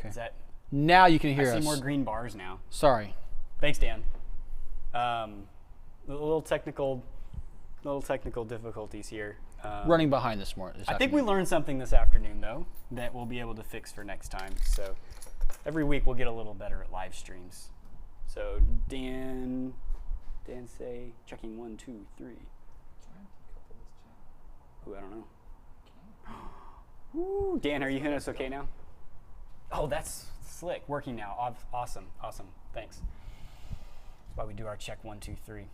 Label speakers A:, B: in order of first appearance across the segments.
A: Okay.
B: Is that?
A: Now you can hear us.
B: I see more green bars now.
A: Sorry.
B: Thanks, Dan. A little technical difficulties here.
A: Running behind this morning.
B: I think we learned something this afternoon, though, that we'll be able to fix for next time. So every week we'll get a little better at live streams. So Dan say, checking 1, 2, 3. Ooh, I don't know. Ooh, Dan, are you hearing us okay now? Oh, that's slick. Working now. Awesome. Thanks. That's why we do our check 1, 2, 3.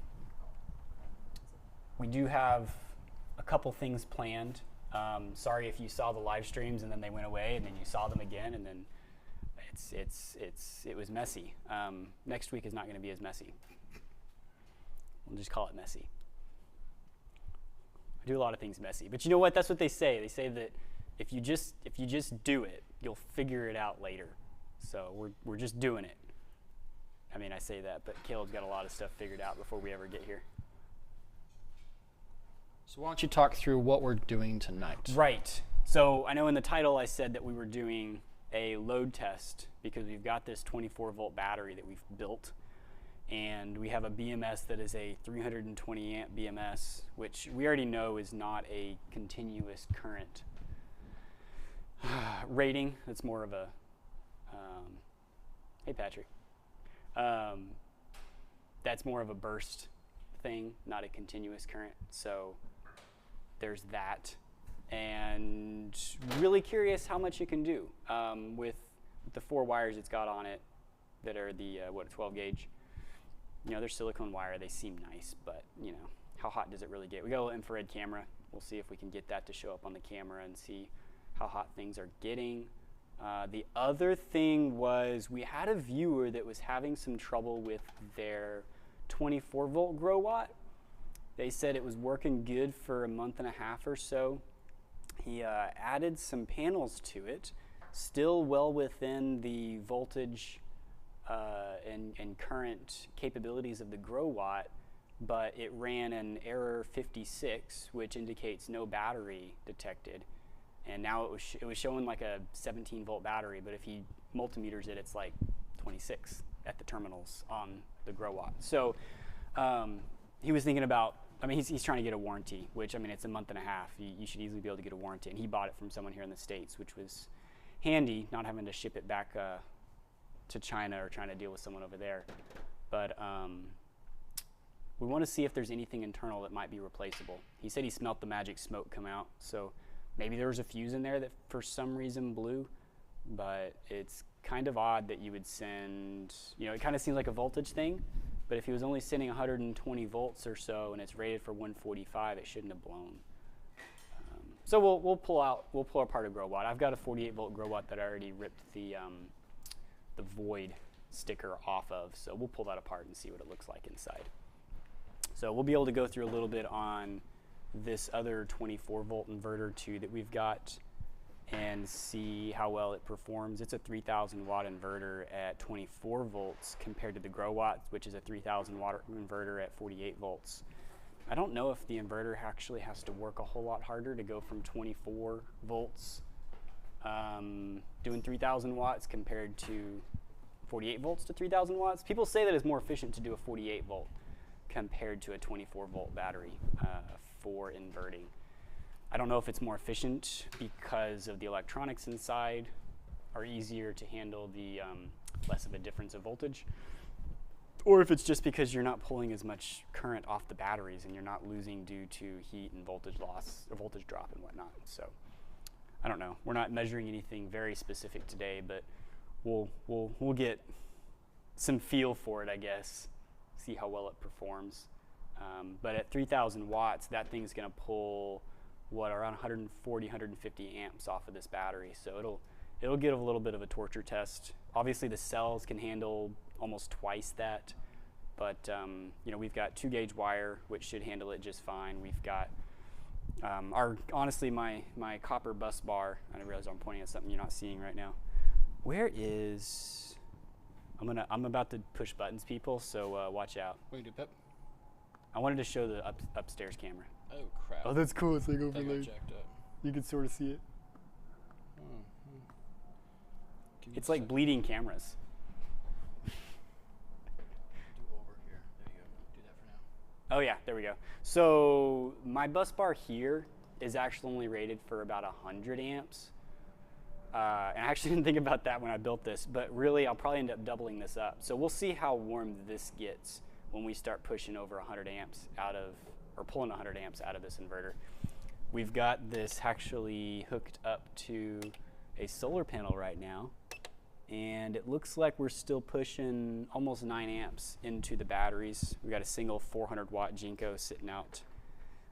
B: We do have a couple things planned. Sorry if you saw the live streams and then they went away and then you saw them again and then it was messy. Next week is not going to be as messy. We'll just call it messy. I do a lot of things messy, but you know what? That's what they say. They say that if you just do it, you'll figure it out later. So we're just doing it. I mean, I say that, but Caleb's got a lot of stuff figured out before we ever get here.
A: So why don't you talk through what we're doing tonight?
B: Right. So I know in the title I said that we were doing a load test because we've got this 24-volt battery that we've built. And we have a BMS that is a 320 amp BMS, which we already know is not a continuous current rating. It's more of a, hey Patrick, that's more of a burst thing, not a continuous current. So there's that. And really curious how much you can do with the 4 wires it's got on it that are the, 12 gauge. You know, they're silicone wire, they seem nice, but you know, how hot does it really get? We got a little infrared camera. We'll see if we can get that to show up on the camera and see how hot things are getting. The other thing was we had a viewer that was having some trouble with their 24-volt Growatt. They said it was working good for a month and a half or so. He added some panels to it, still well within the voltage and current capabilities of the Growatt, but it ran an error 56, which indicates no battery detected. And now it was showing like a 17-volt battery, but if he multimeters it, it's like 26 at the terminals on the Growatt. So he was thinking about, I mean, he's trying to get a warranty, which, I mean, it's a month and a half. You should easily be able to get a warranty. And he bought it from someone here in the States, which was handy, not having to ship it back to China or trying to deal with someone over there. But we want to see if there's anything internal that might be replaceable. He said he smelt the magic smoke come out, so maybe there was a fuse in there that for some reason blew, but it's kind of odd that you would send, you know, it kind of seems like a voltage thing, but if he was only sending 120 volts or so and it's rated for 145, it shouldn't have blown. So we'll pull apart a Growatt. I've got a 48-volt Growatt that I already ripped the void sticker off of, so we'll pull that apart and see what it looks like inside. So we'll be able to go through a little bit on this other 24-volt inverter too that we've got and see how well it performs. It's a 3,000-watt inverter at 24 volts compared to the Growatt, which is a 3,000-watt inverter at 48 volts. I don't know if the inverter actually has to work a whole lot harder to go from 24 volts doing 3,000 watts compared to 48 volts to 3,000 watts. People say that it's more efficient to do a 48 volt compared to a 24 volt battery for inverting. I don't know if it's more efficient because of the electronics inside are easier to handle the less of a difference of voltage, or if it's just because you're not pulling as much current off the batteries and you're not losing due to heat and voltage loss or voltage drop and whatnot. So I don't know. We're not measuring anything very specific today, but we'll get some feel for it, I guess, see how well it performs. But at 3,000 watts, that thing's going to pull around 140, 150 amps off of this battery. So it'll get a little bit of a torture test. Obviously, the cells can handle almost twice that, but you know, we've got 2-gauge wire, which should handle it just fine. We've got honestly, my copper bus bar. I realize I'm pointing at something you're not seeing right now. Where is? I'm about to push buttons, people. So watch out.
A: What do you do, Pep?
B: I wanted to show the upstairs camera.
A: Oh crap!
B: Oh, that's cool. It's like overlaid.
A: Jacked up.
B: You can sort of see it. It's like bleeding cameras.
A: Do over here. There you go. Do that for now.
B: Oh yeah, there we go. So my bus bar here is actually only rated for about 100 amps. And I actually didn't think about that when I built this, but really I'll probably end up doubling this up. So we'll see how warm this gets when we start pushing over 100 amps out of, or pulling 100 amps out of this inverter. We've got this actually hooked up to a solar panel right now, and it looks like we're still pushing almost 9 amps into the batteries. We've got a single 400 watt Jinko sitting out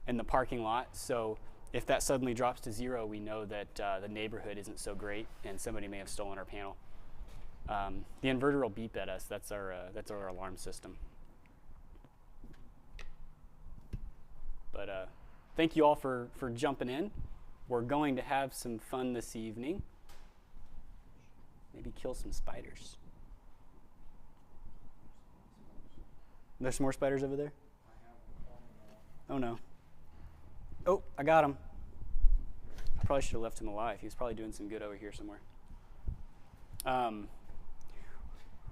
B: in the parking lot. So if that suddenly drops to 0, we know that the neighborhood isn't so great and somebody may have stolen our panel. The inverter will beep at us. That's our alarm system. But thank you all for jumping in. We're going to have some fun this evening. Maybe kill some spiders. There's more spiders over there? Oh no. Oh, I got him. I probably should have left him alive. He was probably doing some good over here somewhere.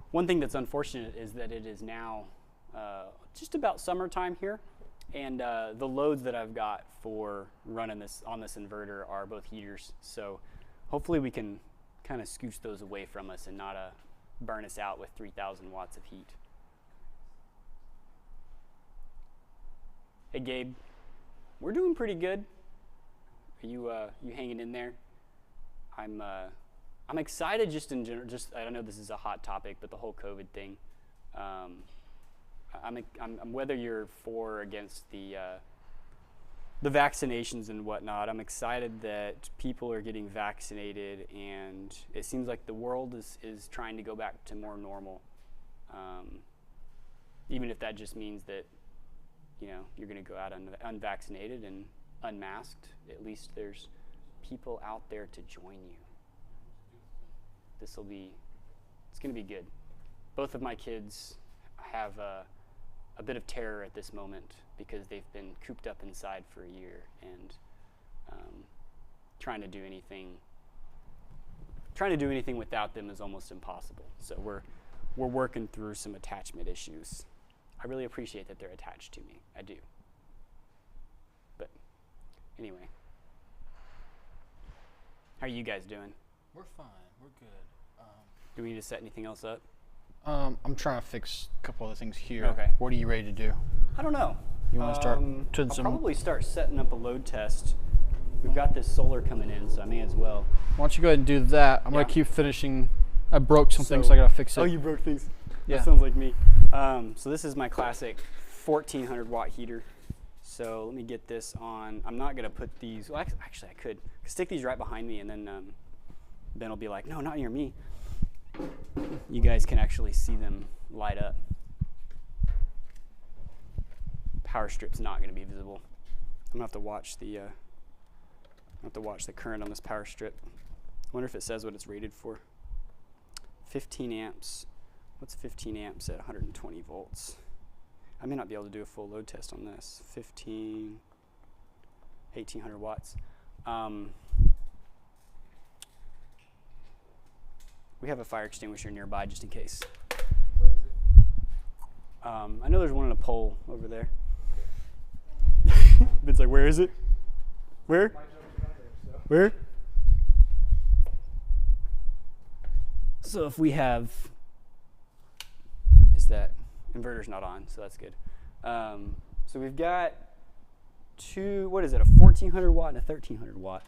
B: One thing that's unfortunate is that it is now just about summertime here, and the loads that I've got for running this on this inverter are both heaters. So hopefully we can kind of scooch those away from us and not burn us out with 3,000 watts of heat. Hey Gabe, we're doing pretty good. Are you hanging in there? I'm excited just in general. Just I don't know this is a hot topic, but the whole COVID thing. I'm whether you're for or against the vaccinations and whatnot. I'm excited that people are getting vaccinated, and it seems like the world is trying to go back to more normal. Even if that just means that, you know, you're going to go out unvaccinated and unmasked, at least there's people out there to join you. It's going to be good. Both of my kids have a bit of terror at this moment because they've been cooped up inside for a year, and trying to do anything without them is almost impossible. So we're working through some attachment issues. I really appreciate that they're attached to me. I do. But anyway, how are you guys doing?
A: We're fine. We're good.
B: Do we need to set anything else up?
A: I'm trying to fix a couple other things here.
B: Okay.
A: What are you ready to do?
B: I don't know.
A: You want to start
B: I'll probably start setting up a load test. We've got this solar coming in, so I may as well.
A: Why don't you go ahead and do that? I'm going to keep finishing. I broke something, so I got to fix it.
B: Oh, you broke things?
A: Yeah.
B: That sounds like me. So this is my classic 1400 watt heater. So let me get this on. I'm not going to put these, well, actually I could stick these right behind me, and then Ben will be like, no, not near me. You guys can actually see them light up. Power strip's not going to be visible. I'm going to have to watch the current on this power strip. I wonder if it says what it's rated for. 15 amps. What's 15 amps at 120 volts? I may not be able to do a full load test on this. 1800 watts. We have a fire extinguisher nearby just in case.
A: Where is it?
B: I know there's one on a pole over there. It's like, where is it? Where? Where? So if we have, is that inverter's not on, so that's good. So we've got two, what is it, a 1400 watt and a 1300 watt.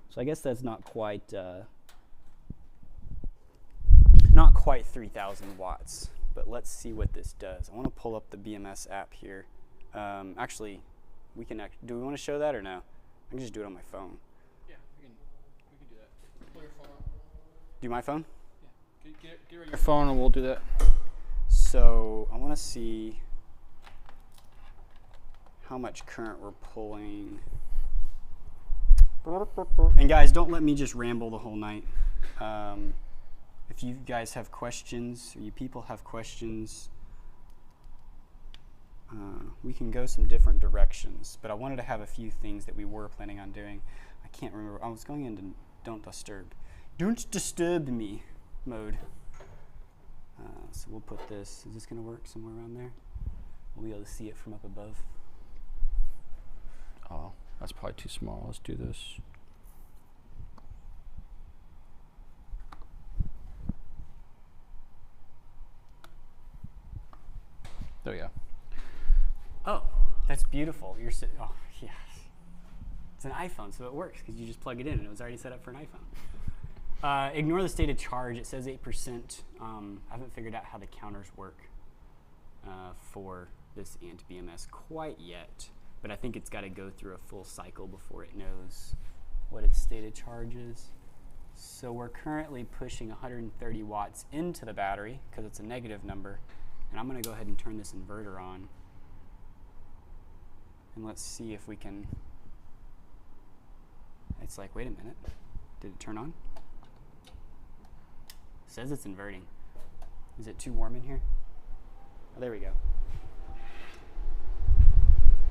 B: So I guess that's not quite 3,000 watts, but let's see what this does. I want to pull up the BMS app here. Actually, do we want to show that or no? I can just do it on my phone.
A: Yeah, we can do that. Pull your phone up.
B: Do my phone?
A: Yeah. Get rid of your phone and we'll do that.
B: So I want to see how much current we're pulling. And guys, don't let me just ramble the whole night. If you guys have questions, or you people have questions, we can go some different directions. But I wanted to have a few things that we were planning on doing. I can't remember. I was going into Don't Disturb. Don't disturb me. mode. So we'll put this, is this going to work somewhere around there? We'll be able to see it from up above.
A: Oh, that's probably too small. Let's do this. There we go.
B: Oh, that's beautiful. Oh, yes. It's an iPhone, so it works because you just plug it in and it was already set up for an iPhone. Ignore the stated charge. It says 8%. I haven't figured out how the counters work for this ant BMS quite yet, but I think it's got to go through a full cycle before it knows what its stated charge is. So we're currently pushing 130 watts into the battery because it's a negative number, and I'm going to go ahead and turn this inverter on, and let's see if we can. It's like, wait a minute, did it turn on? It says it's inverting. Is it too warm in here? Oh, there we go.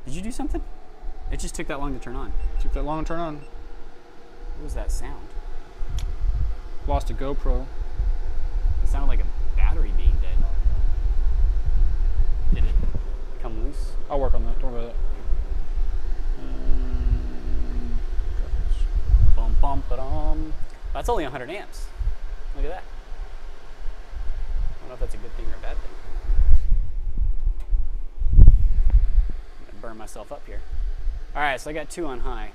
B: Did you do something? It just took that long to turn on.
A: Took that long to turn on.
B: What was that sound?
A: Lost a GoPro.
B: It sounded like a battery being dead. Did it come loose?
A: I'll work on that. Don't worry about that.
B: Bum, bum, ba-dum. That's only 100 amps. Look at that. I don't know if that's a good thing or a bad thing. I'm gonna burn myself up here. All right, so I got 2 on high.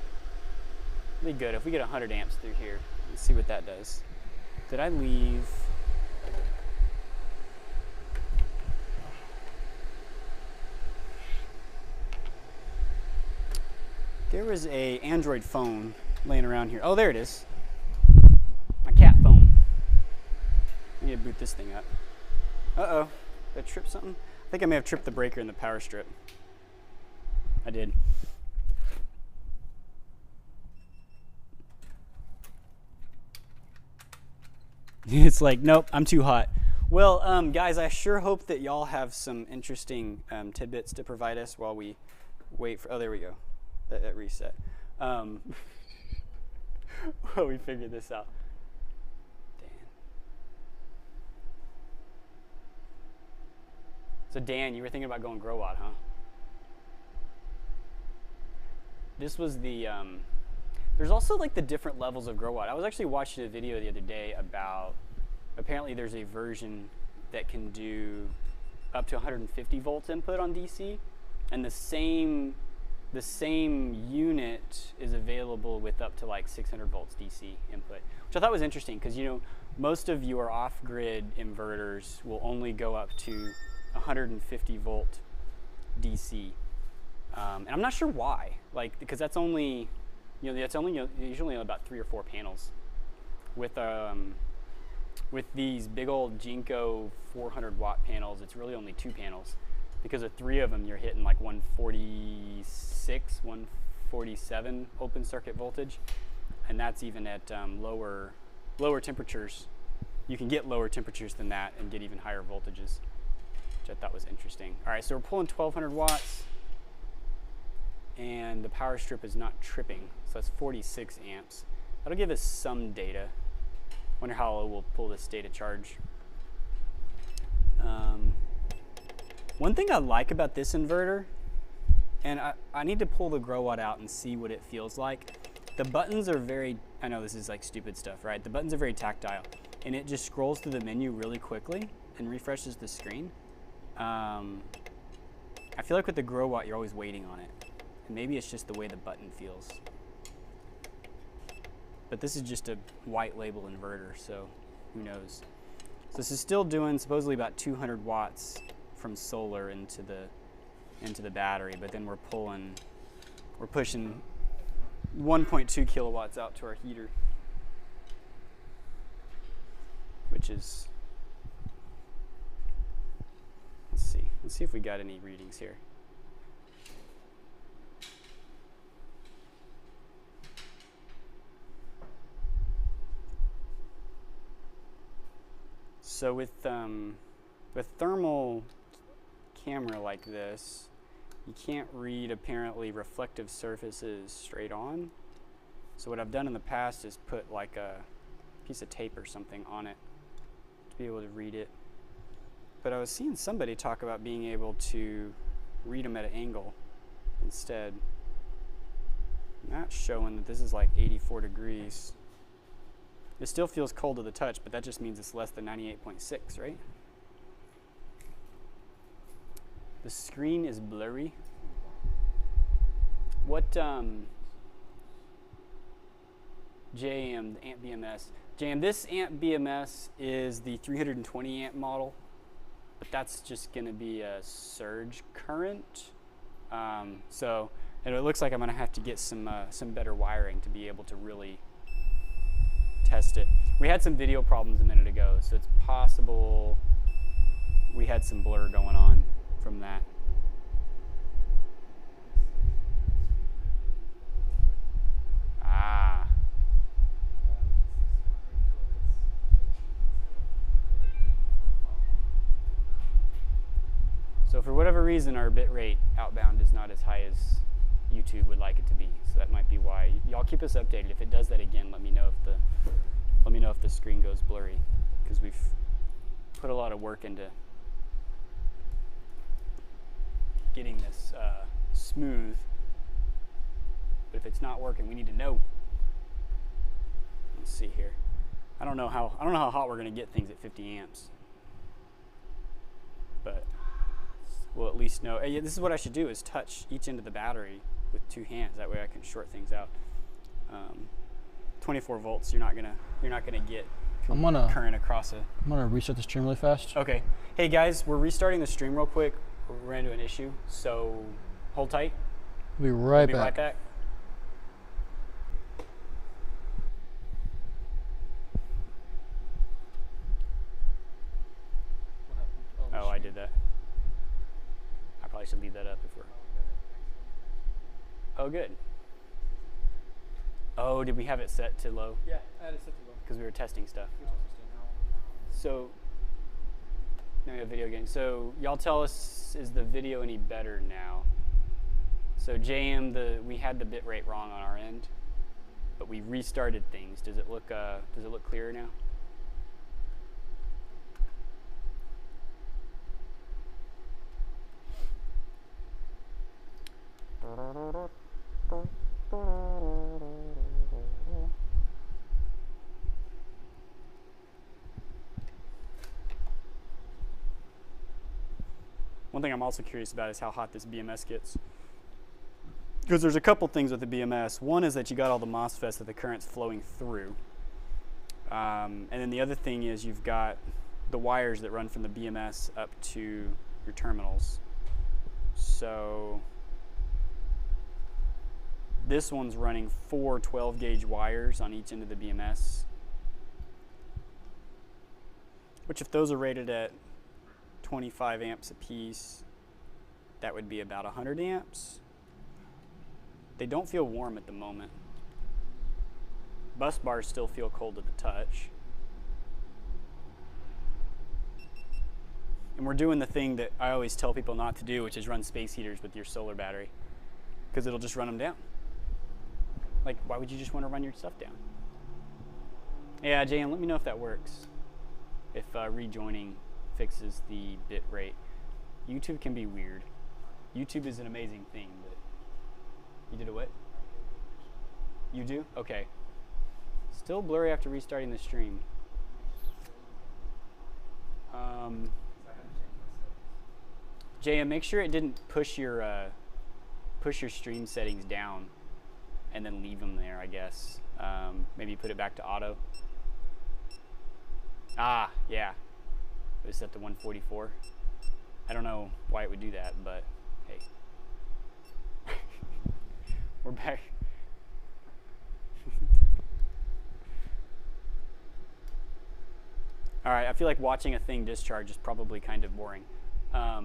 B: Be good if we get 100 amps through here. Let's see what that does. Did I leave? There was a Android phone laying around here. Oh, there it is. My cat phone. I need to boot this thing up. Uh-oh. Did I trip something? I think I may have tripped the breaker in the power strip. I did. It's like, nope, I'm too hot. Well, guys, I sure hope that y'all have some interesting tidbits to provide us while we wait for, oh, there we go. That reset. Well, we figured this out. Dan. So Dan, you were thinking about going Growatt, huh? This was the, there's also like the different levels of Growatt. I was actually watching a video the other day about, apparently there's a version that can do up to 150 volts input on DC, and the same unit is available with up to like 600 volts DC input, which I thought was interesting because, you know, most of your off-grid inverters will only go up to 150 volt DC, and I'm not sure why. Like, because that's only, you know, that's only usually about 3 or 4 panels. With these big old Jinko 400 watt panels, it's really only 2 panels. Because of 3 of them, you're hitting like 146, 147 open circuit voltage, and that's even at lower temperatures. You can get lower temperatures than that and get even higher voltages, which I thought was interesting. All right, so we're pulling 1200 watts, and the power strip is not tripping, so that's 46 amps. That'll give us some data. Wonder how we'll pull this data charge. One thing I like about this inverter, and I need to pull the Growatt out and see what it feels like. The buttons are very, I know this is like stupid stuff, right? The buttons are very tactile, and it just scrolls through the menu really quickly and refreshes the screen. I feel like with the Growatt, you're always waiting on it. And maybe it's just the way the button feels. But this is just a white label inverter, so who knows? So this is still doing supposedly about 200 watts from solar into the battery, but then we're pushing 1.2 kilowatts out to our heater, which is, let's see if we got any readings here. So with thermal camera like this, you can't read apparently reflective surfaces straight on. So what I've done in the past is put like a piece of tape or something on it be able to read it. But I was seeing somebody talk about being able to read them at an angle instead. Not showing that this is like 84 degrees. It still feels cold to the touch, but that just means it's less than 98.6, right? The screen is blurry. What, JM, the amp BMS. JM, this amp BMS is the 320 amp model, but that's just gonna be a surge current. And it looks like I'm gonna have to get some better wiring to be able to really test it. We had some video problems a minute ago, so it's possible we had some blur going on from that. Ah. So for whatever reason, our bit rate outbound is not as high as YouTube would like it to be. So that might be why. Y'all keep us updated. If it does that again, let me know if the screen goes blurry, because we've put a lot of work into getting this smooth. But if it's not working, we need to know. Let's see here. I don't know how hot we're gonna get things at 50 amps. But we'll at least know. Yeah, this is what I should do, is touch each end of the battery with 2 hands. That way I can short things out. 24 volts. You're not gonna get current across a.
A: I'm gonna reset the stream really fast.
B: Okay. Hey guys, we're restarting the stream real quick. We ran into an issue, so hold tight.
A: We'll be right back.
B: Right back. Oh, I did that. I probably should leave that up if we're. Oh, good. Oh, did we have it set to low?
C: Yeah, I had it set to low.
B: Because we were testing stuff. So, now we have video again. So, y'all tell us, is the video any better now? So, JM, we had the bit rate wrong on our end, but we restarted things. Does it look clearer now? One thing I'm also curious about is how hot this BMS gets. Because there's a couple things with the BMS. One is that you got all the MOSFETs that the current's flowing through. And then the other thing is you've got the wires that run from the BMS up to your terminals. So this one's running 4 12-gauge wires on each end of the BMS, which if those are rated at 25 amps a piece, that would be about 100 amps. They don't feel warm at the moment. Bus bars still feel cold to the touch. And we're doing the thing that I always tell people not to do, which is run space heaters with your solar battery, because it'll just run them down. Like, why would you just want to run your stuff down? Yeah, Jan, let me know if that works. If rejoining fixes the bit rate. YouTube can be weird. YouTube is an amazing thing, but you did a what? You do? Okay. Still blurry after restarting the stream. JM, make sure it didn't push your stream settings down and then leave them there, I guess. Maybe put it back to auto. Ah, yeah. It was set to 144. I don't know why it would do that, but hey. We're back. All right, I feel like watching a thing discharge is probably kind of boring. I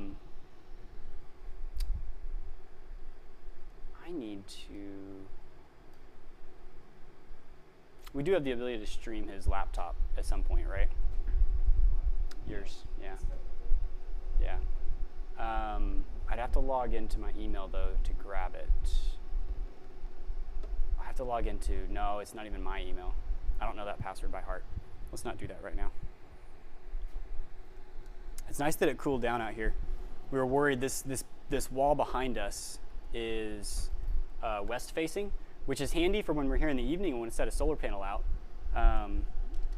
B: need to... We do have the ability to stream his laptop at some point, right? Yours, yeah. Yeah. I'd have to log into my email, though, to grab it. I have to log into... No, it's not even my email. I don't know that password by heart. Let's not do that right now. It's nice that it cooled down out here. We were worried this wall behind us is west facing, which is handy for when we're here in the evening and want to set a solar panel out.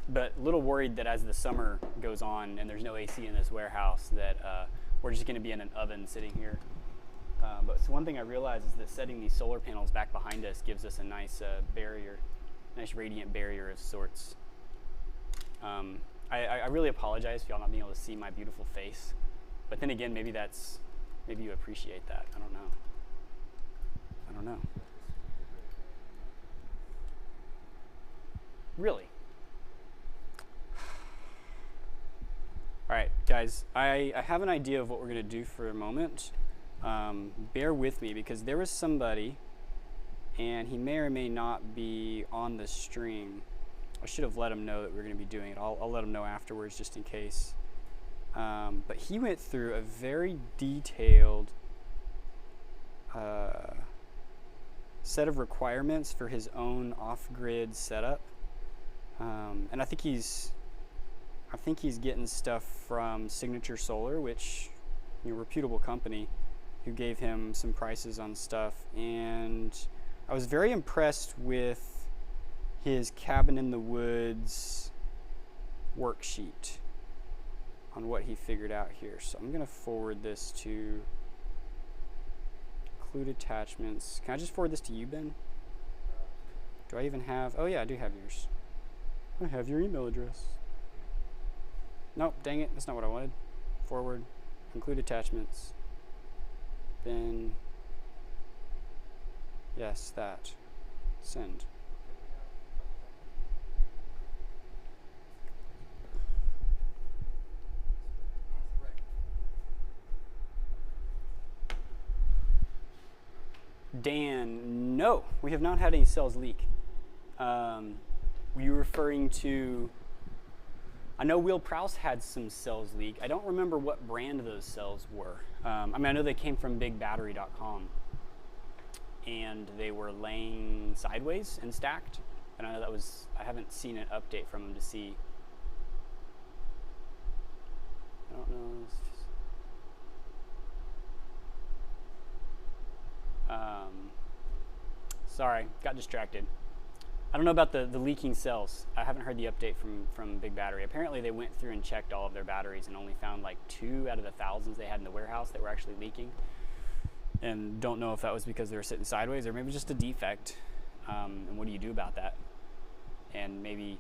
B: But a little worried that as the summer goes on and there's no AC in this warehouse that we're just going to be in an oven sitting here. But so one thing I realized is that setting these solar panels back behind us gives us a nice barrier, nice radiant barrier of sorts. I really apologize for y'all not being able to see my beautiful face. But then again, maybe you appreciate that. I don't know. Really? All right, guys, I have an idea of what we're going to do for a moment. Bear with me because there was somebody, and he may or may not be on the stream. I should have let him know that we we're going to be doing it. I'll let him know afterwards just in case. But he went through a very detailed set of requirements for his own off-grid setup. And I think he's getting stuff from Signature Solar, which a reputable company, who gave him some prices on stuff. And I was very impressed with his Cabin in the Woods worksheet on what he figured out here. So I'm going to forward this to include attachments. Can I just forward this to you, Ben? Do I even have? Oh yeah, I do have yours. I have your email address. Nope, dang it, that's not what I wanted. Forward, include attachments. Then, yes, that. Send. Dan, no, we have not had any cells leak. Were you referring to, I know Will Prowse had some cells leak. I don't remember what brand those cells were. I know they came from bigbattery.com and they were laying sideways and stacked. And I know I haven't seen an update from them to see. I don't know. Sorry, got distracted. I don't know about the leaking cells. I haven't heard the update from Big Battery. Apparently they went through and checked all of their batteries and only found like 2 out of the thousands they had in the warehouse that were actually leaking. And don't know if that was because they were sitting sideways or maybe just a defect. And what do you do about that? And maybe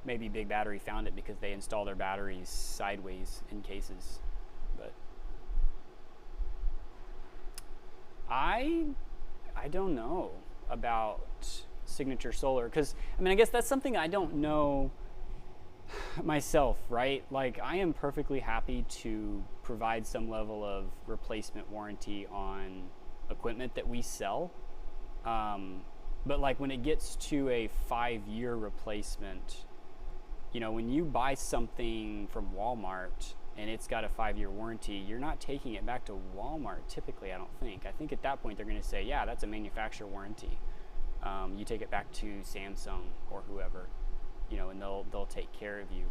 B: Big Battery found it because they install their batteries sideways in cases. But I don't know about Signature Solar, because I guess that's something I don't know myself, right? Like, I am perfectly happy to provide some level of replacement warranty on equipment that we sell, but like when it gets to a 5-year replacement, when you buy something from Walmart and it's got a 5-year warranty, you're not taking it back to Walmart typically, I don't think. I think at that point they're going to say, yeah, that's a manufacturer warranty. You take it back to Samsung or whoever, and they'll take care of you.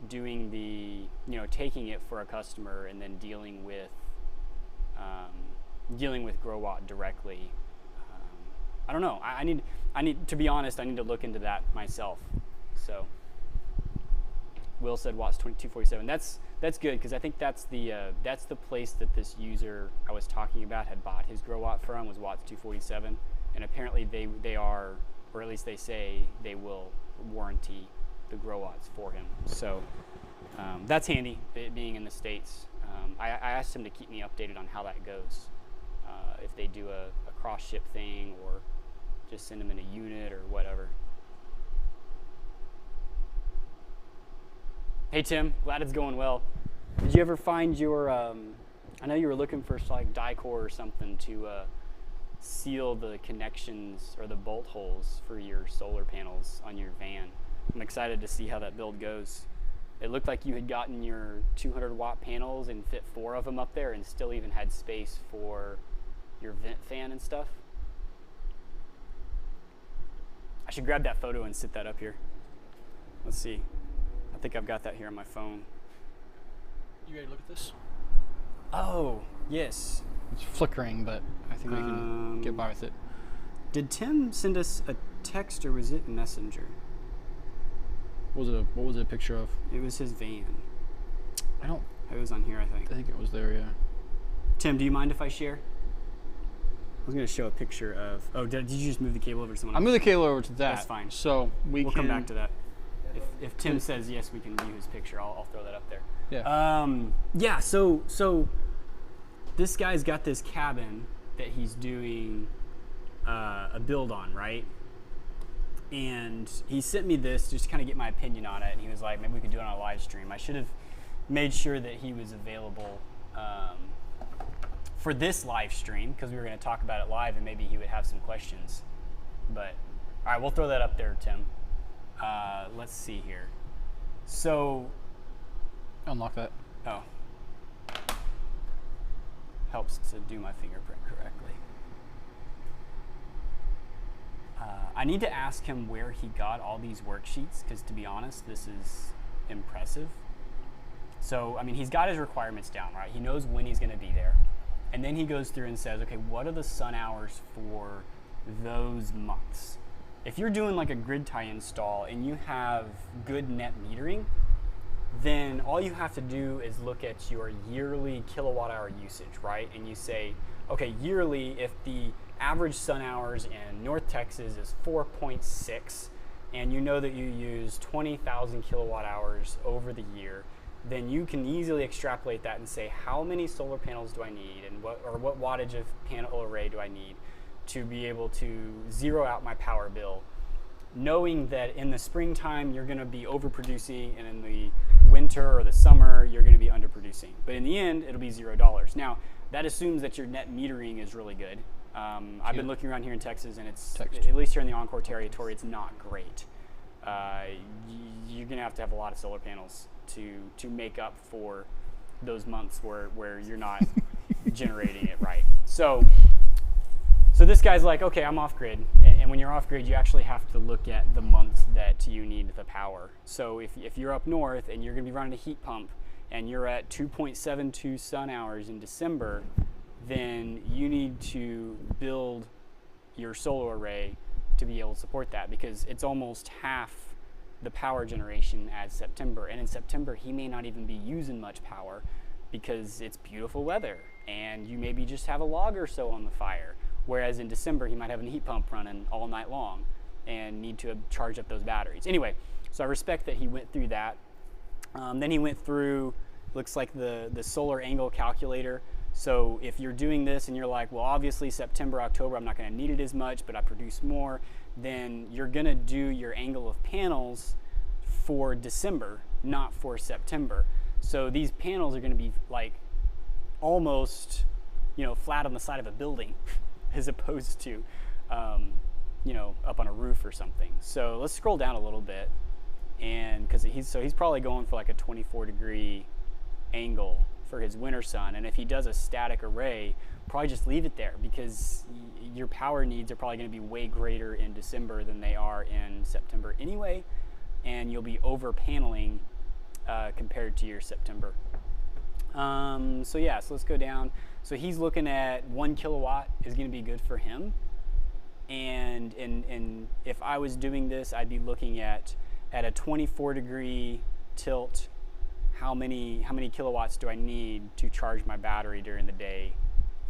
B: Doing taking it for a customer and then dealing with Growatt directly. I don't know. I need to be honest. I need to look into that myself. So Will said watts 2247. That's good because I think that's the place that this user I was talking about had bought his Growatt from, was watts 247. And apparently they are, or at least they say they will warranty the Growatts for him. So that's handy, it being in the States. I asked him to keep me updated on how that goes. If they do a cross-ship thing or just send them in a unit or whatever. Hey Tim, glad it's going well. Did you ever find your, I know you were looking for like Dicor or something to seal the connections or the bolt holes for your solar panels on your van. I'm excited to see how that build goes. It looked like you had gotten your 200 watt panels and fit 4 of them up there and still even had space for your vent fan and stuff. I should grab that photo and sit that up here. Let's see. I think I've got that here on my phone.
A: You ready to look at this?
B: Oh, yes.
A: It's flickering, but I think we can get by with it.
B: Did Tim send us a text or was it Messenger?
A: What was it a picture of?
B: It was his van.
A: It
B: It was on here, I think.
A: think it was there, yeah.
B: Tim, do you mind if I share? I was going to show a picture of... Oh, did you just move the cable over to someone
A: I
B: else?
A: moved the cable over to that.
B: That's fine.
A: So
B: We'll come back to that. If Tim says yes, we can view his picture. I'll throw that up there.
A: Yeah.
B: Yeah, so this guy's got this cabin that he's doing a build on, right? And he sent me this just to kind of get my opinion on it, and he was like, maybe we could do it on a live stream. I should have made sure that he was available for this live stream because we were going to talk about it live and maybe he would have some questions. But, all right, we'll throw that up there, Tim. Let's see here. So,
A: Unlock that.
B: oh, helps to do my fingerprint correctly. I need to ask him where he got all these worksheets because, to be honest, this is impressive. So, I mean, he's got his requirements down, right? He knows when he's going to be there. And then he goes through and says, okay, what are the sun hours for those months? If you're doing like a grid tie install and you have good net metering, then all you have to do is look at your yearly kilowatt hour usage, right? And you say, okay, yearly, if the average sun hours in North Texas is 4.6, and you know that you use 20,000 kilowatt hours over the year, then you can easily extrapolate that and say, how many solar panels do I need, and what wattage of panel array do I need to be able to zero out my power bill, knowing that in the springtime you're going to be overproducing, and in the winter or the summer you're going to be underproducing. But in the end, it'll be $0. Now, that assumes that your net metering is really good. I've been looking around here in Texas, and it's at least here in the Encore territory, it's not great. You're going to have a lot of solar panels to make up for those months where you're not generating it right. So this guy's like, okay, I'm off grid, and when you're off grid, you actually have to look at the months that you need the power. So if you're up north and you're going to be running a heat pump and you're at 2.72 sun hours in December, then you need to build your solar array to be able to support that, because it's almost half the power generation as September. And in September, he may not even be using much power because it's beautiful weather and you maybe just have a log or so on the fire. Whereas in December, he might have a heat pump running all night long and need to charge up those batteries. Anyway, so I respect that he went through that. Then he went through, looks like the solar angle calculator. So if you're doing this and you're like, well, obviously September, October, I'm not going to need it as much, but I produce more, then you're going to do your angle of panels for December, not for September. So these panels are going to be like almost, flat on the side of a building as opposed to, up on a roof or something. So let's scroll down a little bit, and because he's probably going for like a 24-degree angle for his winter sun, and if he does a static array, probably just leave it there, because your power needs are probably going to be way greater in December than they are in September anyway, and you'll be over paneling compared to your September. So let's go down. So he's looking at 1 kilowatt is going to be good for him, and if I was doing this, I'd be looking at a 24-degree tilt. How many kilowatts do I need to charge my battery during the day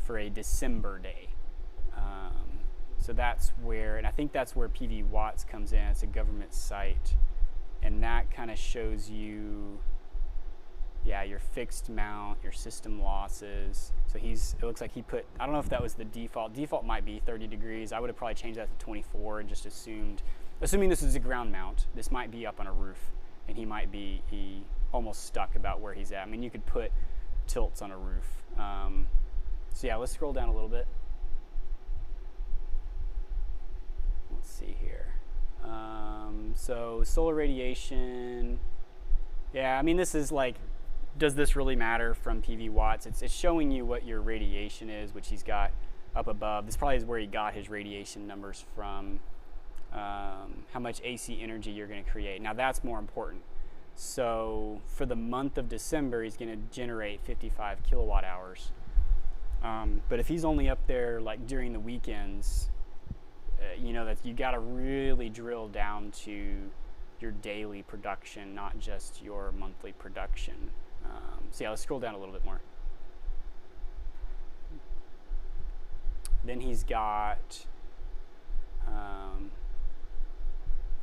B: for a December day? So that's where, and I think that's where PV Watts comes in. It's a government site, and that kind of shows you, your fixed mount, your system losses. So it looks like he put, I don't know if that was the default. Default might be 30 degrees. I would have probably changed that to 24 and just assuming this is a ground mount, this might be up on a roof, and he almost stuck about where he's at. I mean, you could put tilts on a roof. Let's scroll down a little bit. Let's see here. So solar radiation. Yeah, I mean, this is like, does this really matter from PV Watts? It's showing you what your radiation is, which he's got up above. This probably is where he got his radiation numbers from, how much AC energy you're going to create. Now that's more important. So for the month of December, he's going to generate 55 kilowatt hours. But if he's only up there like during the weekends, you know that you got to really drill down to your daily production, not just your monthly production. So yeah, let's scroll down a little bit more. Then he's got,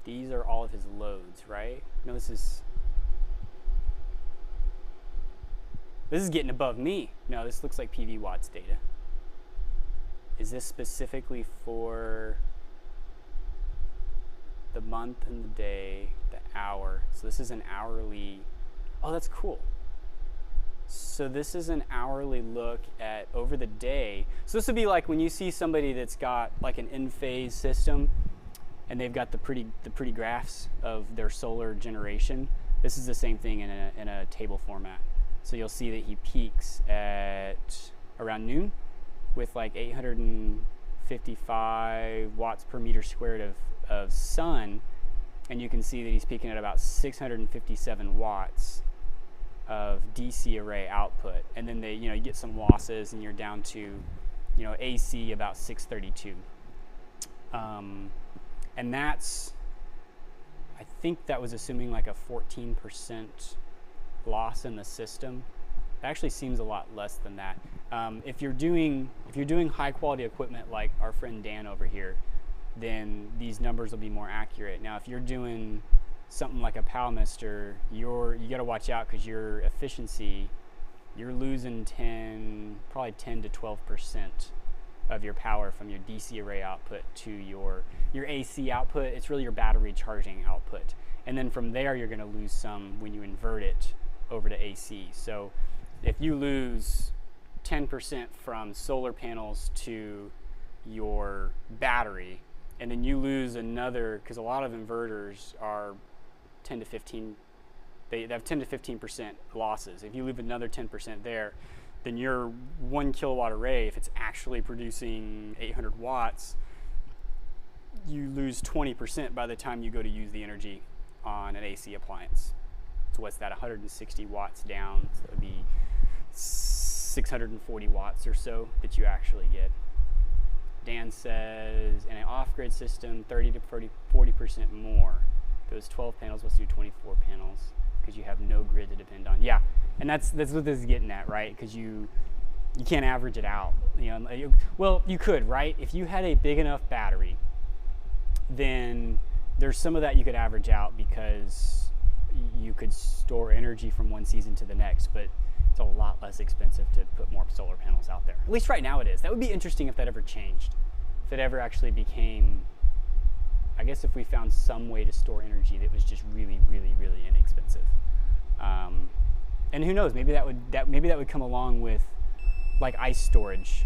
B: these are all of his loads, right? No, this is getting above me. No, this looks like PV watts data. Is this specifically for the month and the day, the hour? So this is an hourly, oh, that's cool. So this is an hourly look at over the day. So this would be like when you see somebody that's got like an in-phase system and they've got the pretty graphs of their solar generation. This is the same thing in a table format. So you'll see that he peaks at around noon with like 855 watts per meter squared of sun, and you can see that he's peaking at about 657 watts of DC array output, and then you get some losses, and you're down to AC about 632, and that's, I think that was assuming like a 14% loss in the system. It actually seems a lot less than that. If you're doing high quality equipment like our friend Dan over here, then these numbers will be more accurate. Now, if you're doing something like a Palmister, you got to watch out because your efficiency, you're losing probably 10 to 12% of your power from your DC array output to your AC output. It's really your battery charging output, and then from there you're going to lose some when you invert it over to AC. So if you lose 10% from solar panels to your battery, and then you lose another, because a lot of inverters are 10 to 15, they have 10 to 15% losses. If you leave another 10% there, then your 1 kilowatt array, if it's actually producing 800 watts, you lose 20% by the time you go to use the energy on an AC appliance. So what's that, 160 watts down? So it would be 640 watts or so that you actually get. Dan says, in an off-grid system, 30 to 40% more. Those 12 panels, let's do 24 panels, because you have no grid to depend on. Yeah, and that's what this is getting at, right? Because you can't average it out. Well, you could, right? If you had a big enough battery, then there's some of that you could average out because you could store energy from one season to the next, but it's a lot less expensive to put more solar panels out there. At least right now it is. That would be interesting if that ever changed. If it ever actually became, I guess if we found some way to store energy that was just really, really, really inexpensive. And who knows, maybe that would come along with like ice storage.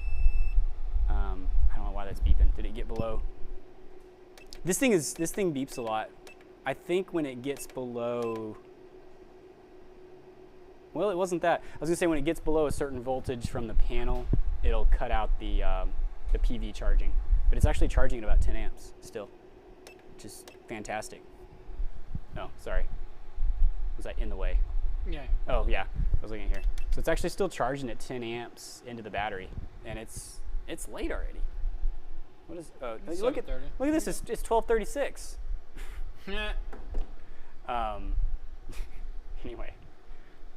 B: I don't know why that's beeping. Did it get below? This thing beeps a lot. I think when it gets below, well, it wasn't that. I was gonna say when it gets below a certain voltage from the panel, it'll cut out the PV charging. But it's actually charging at about 10 amps still, which is fantastic. Oh, sorry. Was I in the way?
A: Yeah.
B: Oh, yeah. I was looking at here. So it's actually still charging at 10 amps into the battery, and it's late already. What is? Oh, look at this. It's 12:36. Anyway,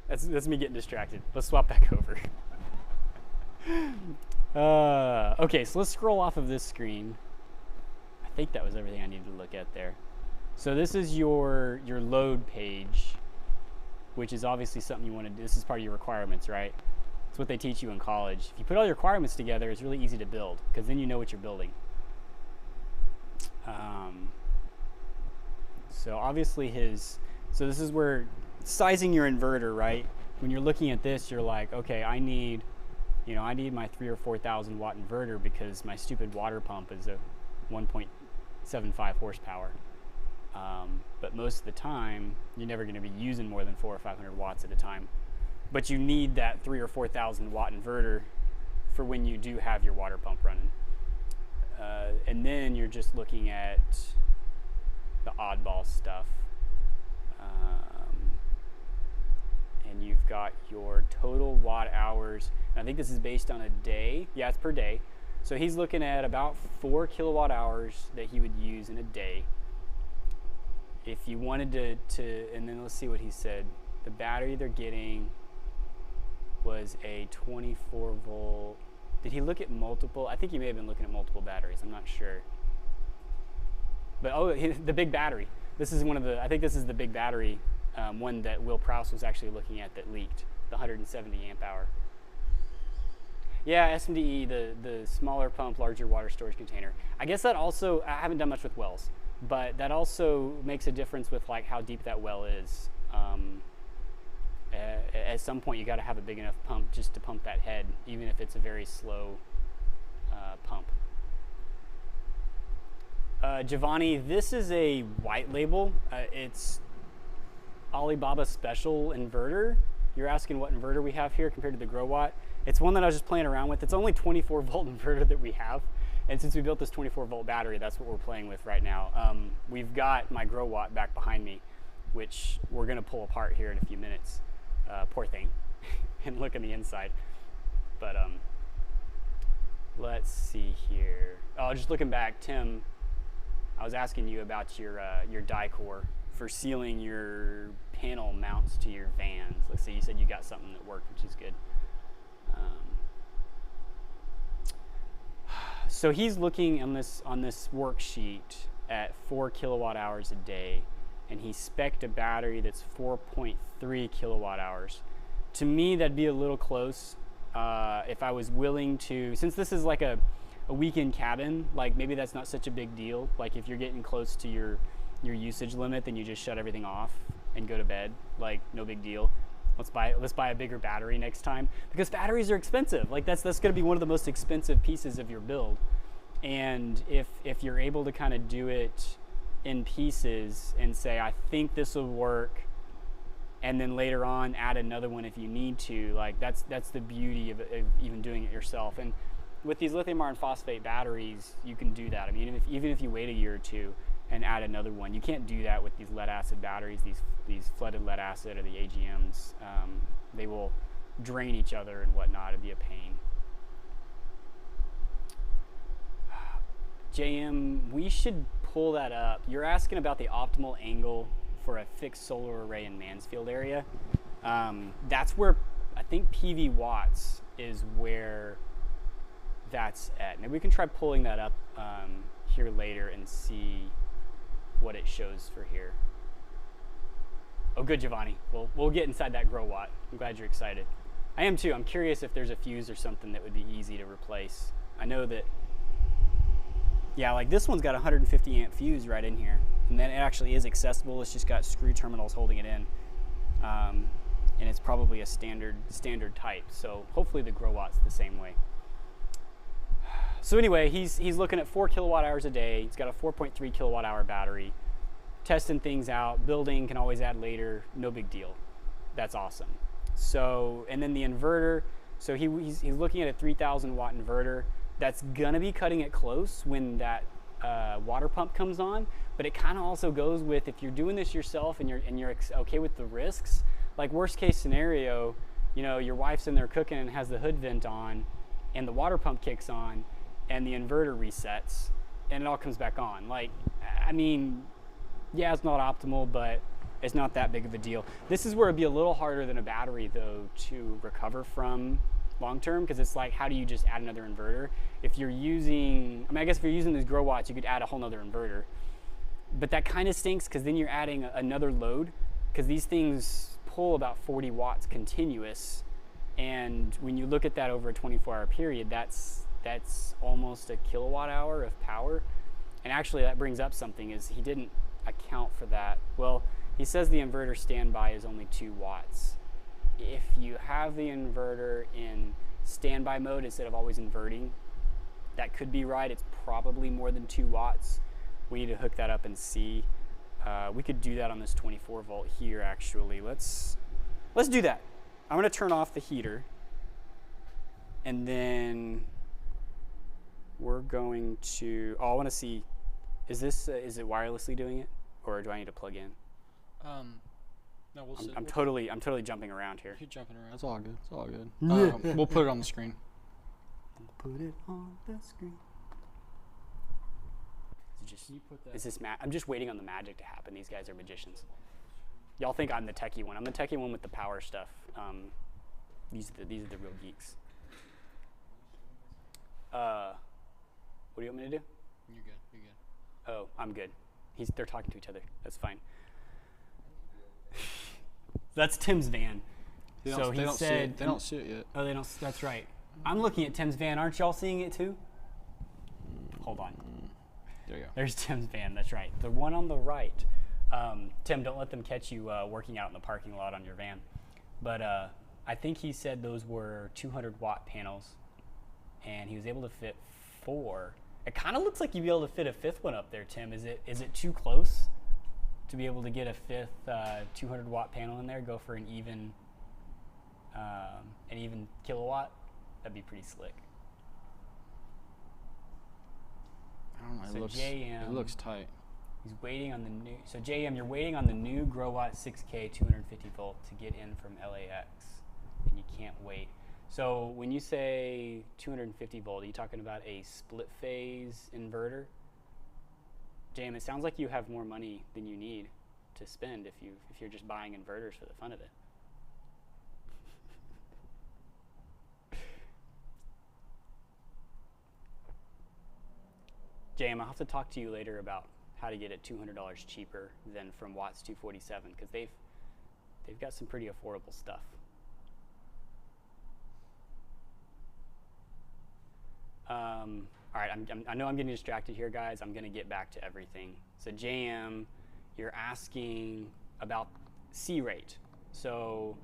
B: that's me getting distracted. Let's swap back over. Okay, so let's scroll off of this screen. I think that was everything I needed to look at there. So this is your load page, which is obviously something you want to do. This is part of your requirements, right? It's what they teach you in college. If you put all your requirements together, it's really easy to build because then you know what you're building. So obviously so this is where sizing your inverter, right? When you're looking at this, you're like, okay, I need my 3,000 or 4,000 watt inverter because my stupid water pump is a 1.75 horsepower. But most of the time, you're never going to be using more than 400 or 500 watts at a time. But you need that 3,000 or 4,000 watt inverter for when you do have your water pump running. And then you're just looking at the oddball stuff. got your total watt hours. And I think this is based on a day. Yeah, it's per day. So he's looking at about 4 kilowatt hours that he would use in a day. If you wanted to, and then let's see what he said. The battery they're getting was a 24 volt. Did he look at multiple? I think he may have been looking at multiple batteries. I'm not sure. But oh, the big battery. This is one of the, I think this is the big battery one that Will Prowse was actually looking at that leaked, the 170 amp hour. Yeah, SMDE, the smaller pump, larger water storage container. I guess that also, I haven't done much with wells, but that also makes a difference with like how deep that well is. At some point you got to have a big enough pump just to pump that head, even if it's a very slow pump. Giovanni, this is a white label. It's Alibaba Special Inverter. You're asking what inverter we have here compared to the Growatt. It's one that I was just playing around with. It's only 24 volt inverter that we have. And since we built this 24 volt battery, that's what we're playing with right now. We've got my Growatt back behind me, which we're gonna pull apart here in a few minutes. Poor thing, and look in the inside. But let's see here. Oh, just looking back, Tim, I was asking you about your die core for sealing your panel mounts to your vans. Let's see, you said you got something that worked, which is good. So he's looking on this worksheet at 4 kilowatt hours a day, and he spec'd a battery that's 4.3 kilowatt hours. To me, that'd be a little close if I was willing to, since this is like a weekend cabin, like maybe that's not such a big deal. Like if you're getting close to your usage limit, then you just shut everything off and go to bed. Like no big deal. Let's buy a bigger battery next time, because batteries are expensive. Like that's going to be one of the most expensive pieces of your build. And if you're able to kind of do it in pieces and say, I think this will work, and then later on add another one if you need to, like that's the beauty of even doing it yourself. And with these lithium iron phosphate batteries, you can do that. I mean, even if you wait a year or two and add another one, you can't do that with these lead acid batteries, these flooded lead acid or the AGMs. They will drain each other and whatnot. It'd be a pain. JM, we should pull that up. You're asking about the optimal angle for a fixed solar array in Mansfield area. That's where I think PV watts is where that's at. Maybe we can try pulling that up here later and see what it shows for here. Oh, good, Giovanni. We'll get inside that Growatt. I'm glad you're excited. I am too. I'm curious if there's a fuse or something that would be easy to replace. I know that, yeah, like this one's got a 150 amp fuse right in here. And then it actually is accessible. It's just got screw terminals holding it in. And it's probably a standard type. So hopefully the Growatt's the same way. So anyway, he's looking at 4 kilowatt hours a day. He's got a 4.3 kilowatt hour battery. Testing things out, building, can always add later, no big deal. That's awesome. So, and then the inverter, so he's looking at a 3,000 watt inverter. That's gonna be cutting it close when that water pump comes on, but it kind of also goes with, if you're doing this yourself and you're okay with the risks, like worst case scenario, you know, your wife's in there cooking and has the hood vent on and the water pump kicks on and the inverter resets and it all comes back on. Like, I mean, yeah, it's not optimal, but it's not that big of a deal. This is where it'd be a little harder than a battery though to recover from long term, because it's like, how do you just add another inverter? If you're using, I mean, I guess if you're using these Growatts, you could add a whole nother inverter, but that kind of stinks because then you're adding another load, because these things pull about 40 watts continuous, and when you look at that over a 24-hour period, that's almost a kilowatt hour of power. And actually that brings up something, is he didn't account for that. Well, he says the inverter standby is only 2 watts. If you have the inverter in standby mode instead of always inverting, that could be right. It's probably more than 2 watts. We need to hook that up and see. We could do that on this 24 volt here actually. Let's do that. I'm gonna turn off the heater, and then we're going to, I wanna see, is it wirelessly doing it, or do I need to plug in?
A: No, we'll sit.
B: I'm totally jumping around here.
A: Keep jumping around. It's all good. It's all good.
B: Yeah.
A: We'll put it on the screen.
B: Put it on the screen.
A: Can you put that?
B: Is this I'm just waiting on the magic to happen. These guys are magicians. Y'all think I'm the techie one. I'm the techie one with the power stuff. These are the real geeks. What do you want me to do?
A: You're good. You're good.
B: Oh, I'm good. They're talking to each other. That's fine. That's Tim's van.
A: They
B: so
A: don't see it. They don't see it yet.
B: Oh, they don't. That's right. I'm looking at Tim's van. Aren't y'all seeing it too? Hold on.
A: There you go.
B: There's Tim's van. That's right. The one on the right. Tim, don't let them catch you working out in the parking lot on your van. But I think he said those were 200-watt panels, and he was able to fit 4. It kind of looks like you'd be able to fit a 5th one up there, Tim. Is it too close to be able to get a 5th 200-watt panel in there? Go for an even kilowatt? That'd be pretty slick.
A: I don't know.
B: So
A: It looks tight.
B: He's waiting on the new. So JM, you're waiting on the new Growatt 6K 250 volt to get in from LAX, and you can't wait. So when you say 250 volt, are you talking about a split phase inverter? JM, it sounds like you have more money than you need to spend if you're just buying inverters for the fun of it. JM, I'll have to talk to you later about how to get it $200 cheaper than from Watts 247, because they've got some pretty affordable stuff. All right, I know I'm getting distracted here, guys. I'm going to get back to everything. So JM, you're asking about C rate. So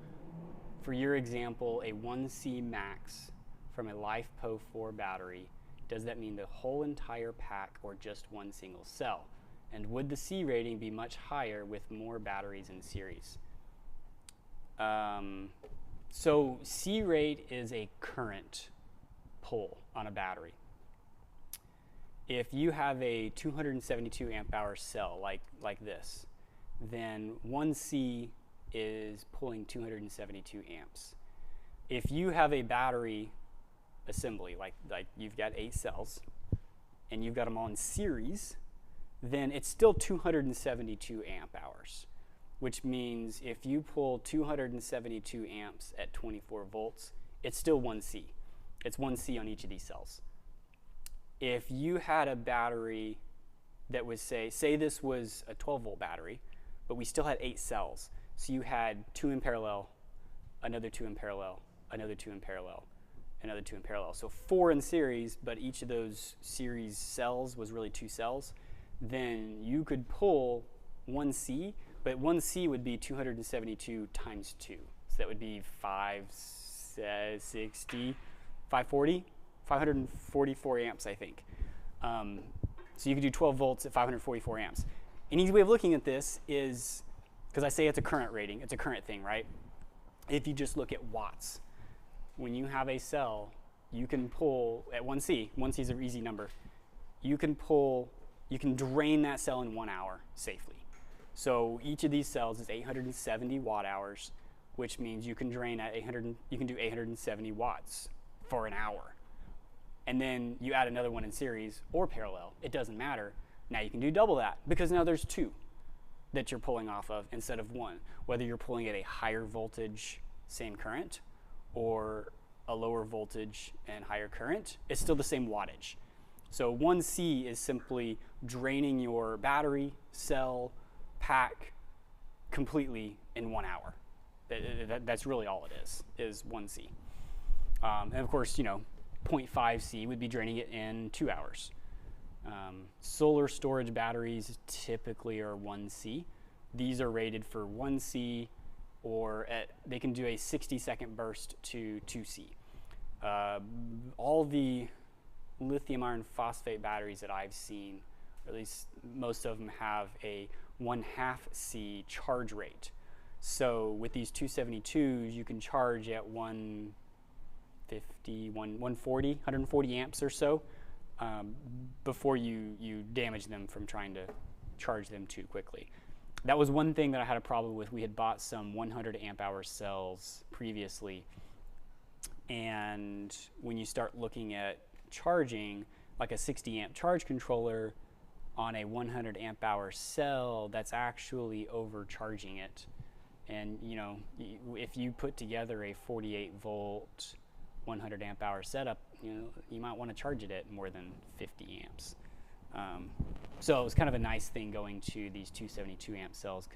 B: for your example, a 1C max from a LiFePo4 battery, does that mean the whole entire pack or just one single cell? And would the C rating be much higher with more batteries in series? So C rate is a current pull on a battery. If you have a 272 amp hour cell like this, then 1C is pulling 272 amps. If you have a battery assembly, like you've got 8 cells, and you've got them all in series, then it's still 272 amp hours, which means if you pull 272 amps at 24 volts, it's still 1C. It's 1C on each of these cells. If you had a battery that was, say this was a 12-volt battery, but we still had 8 cells, so you had 2 in parallel, another 2 in parallel, another 2 in parallel, another 2 in parallel. So 4 in series, but each of those series cells was really 2 cells. Then you could pull 1C, but 1C would be 272 times 2. So that would be 560, 540, 544 amps, I think. So you could do 12 volts at 544 amps. An easy way of looking at this is, because I say it's a current rating, it's a current thing, right? If you just look at watts, when you have a cell, you can pull at 1C is an easy number, you can drain that cell in 1 hour safely. So each of these cells is 870 watt hours, which means you can drain at you can do 870 watts for an hour. And then you add another one in series or parallel, it doesn't matter. Now you can do double that, because now there's 2 that you're pulling off of instead of 1. Whether you're pulling at a higher voltage, same current, or a lower voltage and higher current, it's still the same wattage. So 1C is simply draining your battery, cell, pack completely in 1 hour. That's really all it is 1C. And of course, 0.5C would be draining it in 2 hours. Solar storage batteries typically are 1C. These are rated for 1C, or they can do a 60-second burst to 2C. All the lithium iron phosphate batteries that I've seen, or at least most of them, have a 1/2 C charge rate. So with these 272s, you can charge at 140 amps or so before you damage them from trying to charge them too quickly. that was one thing that I had a problem with. We had bought some 100 amp hour cells previously, and when you start looking at charging, like a 60 amp charge controller on a 100 amp hour cell, that's actually overcharging it. And you know, if you put together a 48 volt 100 amp hour setup, you know, you might want to charge it at more than 50 amps. So it was kind of a nice thing going to these 272 amp cells,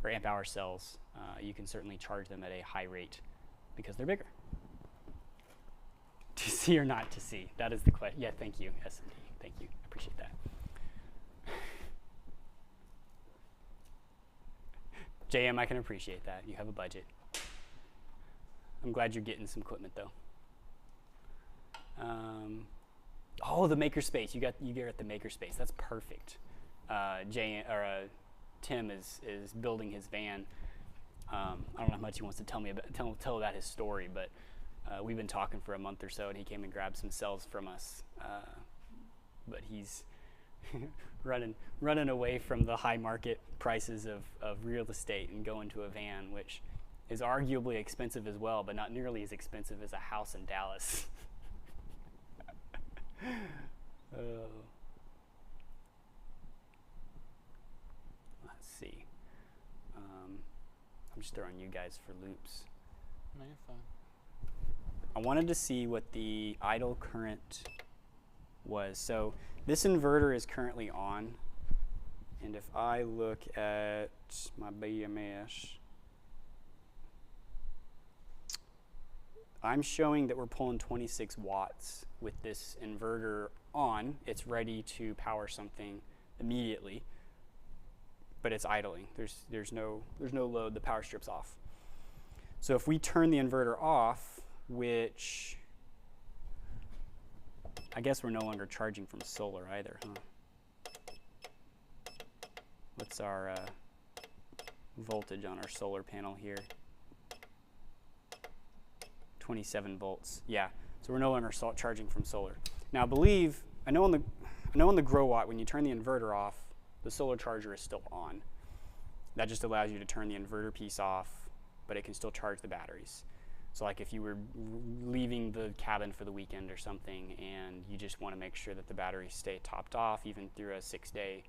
B: or amp hour cells. You can certainly charge them at a high rate because they're bigger. To see or not to see? That is the question. Yeah, thank you, SMD. Thank you. I appreciate that. JM, I can appreciate that. You have a budget. I'm glad you're getting some equipment though. Oh, the makerspace. You get the makerspace. That's perfect. Tim is building his van. I don't know how much he wants to tell about his story, but we've been talking for a month or so, and he came and grabbed some cells from us. But he's running away from the high market prices of real estate and going to a van, which is arguably expensive as well, but not nearly as expensive as a house in Dallas. Let's see. I'm just throwing you guys for loops.
A: No, you're fine.
B: I wanted to see what the idle current was. So this inverter is currently on, and if I look at my BMS, I'm showing that we're pulling 26 watts with this inverter on. It's ready to power something immediately, but it's idling. There's no load. The power strip's off. So if we turn the inverter off, which I guess we're no longer charging from solar either, huh? What's our voltage on our solar panel here? 27 volts. Yeah, so we're no longer charging from solar. Now, I know on the Growatt, when you turn the inverter off, the solar charger is still on. That just allows you to turn the inverter piece off, but it can still charge the batteries. So like if you were leaving the cabin for the weekend or something and you just want to make sure that the batteries stay topped off even through a 6-day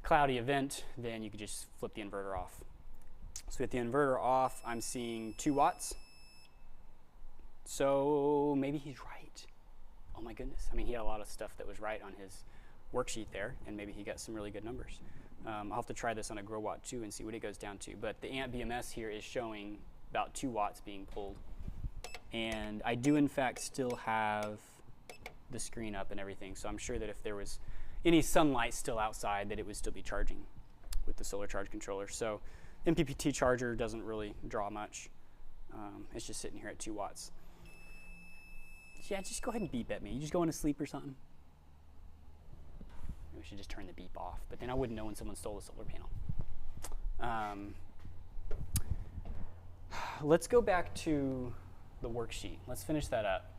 B: cloudy event, then you could just flip the inverter off. So with the inverter off, I'm seeing 2 watts. So maybe he's right. Oh my goodness. I mean, he had a lot of stuff that was right on his worksheet there, and maybe he got some really good numbers. I'll have to try this on a Growatt too and see what it goes down to. But the amp BMS here is showing about 2 watts being pulled. And I do in fact still have the screen up and everything, so I'm sure that if there was any sunlight still outside, that it would still be charging with the solar charge controller. So MPPT charger doesn't really draw much. It's just sitting here at 2 watts. Yeah, just go ahead and beep at me. You just going to sleep or something? Maybe we should just turn the beep off, but then I wouldn't know when someone stole the solar panel. Let's go back to the worksheet. Let's finish that up.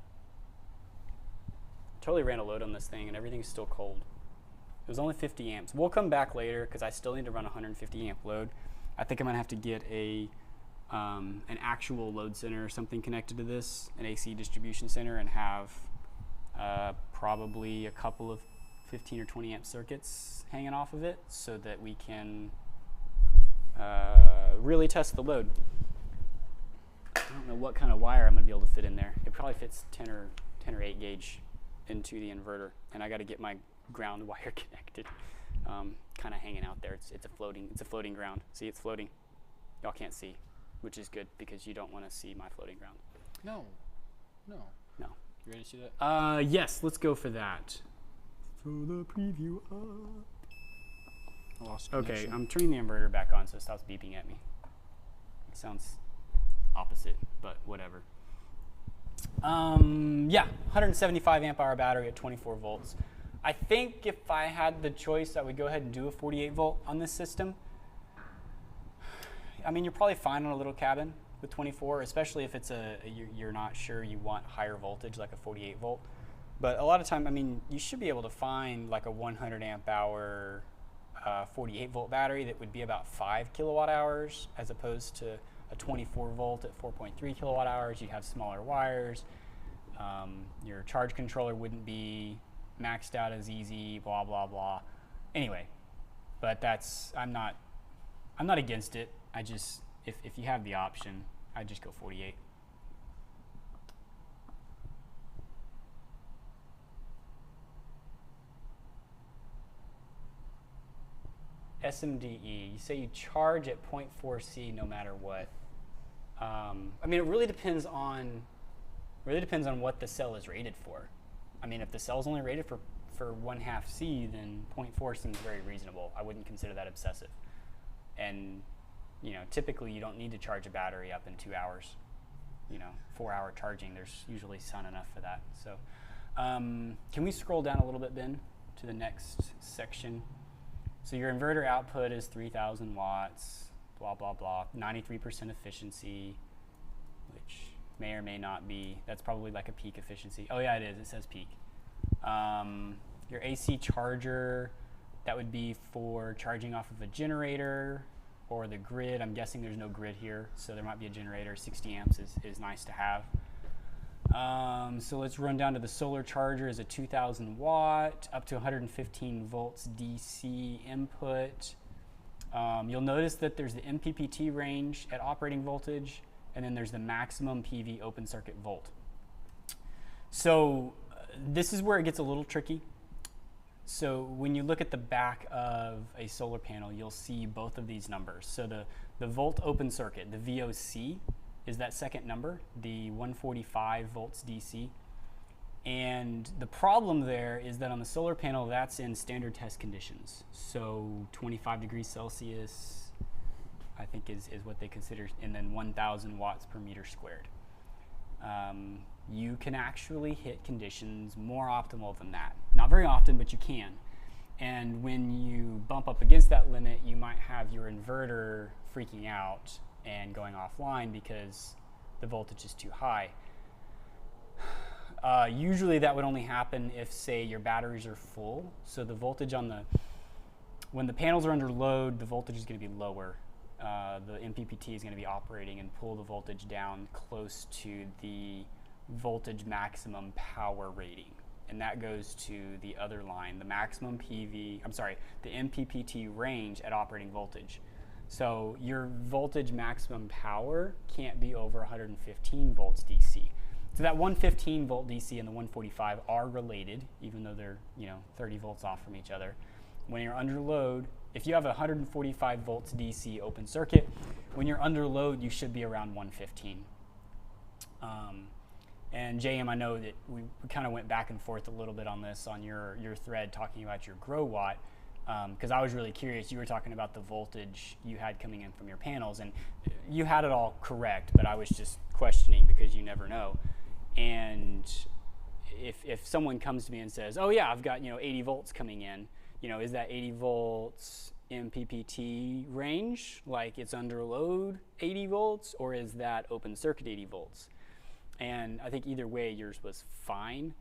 B: Totally ran a load on this thing and everything's still cold. It was only 50 amps. We'll come back later because I still need to run a 150 amp load. I think I'm gonna have to get an actual load center or something connected to this, an AC distribution center, and have probably a couple of 15 or 20 amp circuits hanging off of it so that we can really test the load. I don't know what kind of wire I'm going to be able to fit in there. It probably fits 10 or 8 gauge into the inverter, and I got to get my ground wire connected. Kind of hanging out there. It's a floating ground. See, it's floating. Y'all can't see, which is good because you don't want to see my floating ground.
A: No.
B: No.
A: You ready to see that?
B: Yes, let's go for that. Throw the preview up.
A: I lost
B: Okay,
A: connection.
B: I'm turning the inverter back on so it stops beeping at me. It sounds opposite, but whatever. Yeah, 175 amp hour battery at 24 volts. I think if I had the choice, I would go ahead and do a 48 volt on this system. I mean, you're probably fine on a little cabin with 24, especially if it's you're not sure you want higher voltage like a 48 volt. But a lot of time, I mean, you should be able to find like a 100 amp hour 48 volt battery that would be about 5 kilowatt hours as opposed to a 24 volt at 4.3 kilowatt hours. You'd have smaller wires. Your charge controller wouldn't be maxed out as easy, blah, blah, blah. Anyway, but I'm not against it. I just, if you have the option, I'd just go 48. SMDE, you say you charge at 0.4 C no matter what. I mean, it really depends on what the cell is rated for. I mean, if the cell's only rated for 1/2 C, then 0.4 seems very reasonable. I wouldn't consider that excessive. And, you know, typically you don't need to charge a battery up in 2 hours. You know, 4-hour charging, there's usually sun enough for that. So, can we scroll down a little bit, Ben, to the next section? So your inverter output is 3,000 watts, blah, blah, blah, 93% efficiency, which may or may not be, that's probably like a peak efficiency. Oh yeah, it is, it says peak. Your AC charger, that would be for charging off of a generator or the grid. I'm guessing there's no grid here, so there might be a generator. 60 amps is nice to have. So let's run down to the solar charger is a 2,000 watt, up to 115 volts DC input. You'll notice that there's the MPPT range at operating voltage, and then there's the maximum PV open circuit volt. So this is where it gets a little tricky. So when you look at the back of a solar panel, you'll see both of these numbers. So the volt open circuit, the VOC, is that second number, the 145 volts DC. And the problem there is that on the solar panel, that's in standard test conditions. So 25 degrees Celsius, I think is what they consider, and then 1,000 watts per meter squared. You can actually hit conditions more optimal than that. Not very often, but you can. And when you bump up against that limit, you might have your inverter freaking out and going offline because the voltage is too high. Usually that would only happen if, say, your batteries are full. So the voltage on when the panels are under load, the voltage is going to be lower. The MPPT is going to be operating and pull the voltage down close to the voltage maximum power rating. And that goes to the other line, the maximum the MPPT range at operating voltage. So your voltage maximum power can't be over 115 volts DC. So that 115 volt DC and the 145 are related, even though they're 30 volts off from each other. When you're under load, if you have 145 volts DC open circuit, when you're under load, you should be around 115. And JM, I know that we kind of went back and forth a little bit on this on your thread talking about your Growatt. Because I was really curious. You were talking about the voltage you had coming in from your panels, and you had it all correct, but I was just questioning because you never know. And if someone comes to me and says, oh yeah, I've got 80 volts coming in, is that 80 volts MPPT range, like it's under load 80 volts, or is that open circuit 80 volts? And I think either way yours was fine.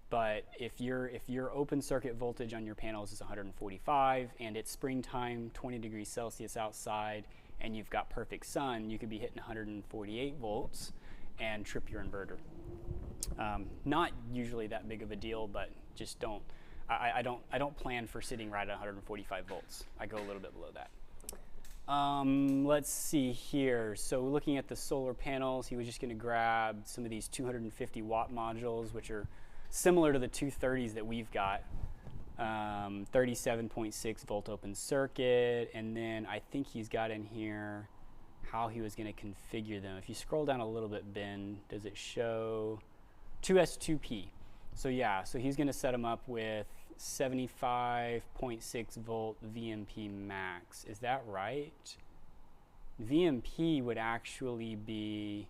B: But if your open circuit voltage on your panels is 145 and it's springtime, 20 degrees Celsius outside, and you've got perfect sun, you could be hitting 148 volts and trip your inverter. Not usually that big of a deal, but just don't. I don't plan for sitting right at 145 volts. I go a little bit below that. Let's see here. So looking at the solar panels, he was just going to grab some of these 250 watt modules, which are similar to the 230s that we've got, 37.6 volt open circuit, and then I think he's got in here how he was going to configure them. If you scroll down a little bit, Ben, does it show 2S2P? So yeah, so he's going to set them up with 75.6 volt VMP max. Is that right? VMP would actually be,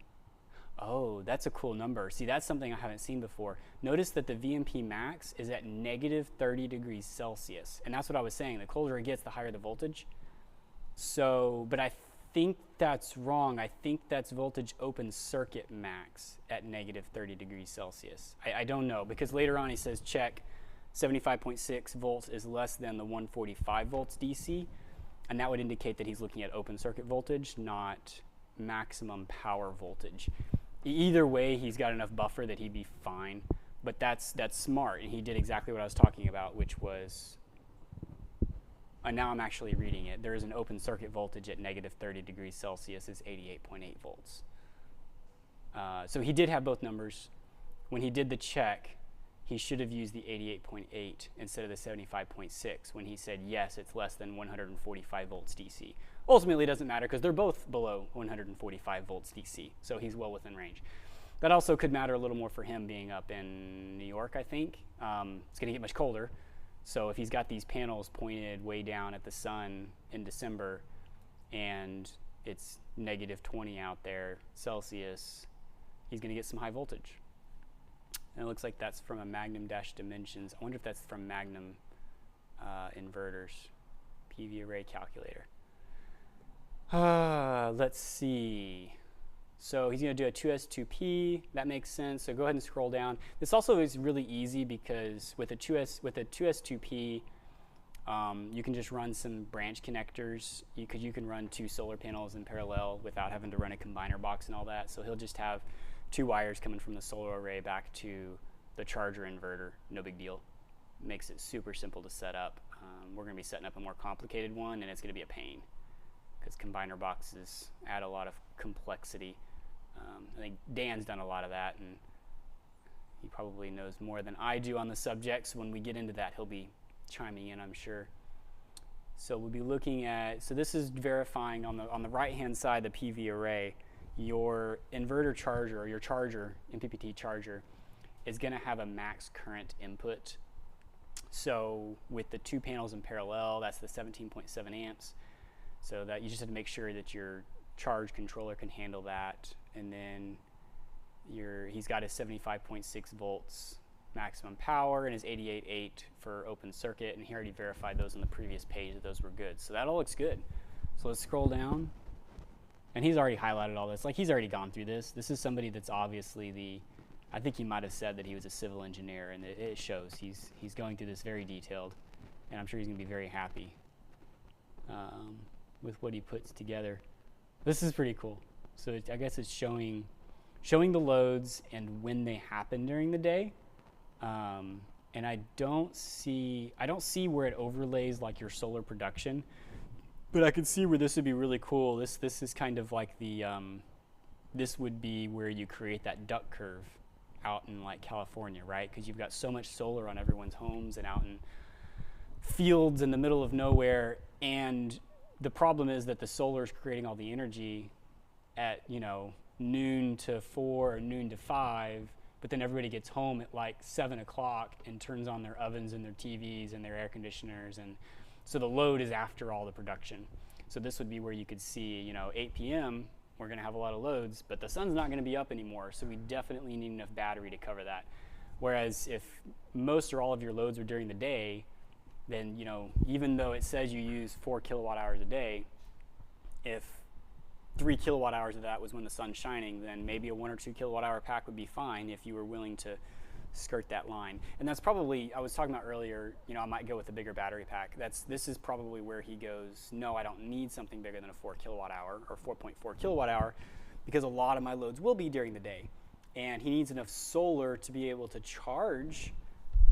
B: oh, that's a cool number. See, that's something I haven't seen before. Notice that the VMP max is at negative 30 degrees Celsius. And that's what I was saying. The colder it gets, the higher the voltage. So, but I think that's wrong. I think that's voltage open circuit max at negative 30 degrees Celsius. I don't know, because later on he says check 75.6 volts is less than the 145 volts DC, and that would indicate that he's looking at open circuit voltage, not maximum power voltage. Either way, he's got enough buffer that he'd be fine, but that's smart, and he did exactly what I was talking about, which was, and now I'm actually reading it, there is an open circuit voltage at negative 30 degrees Celsius is 88.8 volts. So he did have both numbers. When he did the check, he should have used the 88.8 instead of the 75.6 when he said, yes, it's less than 145 volts DC. Ultimately, it doesn't matter because they're both below 145 volts DC, so he's well within range. That also could matter a little more for him being up in New York, I think. It's going to get much colder. So if he's got these panels pointed way down at the sun in December and it's negative 20 out there Celsius, he's going to get some high voltage. And it looks like that's from a Magnum-Dimensions. I wonder if that's from Magnum Inverters PV array calculator. Let's see. So he's going to do a 2S2P. That makes sense. So go ahead and scroll down. This also is really easy because with a 2S2P, you can just run some branch connectors. You can run 2 solar panels in parallel without having to run a combiner box and all that. So he'll just have 2 wires coming from the solar array back to the charger inverter. No big deal. Makes it super simple to set up. We're going to be setting up a more complicated one, and it's going to be a pain because combiner boxes add a lot of complexity. I think Dan's done a lot of that, and he probably knows more than I do on the subject. So when we get into that, he'll be chiming in, I'm sure. So we'll be looking at, so this is verifying on the right-hand side, the PV array, your inverter charger, or your charger, MPPT charger, is going to have a max current input. So with the 2 panels in parallel, that's the 17.7 amps. So that you just have to make sure that your charge controller can handle that. And then he's got his 75.6 volts maximum power and his 88.8 for open circuit. And he already verified those on the previous page that those were good. So that all looks good. So let's scroll down. And he's already highlighted all this. Like, he's already gone through this. This is somebody that's obviously I think he might have said that he was a civil engineer, and it shows. He's going through this very detailed, and I'm sure he's going to be very happy with what he puts together. This is pretty cool. So I guess it's showing the loads and when they happen during the day. And I don't see where it overlays like your solar production, but I could see where this would be really cool. This is kind of like the this would be where you create that duck curve out in like California, right? Because you've got so much solar on everyone's homes and out in fields in the middle of nowhere, and the problem is that the solar is creating all the energy at noon to 4 or noon to 5, but then everybody gets home at like 7 o'clock and turns on their ovens and their TVs and their air conditioners, and so the load is after all the production. So this would be where you could see 8 p.m. we're going to have a lot of loads, but the sun's not going to be up anymore, so we definitely need enough battery to cover that. Whereas if most or all of your loads are during the day, then even though it says you use 4 kilowatt hours a day, if 3 kilowatt hours of that was when the sun's shining, then maybe a 1 or 2 kilowatt hour pack would be fine if you were willing to skirt that line. And that's probably, I was talking about earlier, I might go with a bigger battery pack. This is probably where he goes, no, I don't need something bigger than a 4 kilowatt hour or 4.4 kilowatt hour, because a lot of my loads will be during the day. And he needs enough solar to be able to charge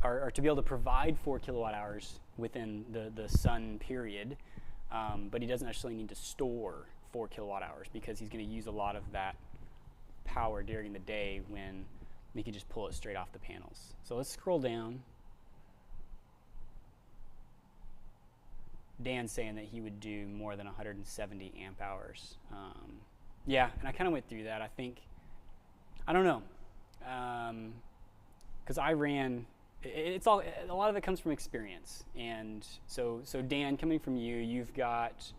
B: or to be able to provide 4 kilowatt hours within the sun period. But he doesn't actually need to store 4 kilowatt hours because he's going to use a lot of that power during the day when we can just pull it straight off the panels. So let's scroll down. Dan's saying that he would do more than 170 amp hours. Yeah, and I kind of went through that. I don't know, because I ran. A lot of it comes from experience, and so Dan, coming from you, you've got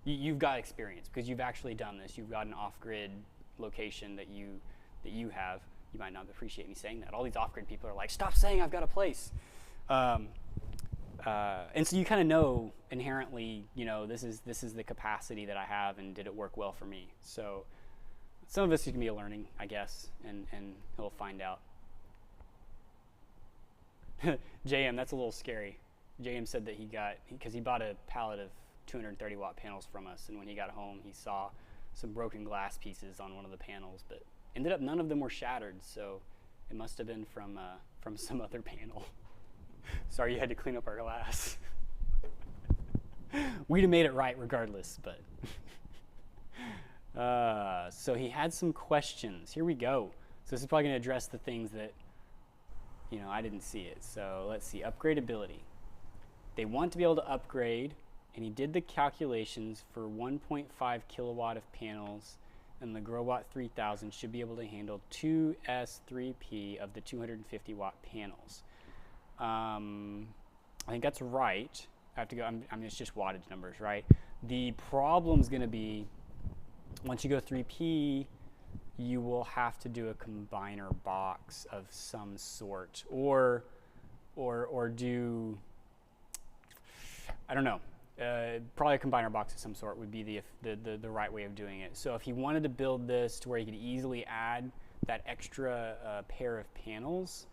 B: experience because you've actually done this. You've got an off-grid location that you have. You might not appreciate me saying that. All these off-grid people are like, stop saying I've got a place. And so you kind of know inherently, this is the capacity that I have, and did it work well for me? So some of this can be a learning, I guess, and he'll find out. JM, that's a little scary. JM said that because he bought a pallet of 230 watt panels from us, and when he got home, he saw some broken glass pieces on one of the panels, but ended up none of them were shattered, so it must have been from some other panel. Sorry you had to clean up our glass. We'd have made it right regardless, but. So he had some questions. Here we go. So this is probably going to address the things that, I didn't see it. So let's see, upgradability. They want to be able to upgrade, and he did the calculations for 1.5 kilowatt of panels, and the Growatt 3000 should be able to handle 2 S3P of the 250 watt panels. I think that's right. I have to go, I mean, it's just wattage numbers, right? The problem's going to be, once you go 3P, you will have to do a combiner box of some sort, or do, I don't know, probably a combiner box of some sort would be the right way of doing it. So if he wanted to build this to where he could easily add that extra pair of panels,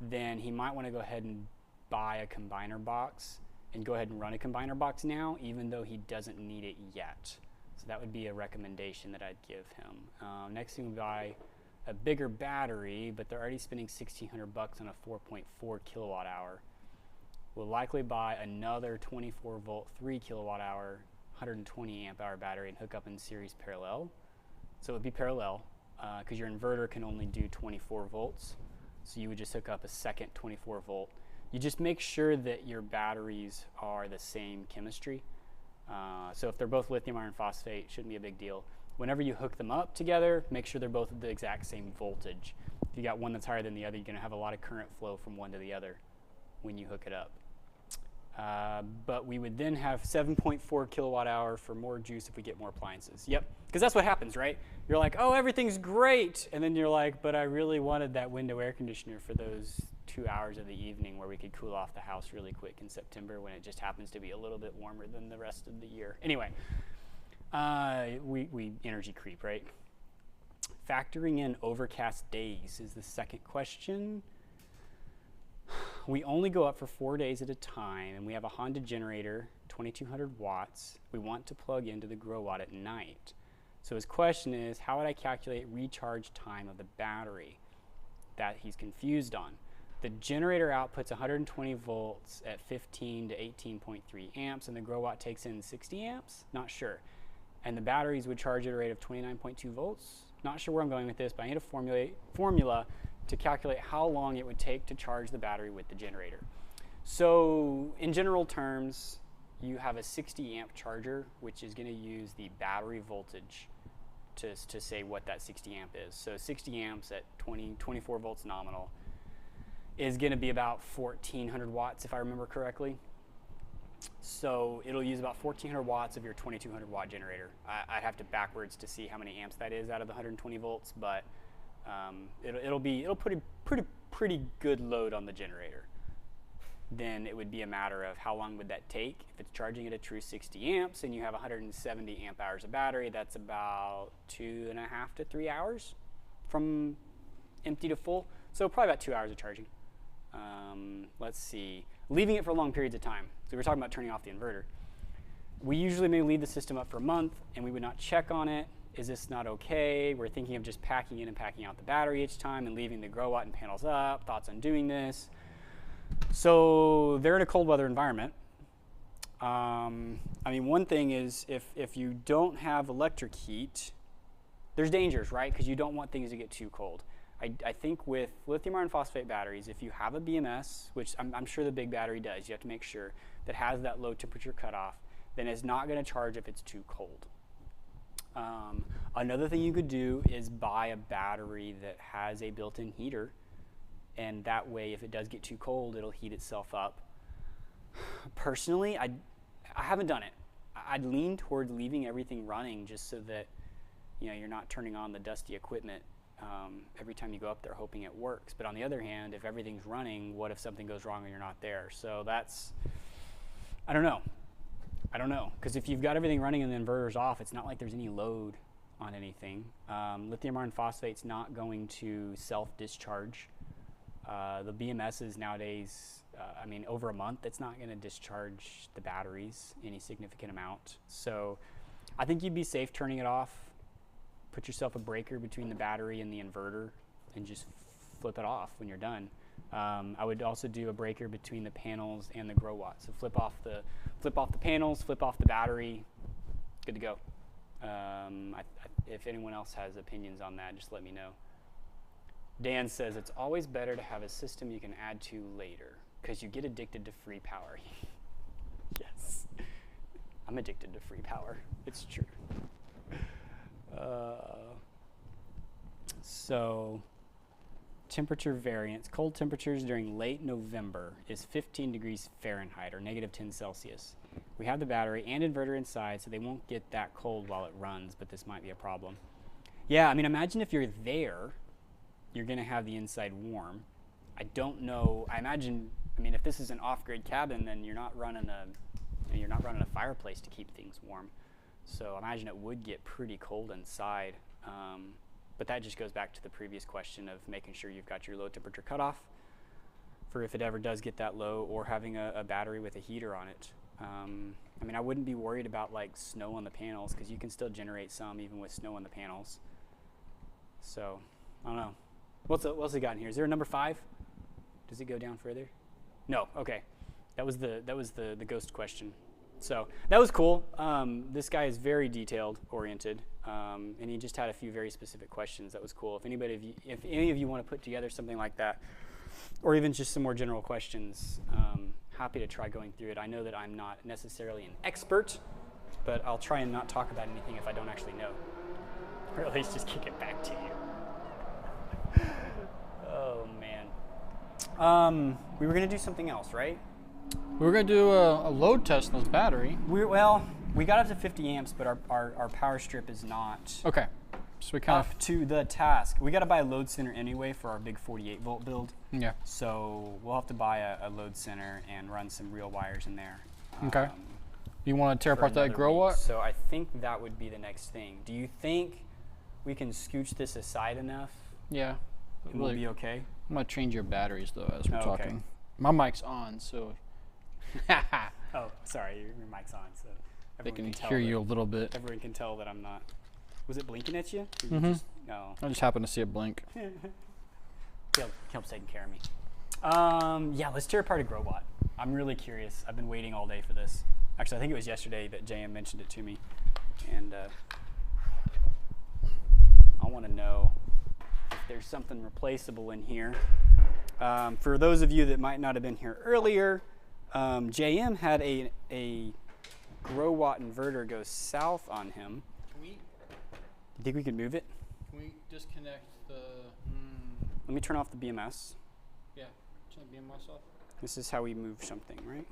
B: then he might want to go ahead and buy a combiner box and go ahead and run a combiner box now, even though he doesn't need it yet. So that would be a recommendation that I'd give him. Next thing, we'll buy a bigger battery, but they're already spending $1,600 on a 4.4 kilowatt hour. We'll likely buy another 24 volt, 3 kilowatt hour, 120 amp hour battery and hook up in series parallel. So it would be parallel because your inverter can only do 24 volts. So you would just hook up a second 24 volt. You just make sure that your batteries are the same chemistry. So if they're both lithium iron phosphate, it shouldn't be a big deal. Whenever you hook them up together, make sure they're both at the exact same voltage. If you got one that's higher than the other, you're going to have a lot of current flow from one to the other when you hook it up. But we would then have 7.4 kilowatt hour for more juice if we get more appliances. Yep, because that's what happens, right? You're like, oh, everything's great. And then you're like, but I really wanted that window air conditioner for those 2 hours of the evening where we could cool off the house really quick in September when it just happens to be a little bit warmer than the rest of the year. Anyway, we energy creep, right? Factoring in overcast days is the second question. We only go up for 4 days at a time, and we have a Honda generator, 2200 watts. We want to plug into the Growatt at night. So his question is, how would I calculate recharge time of the battery? That he's confused on. The generator outputs 120 volts at 15 to 18.3 amps, and the Growatt takes in 60 amps? Not sure. And the batteries would charge at a rate of 29.2 volts? Not sure where I'm going with this, but I need a formula to calculate how long it would take to charge the battery with the generator. So in general terms, you have a 60 amp charger, which is going to use the battery voltage to say what that 60 amp is. So 60 amps at 24 volts nominal is going to be about 1400 watts, if I remember correctly. So it'll use about 1400 watts of your 2200 watt generator. I'd have to backwards to see how many amps that is out of the 120 volts, but it'll put a pretty good load on the generator. Then it would be a matter of how long would that take. If it's charging at a true 60 amps and you have 170 amp hours of battery, that's about 2.5 to 3 hours from empty to full. So probably about 2 hours of charging. Let's see, leaving it for long periods of time. So we're talking about turning off the inverter. We usually may leave the system up for a month and we would not check on it. Is this not okay? We're thinking of just packing in and packing out the battery each time and leaving the Growatt and panels up. Thoughts on doing this? So they're in a cold weather environment. I mean, one thing is if you don't have electric heat, there's dangers, right? Because you don't want things to get too cold. I think with lithium iron phosphate batteries, if you have a BMS, which I'm sure the big battery does, you have to make sure that has that low temperature cutoff, then it's not going to charge if it's too cold. Another thing you could do is buy a battery that has a built-in heater, and that way if it does get too cold, it'll heat itself up. Personally, I haven't done it. I'd lean toward leaving everything running just so that you're not turning on the dusty equipment every time you go up there hoping it works. But on the other hand, if everything's running, what if something goes wrong and you're not there? So that's, I don't know, because if you've got everything running and the inverter's off, it's not like there's any load on anything. Lithium iron phosphate's not going to self-discharge. The BMSs nowadays, I mean, over a month, it's not going to discharge the batteries any significant amount. So I think you'd be safe turning it off. Put yourself a breaker between the battery and the inverter and just flip it off when you're done. I would also do a breaker between the panels and the Growatt. So flip off the panels, flip off the battery, good to go. If anyone else has opinions on that, just let me know. Dan says it's always better to have a system you can add to later because you get addicted to free power. Yes, I'm addicted to free power. It's true. So temperature variance, cold temperatures during late November is 15 degrees Fahrenheit or -10 Celsius. We have the battery and inverter inside, so they won't get that cold while it runs, but this might be a problem. Yeah, I mean, imagine if you're there, you're gonna have the inside warm. I don't know, I imagine, I mean, if this is an off-grid cabin, then you're not running a fireplace to keep things warm. So I imagine it would get pretty cold inside. But that just goes back to the previous question of making sure you've got your low temperature cutoff for if it ever does get that low, or having a battery with a heater on it. I mean, I wouldn't be worried about like snow on the panels because you can still generate some even with snow on the panels. So I don't know. What else we got in here? Is there a number 5? Does it go down further? No. Okay. That was the ghost question. So that was cool. This guy is very detailed oriented, and he just had a few very specific questions. That was cool. If any of you want to put together something like that, or even just some more general questions, happy to try going through it. I know that I'm not necessarily an expert, but I'll try and not talk about anything if I don't actually know, or at least just kick it back to you. Oh man. We were gonna do something else, right?
C: We were going to do a load test on this battery.
B: We got up to 50 amps, but our power strip is not
C: Okay. So we kind
B: up to the task. We got to buy a load center anyway for our big 48 volt build.
C: Yeah.
B: So we'll have to buy a load center and run some real wires in there.
C: Okay. You want to tear
B: for
C: apart that
B: another
C: Growatt?
B: week. So I think that would be the next thing. Do you think we can scooch this aside enough
C: Yeah.
B: and we'll be okay?
C: I'm going to change your batteries though as we're
B: Oh, okay.
C: talking. My mic's on, so
B: Oh, sorry, your mic's on, so
C: they
B: everyone
C: can
B: tell
C: hear
B: that-
C: you a little bit.
B: Everyone can tell that I'm not. Was it blinking at you? Or you
C: Mhm.
B: just, no.
C: I just happened to see it blink.
B: Helps taking care of me. Yeah, let's tear apart a Growatt. I'm really curious. I've been waiting all day for this. Actually, I think it was yesterday that JM mentioned it to me, and I want to know if there's something replaceable in here. For those of you that might not have been here earlier, JM had a Growatt inverter go south on him.
C: Can we
B: You think we could move it?
C: disconnect the...
B: Let me turn off the BMS.
C: Yeah, turn the BMS off.
B: This is how we move something, right?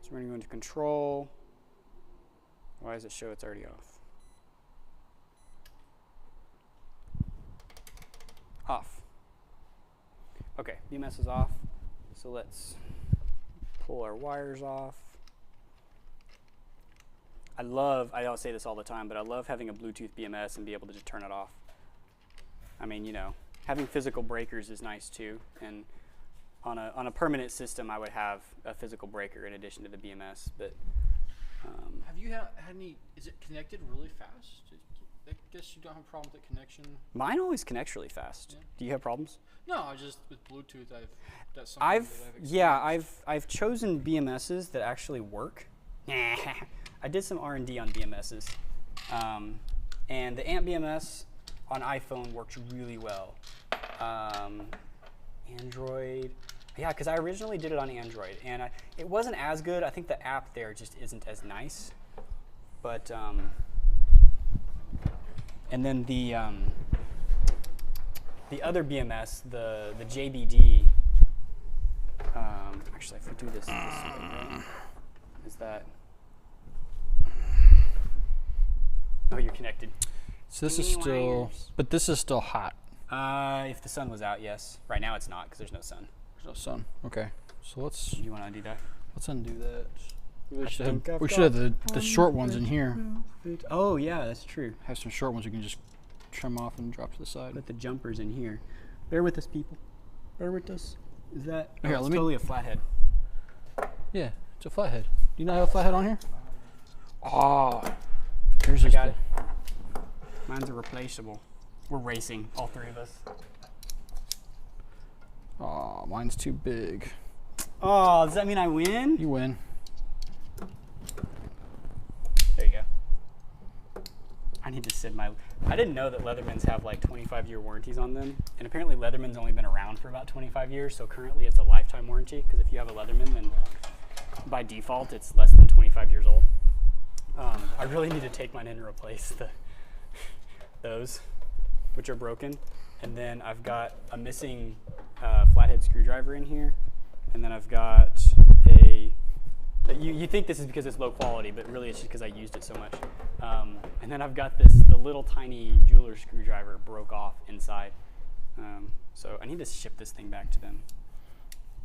B: So we're going to go into control. Why does it show it's already off? Off. Okay, BMS is off. So let's pull our wires off. I don't say this all the time, but I love having a Bluetooth BMS and be able to just turn it off. I mean, you know, having physical breakers is nice too. And on a permanent system, I would have a physical breaker in addition to the BMS. But
C: Have you had any... Is it connected really fast? I guess you don't have a problem with the connection.
B: mine always connects really fast.
C: Yeah.
B: Do you have problems?
C: No, just with Bluetooth, that's something that I've experienced.
B: Yeah, I've chosen BMSs that actually work. I did some R&D on BMSs, and the AMP BMS on iPhone works really well. Android, yeah, because I originally did it on Android, and it wasn't as good. I think the app there just isn't as nice. But and then the other BMS, the JBD. Actually, if we do this way, right, is that? Oh, you're connected.
C: So this is still... But this is still hot.
B: If the sun was out, yes. Right now it's not because there's no sun.
C: There's no sun. Okay. So let's
B: Do you want to undo that?
C: undo that.
B: I think I've
C: We should have the short ones in here.
B: Oh yeah, that's true.
C: Have some short ones you can just trim off and drop to the side.
B: Put the jumpers in here. Bear with us, people. Bear with us. Is that?
C: Here,
B: it's
C: let me-
B: totally a flathead.
C: Yeah, it's a flathead. Do you not have a flathead on here? Oh, here's
B: I
C: this.
B: got it. Mine's a replaceable. We're racing, all three of us.
C: Oh, mine's too big.
B: Oh, does that mean I win?
C: You win.
B: There you go. I need to send my. I didn't know that Leathermans have like 25-year warranties on them, and apparently Leatherman's only been around for about 25 years. So currently it's a lifetime warranty because if you have a Leatherman, then by default it's less than 25 years old. I really need to take mine in and replace those, which are broken, and then I've got a missing flathead screwdriver in here, and then I've got a. You think this is because it's low quality, but really it's just because I used it so much. And then I've got the little tiny jeweler's screwdriver broke off inside. So I need to ship this thing back to them.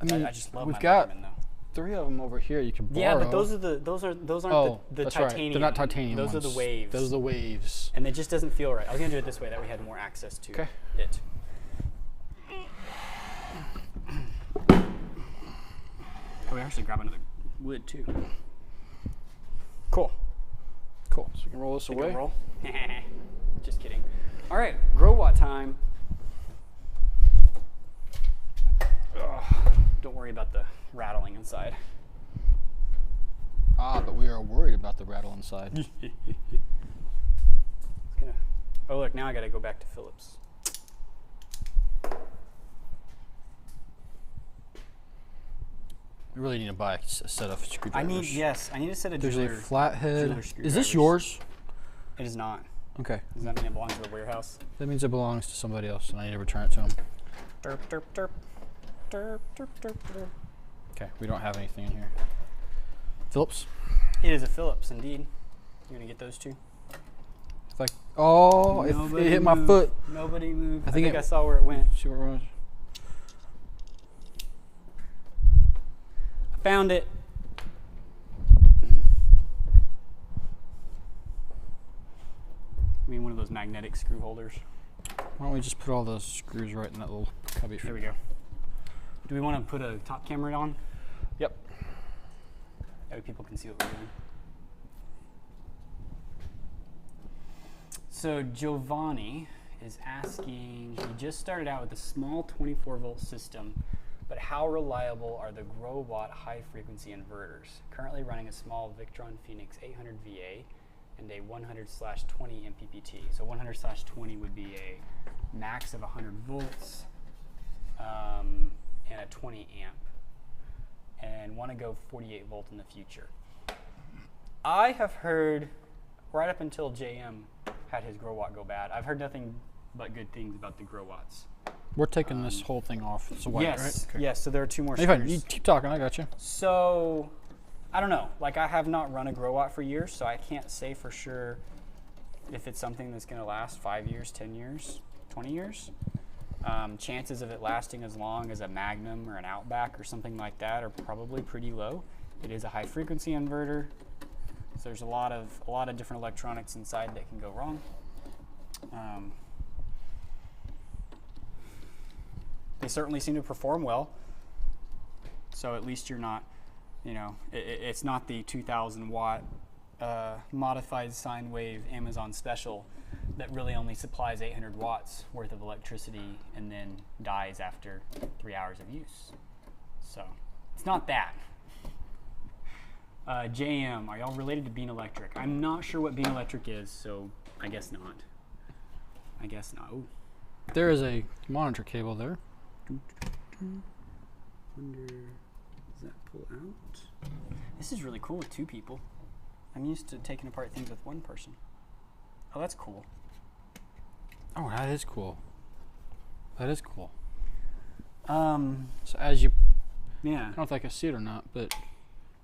C: I mean,
B: I just love
C: we've
B: my
C: got
B: Leatherman, though.
C: 3 of them over here you can borrow.
B: Yeah, but those aren't the
C: that's
B: titanium.
C: right. They're not titanium
B: Those
C: ones.
B: are the waves.
C: Those are the waves.
B: And it just doesn't feel right. I was gonna do it this way, that we had more access to
C: Okay.
B: it. Oh, we actually grab another wood too. Cool.
C: Cool. So we can roll this
B: Take
C: away.
B: a roll. Just kidding. All right, Growatt time. Ugh, don't worry about the rattling inside.
C: Ah, but we are worried about the rattle inside.
B: It's gonna. Oh look, now I gotta go back to Phillips.
C: We really need to buy a set of screwdrivers.
B: I need a set of
C: There's
B: jeweler.
C: a flathead.
B: jeweler
C: Is
B: screwdrivers.
C: this yours?
B: It is not.
C: Okay.
B: Does that mean it belongs to the warehouse?
C: That means it belongs to somebody else, and I need to return it to them.
B: Derp, derp, derp. Derp, derp, derp, derp.
C: Okay, we don't have anything in here. Phillips?
B: It is a Phillips, indeed. You're gonna get those two.
C: If I, oh, if
B: Nobody
C: it hit my
B: moved.
C: foot.
B: Nobody moved.
C: I
B: I
C: think
B: think
C: it-
B: I saw where it went.
C: See where it was?
B: I found it. I mean, one of those magnetic screw holders.
C: Why don't we just put all the screws right in that little cubby?
B: There we go. Do we want to put a top camera on?
C: Yep.
B: That way people can see what we're doing. So Giovanni is asking, he just started out with a small 24-volt system, but how reliable are the Growatt high-frequency inverters? Currently running a small Victron Phoenix 800 VA and a 100/20 MPPT. So 100/20 would be a max of 100 volts and a 20 amp, and want to go 48 volt in the future. I have heard, right up until JM had his Growatt go bad, I've heard nothing but good things about the Growatts.
C: We're taking this whole thing off. It's white,
B: Yes,
C: right? Okay.
B: yes. So there are 2 more
C: Hey, fine.
B: screws.
C: You keep talking. I got you.
B: So, I don't know. Like, I have not run a Growatt for years, so I can't say for sure if it's something that's going to last 5 years, 10 years, 20 years. Chances of it lasting as long as a Magnum or an Outback or something like that are probably pretty low. It is a high-frequency inverter, so there's a lot of different electronics inside that can go wrong. They certainly seem to perform well. So at least you're not, you know, it's not the 2,000 watt modified sine wave Amazon special that really only supplies 800 watts worth of electricity and then dies after 3 hours of use. So it's not that. JM, are y'all related to Bean Electric? I'm not sure what Bean Electric is, so I guess not. I guess not. Ooh.
C: There is a monitor cable there.
B: Wonder, does that pull out? This is really cool with 2 people. I'm used to taking apart things with 1 person. Oh, that's cool.
C: Oh, that is cool. That is cool.
B: So
C: So as you, I
B: yeah.
C: don't know if I can see it or not, but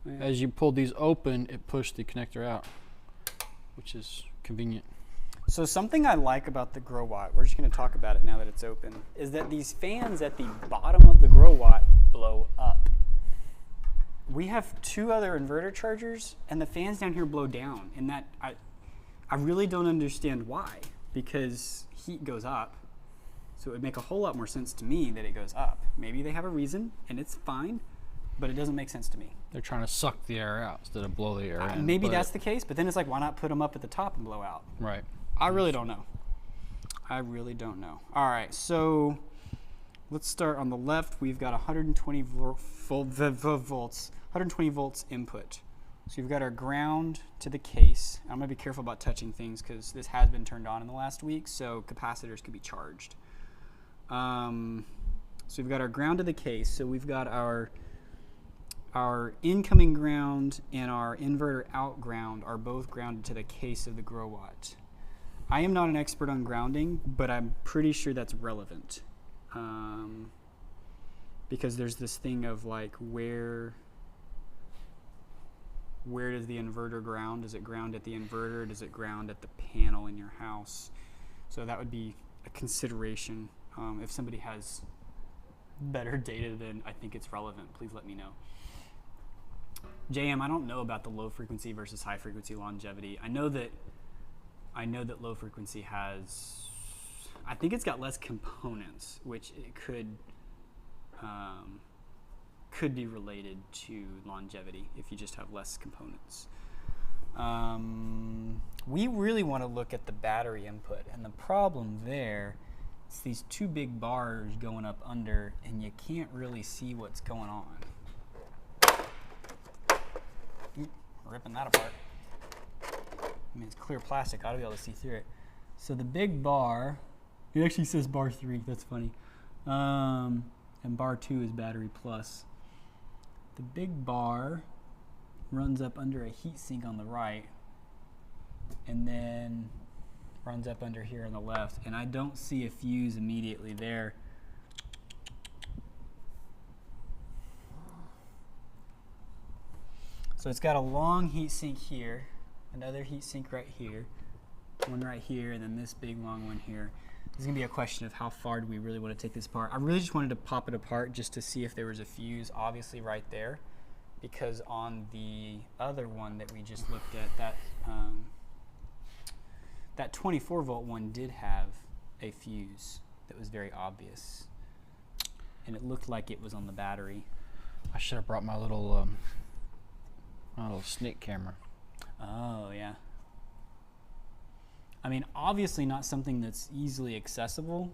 B: Yeah.
C: as you pulled these open, it pushed the connector out, which is convenient.
B: So something I like about the Growatt, we're just going to talk about it now that it's open, is that these fans at the bottom of the Growatt blow up. We have 2 other inverter chargers, and the fans down here blow down. And that I really don't understand why, because heat goes up. So it would make a whole lot more sense to me that it goes up. Maybe they have a reason, and it's fine, but it doesn't make sense to me.
C: They're trying to suck the air out instead of blow the air in.
B: Maybe that's the case, but then it's like, why not put them up at the top and blow out?
C: Right.
B: I really don't know. I really don't know. All right, so let's start on the left. We've got 120 volts, 120 volts input. So you've got our ground to the case. I'm gonna be careful about touching things because this has been turned on in the last week, so capacitors could be charged. So we've got our ground to the case. So we've got our incoming ground and our inverter out ground are both grounded to the case of the Growatt. I am not an expert on grounding, but I'm pretty sure that's relevant. Because there's this thing of like, where does the inverter ground? Does it ground at the inverter? Does it ground at the panel in your house? So that would be a consideration. If somebody has better data, then I think it's relevant. Please let me know. JM, I don't know about the low frequency versus high frequency longevity. I know that low frequency has, I think it's got less components, which it could be related to longevity if you just have less components. We really want to look at the battery input, and the problem there is these two big bars going up under, and you can't really see what's going on. Ripping that apart. I mean, it's clear plastic. I ought to be able to see through it. So the big bar, it actually says bar 3. That's funny. And bar 2 is battery plus. The big bar runs up under a heat sink on the right, and then runs up under here on the left. And I don't see a fuse immediately there. So it's got a long heat sink here, another heat sink right here, one right here, and then this big long one here. There's gonna be a question of how far do we really want to take this apart. I really just wanted to pop it apart just to see if there was a fuse, obviously right there, because on the other one that we just looked at, that 24 volt one did have a fuse that was very obvious, and it looked like it was on the battery.
C: I should have brought my little sneak camera.
B: Oh, yeah. I mean, obviously not something that's easily accessible.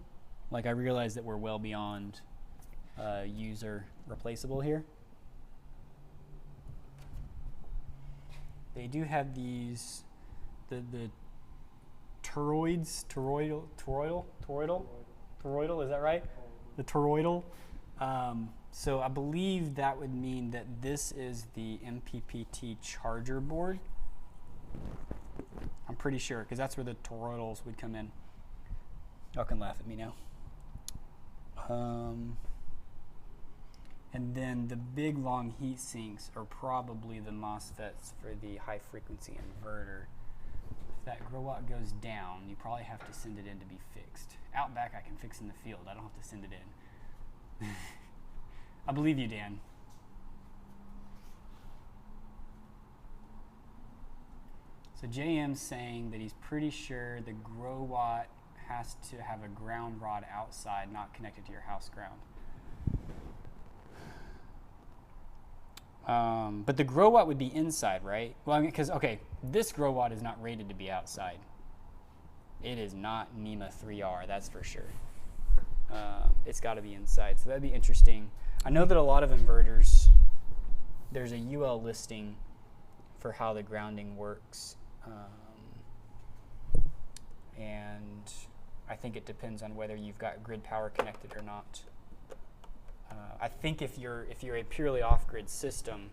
B: Like, I realize that we're well beyond user replaceable here. They do have these, the toroidal, is that right? The toroidal. So I believe that would mean that this is the MPPT charger board. I'm pretty sure, because that's where the toroidals would come in. Y'all can laugh at me now. And then the big long heat sinks are probably the MOSFETs for the high frequency inverter. If that Growatt goes down, you probably have to send it in to be fixed. Out back I can fix in the field. I don't have to send it in. I believe you, Dan. So JM's saying that he's pretty sure the Growatt has to have a ground rod outside, not connected to your house ground. But the Growatt would be inside, right? Well, I mean, because, okay, this Growatt is not rated to be outside. It is not NEMA 3R, that's for sure. It's got to be inside, so that'd be interesting. I know that a lot of inverters, there's a UL listing for how the grounding works. And I think it depends on whether you've got grid power connected or not. I think if you're a purely off-grid system,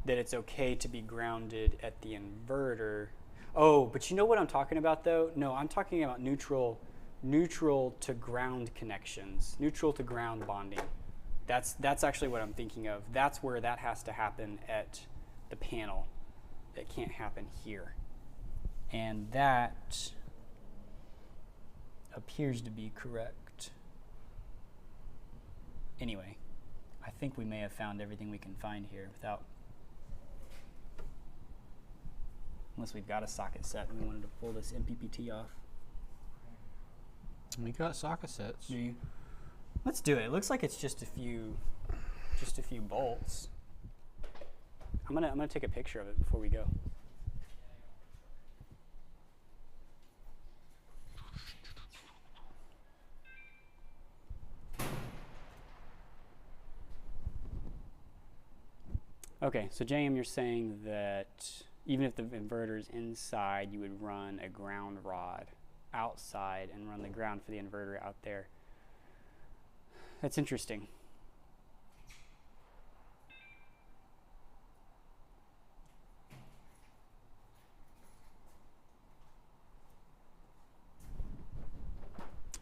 B: that it's okay to be grounded at the inverter. Oh, but you know what I'm talking about though? No, I'm talking about neutral to ground connections, neutral to ground bonding. That's actually what I'm thinking of. That's where that has to happen at the panel. It can't happen here. And that appears to be correct. Anyway, I think we may have found everything we can find here without, unless we've got a socket set and we wanted to pull this MPPT off.
C: We got socket sets.
B: Do you? Let's do it. It looks like it's just a few bolts. I'm gonna take a picture of it before we go. Okay, so JM, you're saying that even if the inverter's inside, you would run a ground rod outside and run the ground for the inverter out there. That's interesting.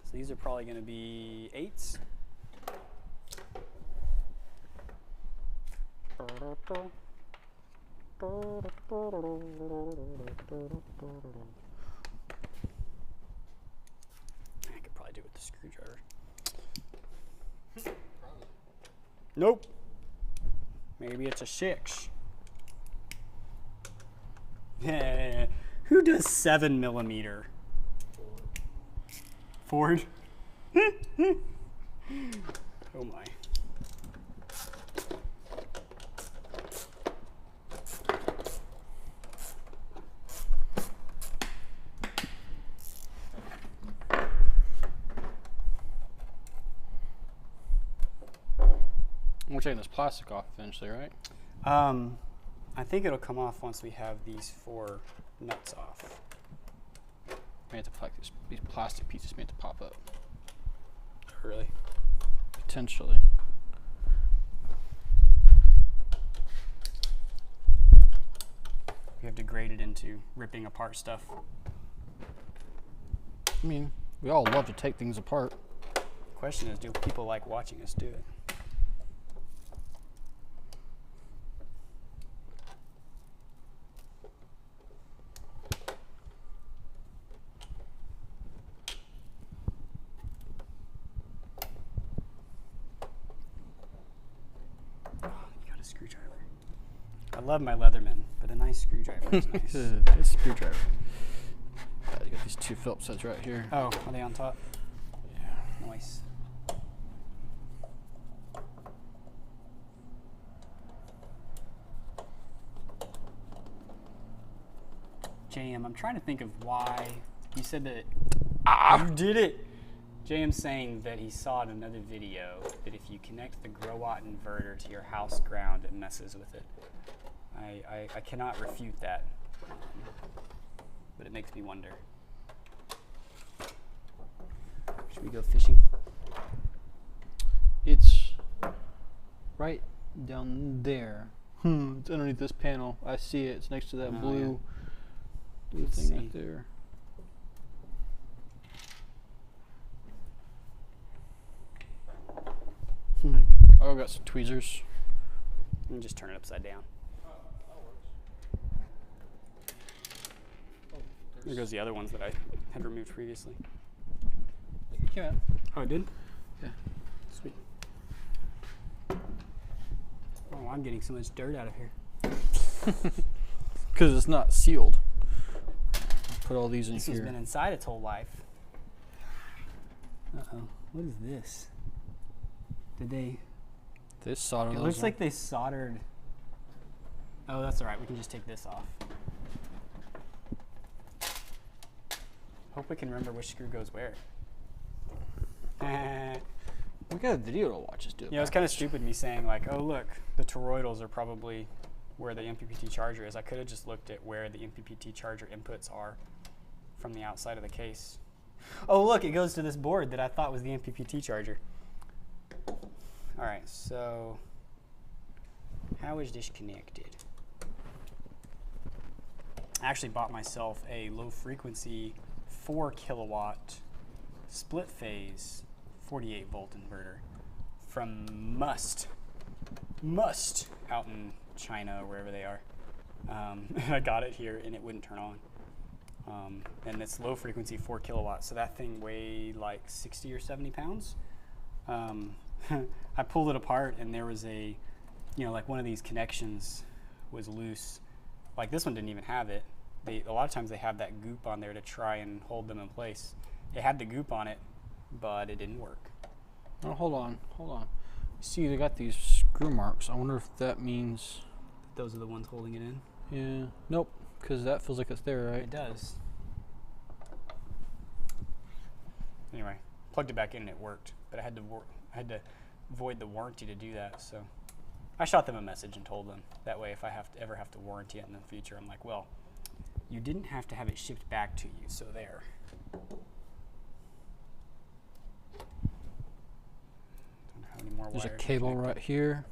B: So these are probably going to be 8s. I could probably do it with the screwdriver. Nope. Maybe it's a 6. Who does 7mm? Ford? Oh my.
C: We're taking this plastic off eventually, right?
B: I think it'll come off once we have these 4 nuts off.
C: We have to like these plastic pieces made to pop up.
B: Really?
C: Potentially.
B: We have to grade it into ripping apart stuff.
C: I mean, we all love to take things apart.
B: The question is, do people like watching us do it? Screwdriver. I love my Leatherman, but a nice screwdriver is nice.
C: Nice screwdriver. You got these 2 Phillips heads right here.
B: Oh, are they on top?
C: Yeah.
B: Nice. JM, I'm trying to think of why you said that. You did it! JM's saying that he saw in another video that if you connect the Growatt inverter to your house ground, it messes with it. I cannot refute that, but it makes me wonder. Should we go fishing?
C: It's right down there. It's underneath this panel. I see it. It's next to that blue thing right there. Oh, I got some tweezers.
B: And just turn it upside down. There goes the other ones that I had removed previously.
C: It came out.
B: Oh, it did?
C: Yeah.
B: Sweet. Oh, I'm getting so much dirt out of here.
C: Because it's not sealed. Put all these in
B: This
C: here.
B: has been inside its whole life. Uh-oh. What is this? Did they...
C: This solder.
B: It looks like they soldered... Oh, that's all right. We can just take this off. Hope we can remember which screw goes where.
C: We got a video to watch us do it.
B: Yeah, it was kind of stupid me saying like, oh look, the toroidals are probably where the MPPT charger is. I could have just looked at where the MPPT charger inputs are from the outside of the case. Oh look, it goes to this board that I thought was the MPPT charger. All right, so how is this connected? I actually bought myself a low frequency 4 kilowatt split phase 48 volt inverter from Must out in China or wherever they are. I got it here and it wouldn't turn on. And it's low frequency 4 kilowatts, so that thing weighed like 60 or 70 pounds. I pulled it apart and there was a, like one of these connections was loose. Like this one didn't even have it. A lot of times they have that goop on there to try and hold them in place. It had the goop on it, but it didn't work.
C: Oh, hold on. See, they got these screw marks. I wonder if that means.
B: Those are the ones holding it in?
C: Yeah. Nope. Because that feels like it's there, right?
B: It does. Anyway, plugged it back in and it worked, but I had to void the warranty to do that. So I shot them a message and told them that way if I ever have to warranty it in the future, I'm like, well, you didn't have to have it shipped back to you, so there. Don't have any more
C: There's a
B: wires
C: cable
B: connected.
C: right here.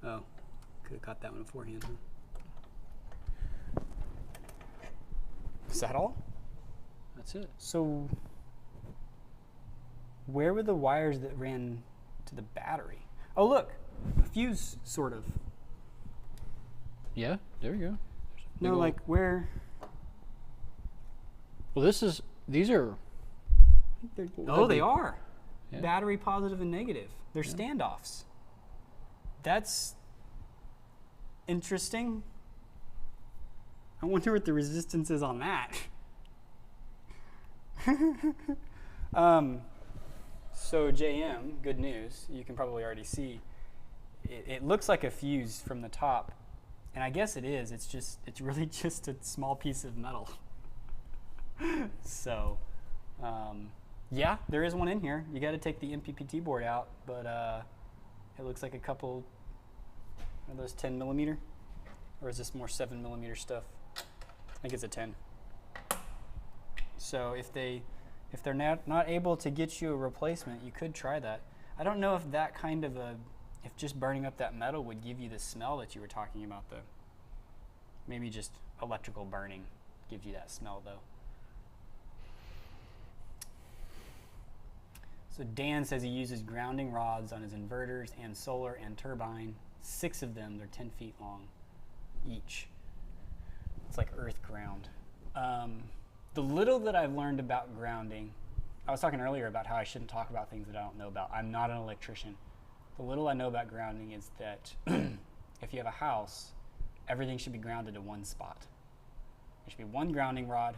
B: Oh, could have caught that one beforehand, huh? Is that all?
C: That's it.
B: So where were the wires that ran to the battery? Oh, look, a fuse, sort of.
C: Yeah, there you go.
B: No,
C: old-
B: like where?
C: Well, these are.
B: Oh, they are.
C: Yeah.
B: Battery positive and negative. They're
C: Yeah.
B: standoffs. That's interesting. I wonder what the resistance is on that. So JM, good news. You can probably already see. It looks like a fuse from the top, and I guess it is. It's really just a small piece of metal. So, yeah, there is one in here. You got to take the MPPT board out, but it looks like a couple of those 10 millimeter, or is this more 7 millimeter stuff? I think it's a 10. So if they're not able to get you a replacement, you could try that. I don't know if that kind of if just burning up that metal would give you the smell that you were talking about, though. Maybe just electrical burning gives you that smell, though. So Dan says he uses grounding rods on his inverters and solar and turbine. 6 of them, they're 10 feet long each. It's like earth ground. The little that I've learned about grounding, I was talking earlier about how I shouldn't talk about things that I don't know about. I'm not an electrician. The little I know about grounding is that if you have a house, everything should be grounded to one spot. There should be one grounding rod,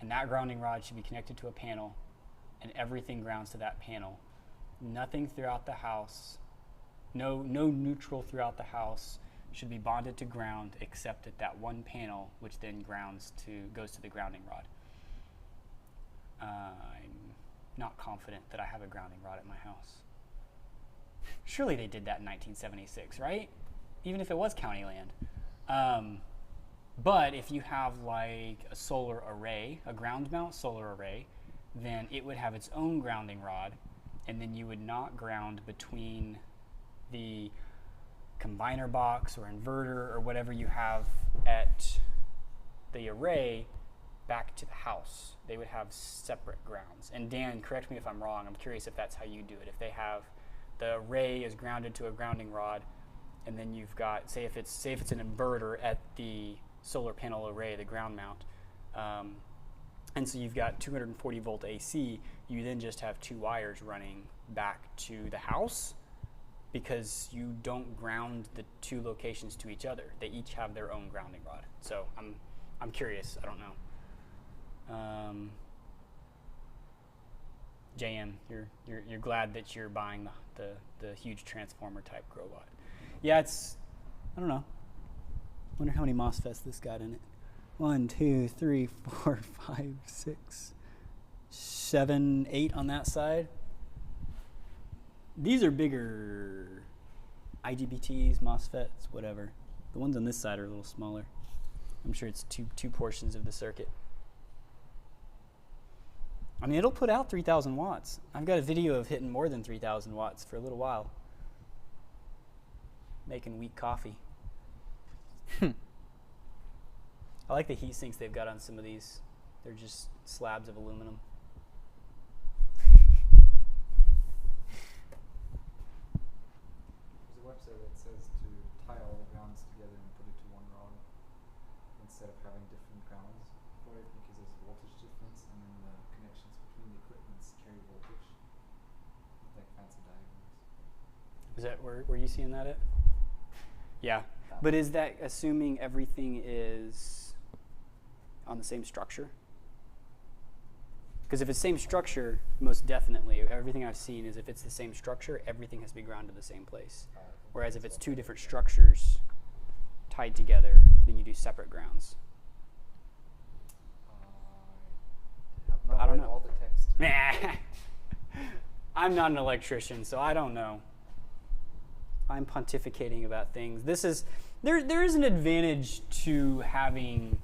B: and that grounding rod should be connected to a panel, and everything grounds to that panel. Nothing throughout the house, no neutral throughout the house should be bonded to ground except at that one panel, which then goes to the grounding rod. I'm not confident that I have a grounding rod at my house. Surely they did that in 1976, right? Even if it was county land. But if you have like a solar array, a ground mount solar array, then it would have its own grounding rod, and then you would not ground between the combiner box or inverter or whatever you have at the array back to the house. They would have separate grounds. And Dan, correct me if I'm wrong. I'm curious if that's how you do it. If they have the array is grounded to a grounding rod, and then you've got, say if it's an inverter at the solar panel array, the ground mount, and so you've got 240 volt AC, you then just have 2 wires running back to the house, because you don't ground the 2 locations to each other. They each have their own grounding rod. So I'm curious. I don't know. JM, you're glad that you're buying the huge transformer type Growatt. Yeah, I don't know. Wonder how many MOSFETs this got in it. 1, 2, 3, 4, 5, 6, 7, 8 on that side. These are bigger IGBTs, MOSFETs, whatever. The ones on this side are a little smaller. I'm sure it's two portions of the circuit. I mean, it'll put out 3,000 watts. I've got a video of hitting more than 3,000 watts for a little while. Making weak coffee. I like the heat sinks they've got on some of these. They're just slabs of aluminum.
D: There's a website that says to tie all the grounds together and put it to one rod instead of having different grounds for it, because there's voltage difference and then the connections between the equipments carry voltage. Like fancy diagrams.
B: Is that where you seeing that at? Yeah. But is that assuming everything is on the same structure? Because if it's same structure, most definitely, everything I've seen is if it's the same structure, everything has to be ground to the same place. Whereas if it's two different structures tied together, then you do separate grounds.
D: I
B: don't
D: read
B: know.
D: all the text.
B: Nah. I'm not an electrician, so I don't know. I'm pontificating about things. There is an advantage to having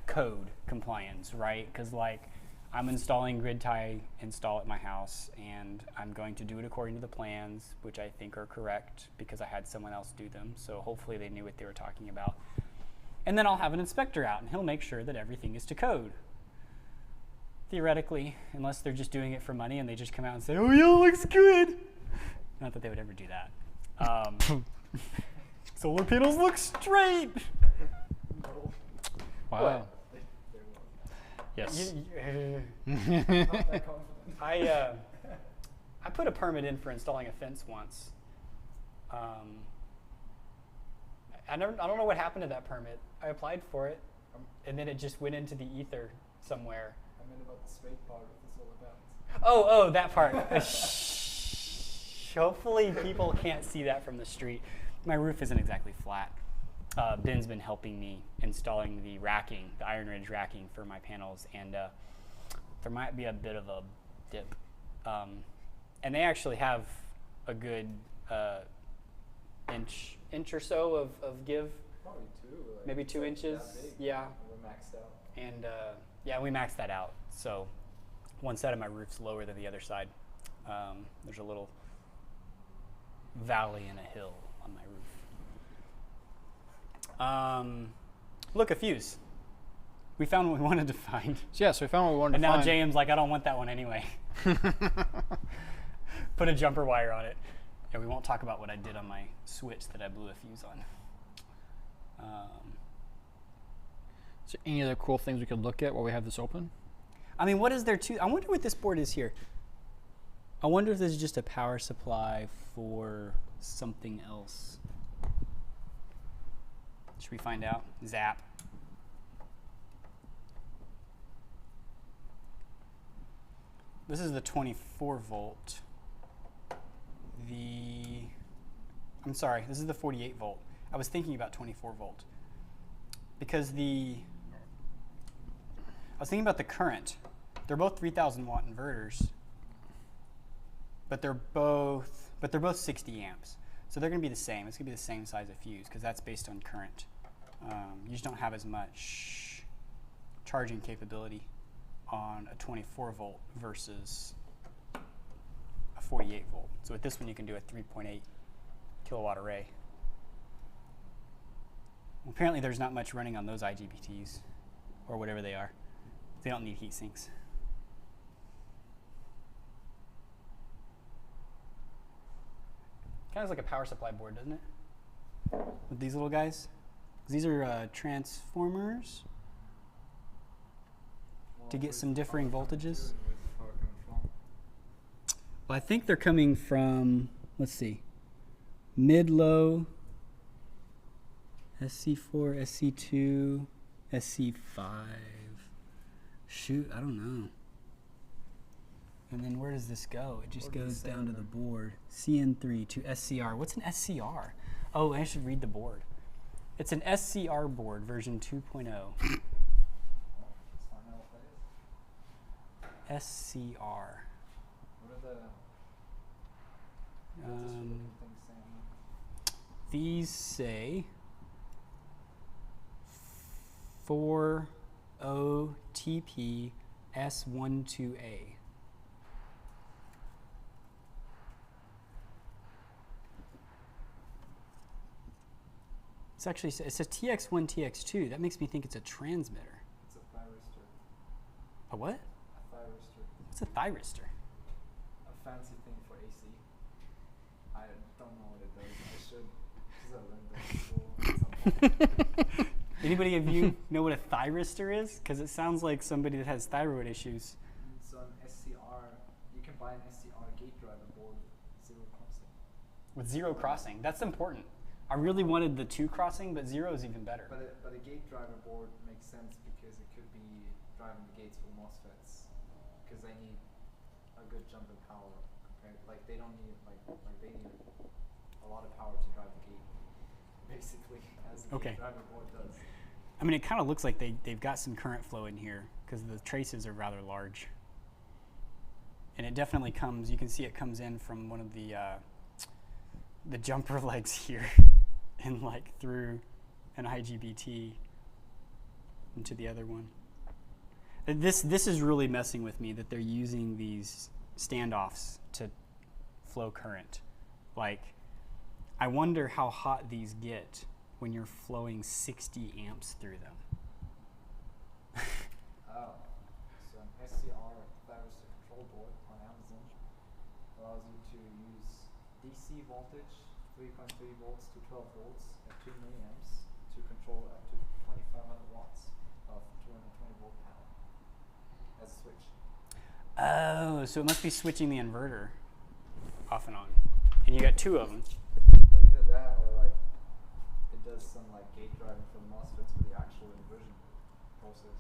B: code compliance, right? Because like I'm installing grid tie install at my house, and I'm going to do it according to the plans, which I think are correct because I had someone else do them. So hopefully they knew what they were talking about. And then I'll have an inspector out, and he'll make sure that everything is to code. Theoretically, unless they're just doing it for money and they just come out and say, "Oh yeah, it looks good." Not that they would ever do that. Solar panels look straight.
C: Wow.
D: They
C: Yes.
D: Not that confident.
B: I put a permit in for installing a fence once. I don't know what happened to that permit. I applied for it, and then it just went into the ether somewhere.
D: I meant about the straight part of the solar panels.
B: Oh, that part. Hopefully people can't see that from the street. My roof isn't exactly flat. Ben's been helping me installing the racking, the iron ridge racking for my panels, and there might be a bit of a dip. And they actually have a good inch or so of give,
D: Probably two. Like,
B: maybe
D: it's
B: 2
D: like
B: inches.
D: that big.
B: Yeah.
D: We're maxed out.
B: And yeah, we maxed that out. So one side of my roof's lower than the other side. There's a little valley and a hill on my roof. Look, a fuse. We found what we wanted to find.
C: So yeah, so we found what we wanted
B: And
C: to
B: now
C: find.
B: JM's like, I don't want that one anyway. Put a jumper wire on it. Yeah, we won't talk about what I did on my switch that I blew a fuse on.
C: Is there any other cool things we could look at while we have this open?
B: I mean, what is there to? I wonder what this board is here. I wonder if this is just a power supply for something else. Should we find out? Zap. This is the 24 volt. I'm sorry, this is the 48 volt. I was thinking about 24 volt. Because I was thinking about the current. They're both 3,000 watt inverters, but they're both 60 amps. So they're going to be the same. It's going to be the same size of fuse because that's based on current. You just don't have as much charging capability on a 24 volt versus a 48 volt. So with this one, you can do a 3.8 kilowatt array. Well, apparently, there's not much running on those IGBTs or whatever they are. They don't need heat sinks. Kind of like a power supply board, doesn't it? With these little guys. These are transformers to get some differing voltages.
D: Power control.
B: Well, I think they're coming from, let's see, mid-low, SC4, SC2, SC5. Shoot, I don't know. And then where does this go? It just
D: What does
B: goes
D: it
B: down to
D: say
B: the board. CN3 to SCR. What's an SCR? Oh, I should read the board. It's an SCR board, version 2.0.
D: Let's find out what that is.
B: SCR.
D: What are the what's this
B: Um,
D: looking thing saying?
B: These say 4OTP S12A. It's actually, it says TX1, TX2. That makes me think it's a transmitter.
D: It's a thyristor.
B: A what?
D: A thyristor.
B: What's a thyristor?
D: A fancy thing for AC. I don't know what it does. I should, because I learned that in school at some point.
B: Anybody of you know what a thyristor is? Because it sounds like somebody that has thyroid issues.
D: So an SCR, you can buy an SCR gate driver board, zero crossing.
B: With zero crossing. That's important. I really wanted the 2 crossing, but 0 is even better.
D: But a gate driver board makes sense because it could be driving the gates for MOSFETs. because they need a good jump in power compared. Like they don't need like they need a lot of power to drive the gate, basically, as the
B: Okay.
D: gate driver board does.
B: I mean, it kind of looks like they've got some current flow in here because the traces are rather large. And it definitely comes, you can see it comes in from one of the jumper legs here and like through an IGBT into the other one. This is really messing with me that they're using these standoffs to flow current. Like, I wonder how hot these get when you're flowing 60 amps through them.
D: Oh, so an SCR thyristor control board on Amazon allows you to use DC voltage, 3.3 volts to 12 volts at 2 milliamps to control up to 2,500 watts of 220 volt panel as a switch.
B: Oh, so it must be switching the inverter off and on. And you got two of them.
D: Well, either that or like it does some like gate driving for the MOSFETs for the actual inversion process,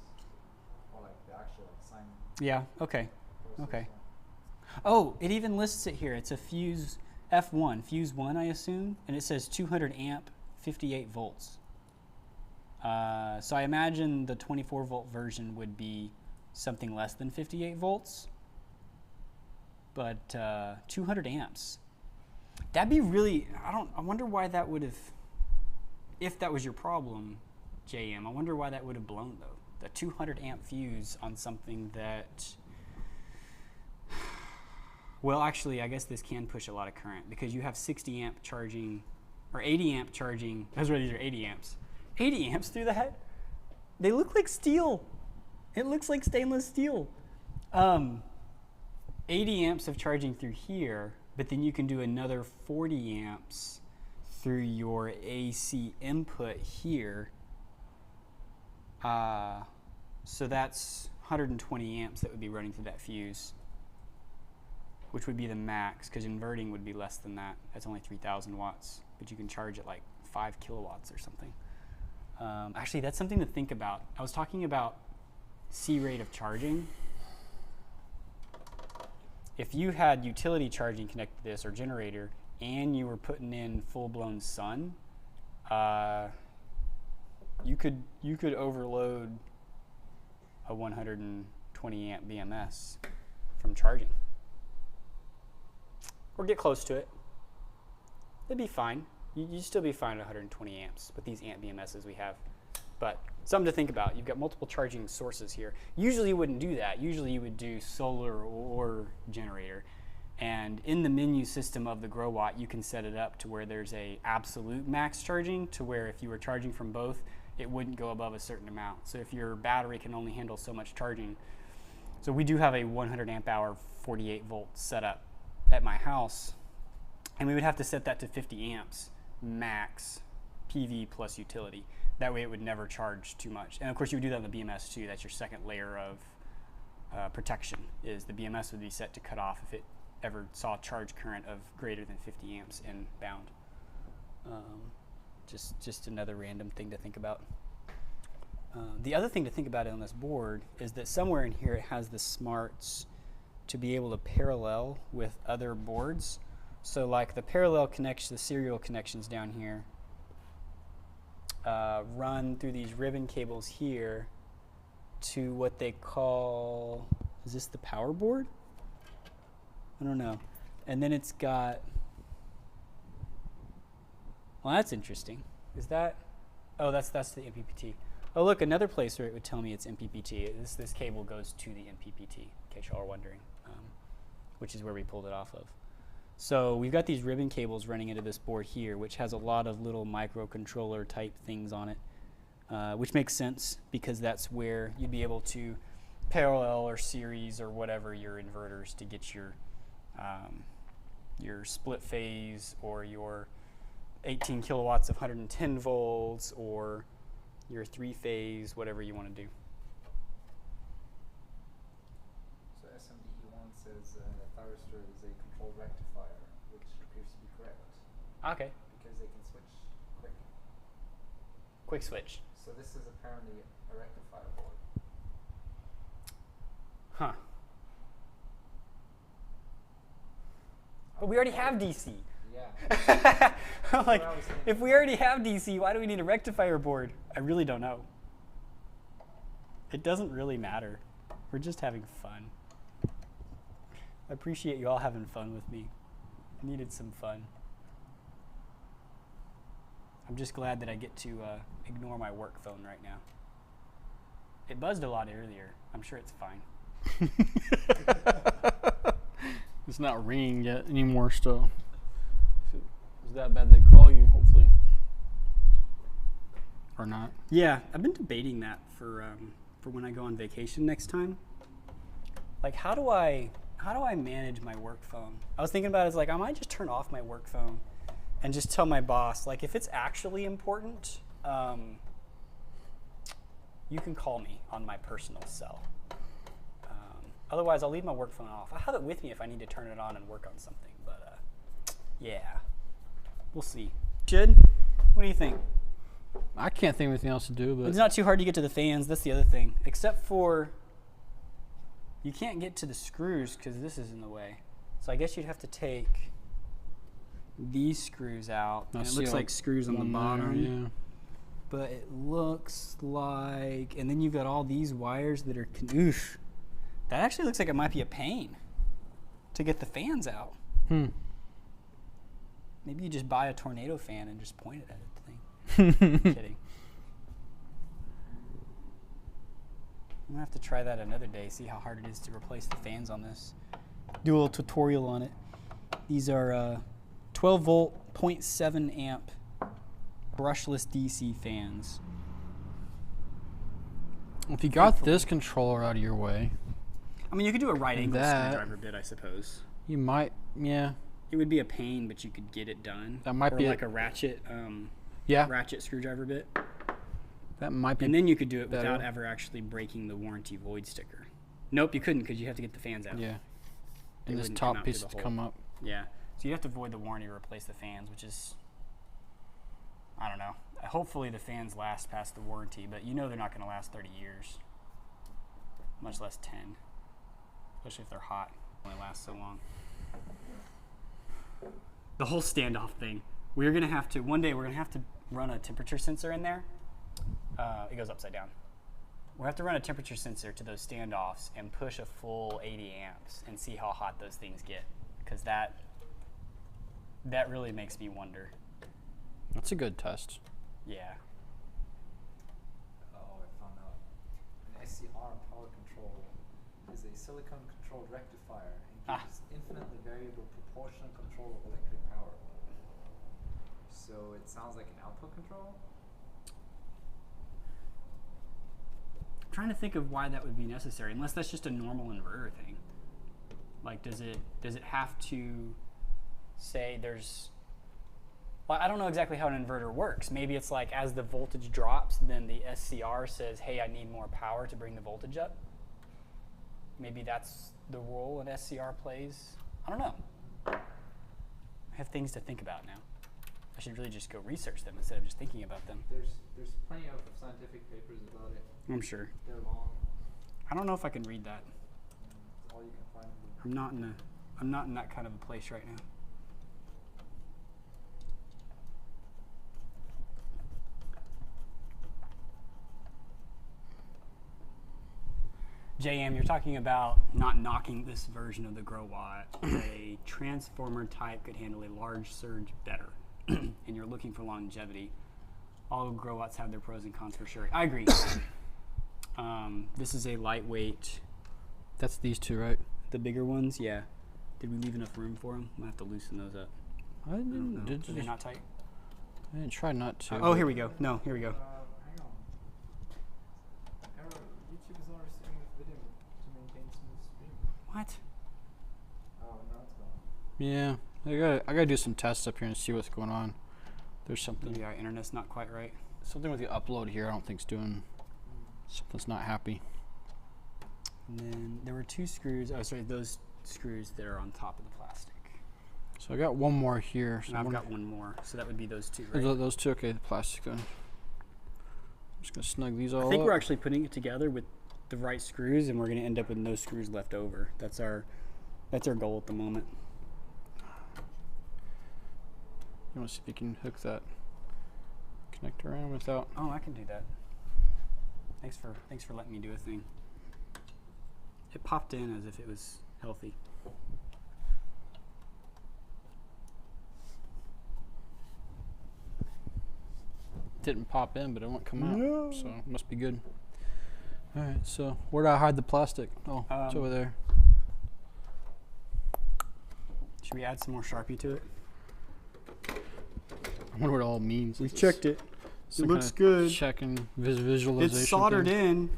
D: or like the actual like sine
B: Yeah, okay.
D: process.
B: Okay. Oh, it even lists it here. It's a fuse F1, fuse 1, I assume, and it says 200 amp, 58 volts. So I imagine the 24 volt version would be something less than 58 volts, but 200 amps. That'd be really, I wonder why that would have, if that was your problem, JM, I wonder why that would have blown though. The 200 amp fuse on something that, well, actually, I guess this can push a lot of current because you have 60 amp charging, or 80 amp charging. That's right, these are 80 amps. 80 amps through that? They look like steel. It looks like stainless steel. 80 amps of charging through here, but then you can do another 40 amps through your AC input here. So that's 120 amps that would be running through that fuse, which would be the max, because inverting would be less than that. That's only 3,000 watts, but you can charge it like 5 kilowatts or something. Actually, that's something to think about. I was talking about C rate of charging. If you had utility charging connected to this or generator, and you were putting in full-blown sun, you could overload a 120 amp BMS from charging, or get close to it. It'd be fine. You'd still be fine at 120 amps with these amp BMSs we have. But something to think about. You've got multiple charging sources here. Usually you wouldn't do that. Usually you would do solar or generator. And in the menu system of the Growatt, you can set it up to where there's a absolute max charging, to where if you were charging from both, it wouldn't go above a certain amount. So if your battery can only handle so much charging. So we do have a 100 amp hour 48 volt setup at my house, and we would have to set that to 50 amps max PV plus utility. That way it would never charge too much. And of course you would do that on the BMS too. That's your second layer of protection, is the BMS would be set to cut off if it ever saw charge current of greater than 50 amps inbound. Just another random thing to think about. The other thing to think about on this board is that somewhere in here it has the smarts to be able to parallel with other boards. So like the parallel connection, the serial connections down here, run through these ribbon cables here to what they call, is this the power board? I don't know. And then it's got, well, that's interesting. Is that, oh, that's the MPPT. Oh, look, another place where it would tell me it's MPPT. This cable goes to the MPPT, in case y'all are wondering, which is where we pulled it off of. So we've got these ribbon cables running into this board here, which has a lot of little microcontroller type things on it, which makes sense because that's where you'd be able to parallel or series or whatever your inverters to get your split phase or your 18 kilowatts of 110 volts or your 3-phase, whatever you want to do.
D: So SMDE1 says thyristor is a control rectifier, which appears to be correct.
B: Okay.
D: Because they can switch quick.
B: Quick switch.
D: So this is apparently a rectifier board.
B: Huh. But we already have DC.
D: Yeah.
B: I'm like,
D: what I was thinking.
B: if we already have DC, why do we need a rectifier board? I really don't know. It doesn't really matter. We're just having fun. I appreciate you all having fun with me. I needed some fun. I'm just glad that I get to ignore my work phone right now. It buzzed a lot earlier. I'm sure it's fine.
C: It's not ringing yet anymore still. If it was that bad, they'd call you, hopefully. Or not.
B: Yeah, I've been debating that for when I go on vacation next time. Like, how do I manage my work phone? I was thinking about it as like, I might just turn off my work phone and just tell my boss, like, if it's actually important, you can call me on my personal cell. Otherwise, I'll leave my work phone off. I have it with me if I need to turn it on and work on something, but yeah, we'll see. Jid, what do you think?
C: I can't think of anything else to do, but
B: It's not too hard to get to the fans. That's the other thing. Except for you can't get to the screws because this is in the way. So I guess you'd have to take these screws out. And it looks like screws on the bottom.
C: Yeah.
B: But it looks like, and then you've got all these wires that are, oof. That actually looks like it might be a pain to get the fans out. Maybe you just buy a tornado fan and just point it at the thing. Kidding. I'm gonna have to try that another day, see how hard it is to replace the fans on this. Do a little tutorial on it. These are 12 volt, 0.7 amp brushless DC fans.
C: If you got this controller out of your way,
B: I mean, you could do a right angle
C: that-
B: screwdriver bit, I suppose.
C: you might, yeah.
B: It would be a pain, but you could get it done.
C: That might
B: or
C: be
B: like a ratchet,
C: Yeah,
B: ratchet screwdriver bit.
C: that might be.
B: And then you could do it
C: better.
B: without ever actually breaking the warranty void sticker. Nope, you couldn't because you have to get the fans out.
C: Yeah.
B: They
C: And this
B: wouldn't come
C: top
B: out
C: piece
B: through
C: to
B: the
C: come
B: hole.
C: up.
B: Yeah. So you have to void the warranty to replace the fans, which is, I don't know. Hopefully the fans last past the warranty, but you know they're not going to last 30 years, much less 10, especially if they're hot. They only last so long. The whole standoff thing. We're going to have to, one day we're going to have to run a temperature sensor in there. It goes upside down. We'll have to run a temperature sensor to those standoffs and push a full 80 amps and see how hot those things get, because that really makes me wonder.
C: That's a good test.
B: Yeah.
D: Oh, I found out. An Scr Power Control is a silicon-controlled rectifier and gives infinitely variable proportional control of electric power. So it sounds like an output control?
B: I'm trying to think of why that would be necessary, unless that's just a normal inverter thing. Like, does it have to say there's, well, I don't know exactly how an inverter works. Maybe it's like as the voltage drops, then the SCR says, hey, I need more power to bring the voltage up. Maybe that's the role an SCR plays. I don't know. I have things to think about now. I should really just go research them instead of just thinking about them.
D: There's plenty of scientific papers about it.
B: I'm sure.
D: They're long.
B: I don't know if I can read that.
D: That's all you can find.
B: I'm not in that kind of a place right now. JM, you're talking about not knocking this version of the Growatt. A transformer type could handle a large surge better, and you're looking for longevity. All Growatts have their pros and cons for sure. I agree. This is a lightweight.
C: That's these two, right?
B: The bigger ones, yeah. Did we leave enough room for them? Might have to loosen those up.
C: I
B: I don't know.
C: didn't.
B: Are they not tight?
C: I didn't try not to.
B: Oh, here we go. No, here we go.
D: Hang on. Error. YouTube is not receiving this video to maintain smooth stream.
B: What?
D: Oh, now it's gone.
C: Yeah, I gotta do some tests up here and see what's going on. There's something
B: Maybe our internet's not quite right.
C: with the upload here. I don't think's doing something's not happy.
B: And then there were two screws. Oh, sorry, those screws that are on top of the plastic.
C: So I got one more here. So
B: And
C: I'm
B: I've
C: gonna-
B: got one more, so that would be those two, right?
C: those two, okay, the plastic. I'm just gonna snug these all
B: I think
C: up.
B: we're actually putting it together with the right screws, and we're going to end up with no screws left over. That's our goal at the moment.
C: You want to see if you can hook that connector in without?
B: Oh, I can do that. Thanks for letting me do a thing. It popped in as if it was healthy.
C: Didn't pop in, but it won't come out. So it must be good. All right. So where did I hide the plastic? Oh, it's over there.
B: Should we add some more Sharpie to it?
C: I wonder what it all means.
B: We've checked it.
C: Some
B: It looks
C: kind of
B: good.
C: Checking visualization.
B: It's soldered
C: thing.
B: in.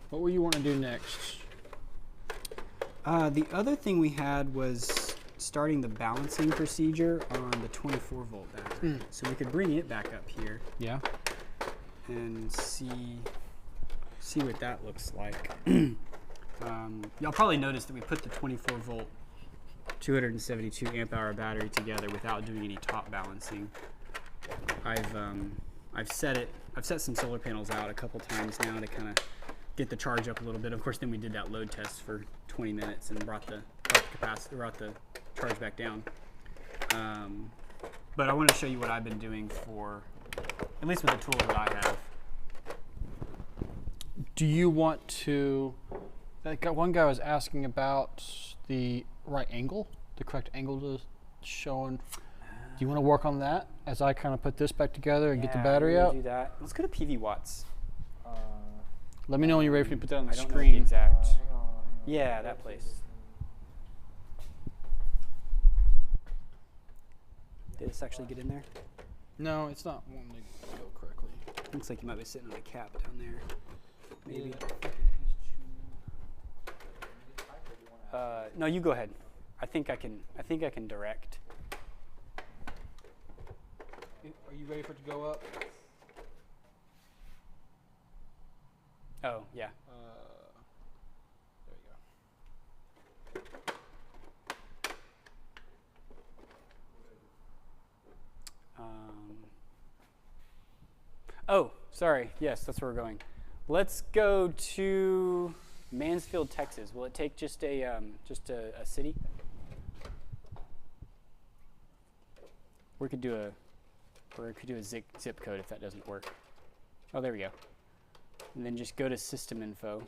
C: What will you want to do next?
B: The other thing we had was starting the balancing procedure on the 24 volt battery. So we could bring it back up here
C: Yeah.
B: and see what that looks like. Y'all probably noticed that we put the 24 volt 272 amp hour battery together without doing any top balancing. I've set some solar panels out a couple times now to kind of get the charge up a little bit. Of course, then we did that load test for 20 minutes and brought the charge back down. But I wanted to show you what I've been doing for, at least with the tools that I have.
C: Do you want to? One guy was asking about the right angle, the correct angle to showing. Do you want to work on that as I kind of put this back together and get the battery out?
B: Do that. Let's go to PV watts.
C: Let me know when you're ready for me to put that on the
B: I don't know the
C: screen.
B: exact.
D: Hang on.
B: Yeah, that place. Did this actually get in there?
C: No, it's not wanting to go correctly.
B: Looks like you might be sitting on a cap down there. Maybe. No, you go ahead. I think I can direct.
C: Are you ready for it to go up?
B: Oh, yeah.
C: There you go.
B: Oh, sorry. Yes, that's where we're going. Let's go to Mansfield, Texas. Will it take just a city? We could do a zip code if that doesn't work. Oh, there we go. And then just go to system info.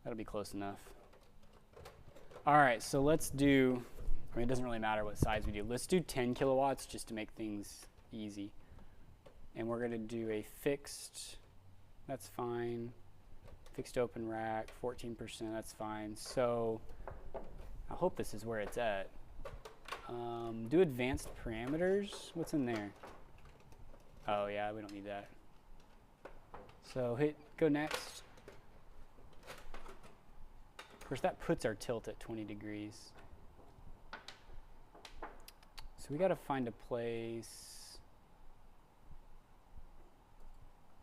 B: That'll be close enough. All right, so let's do, I mean, it doesn't really matter what size we do. Let's do 10 kilowatts just to make things easy. And we're gonna do a fixed, that's fine. Fixed open rack, 14%, that's fine. So I hope this is where it's at. Do advanced parameters, what's in there? Oh yeah, we don't need that. So go next. Of course, that puts our tilt at 20 degrees. So we got to find a place.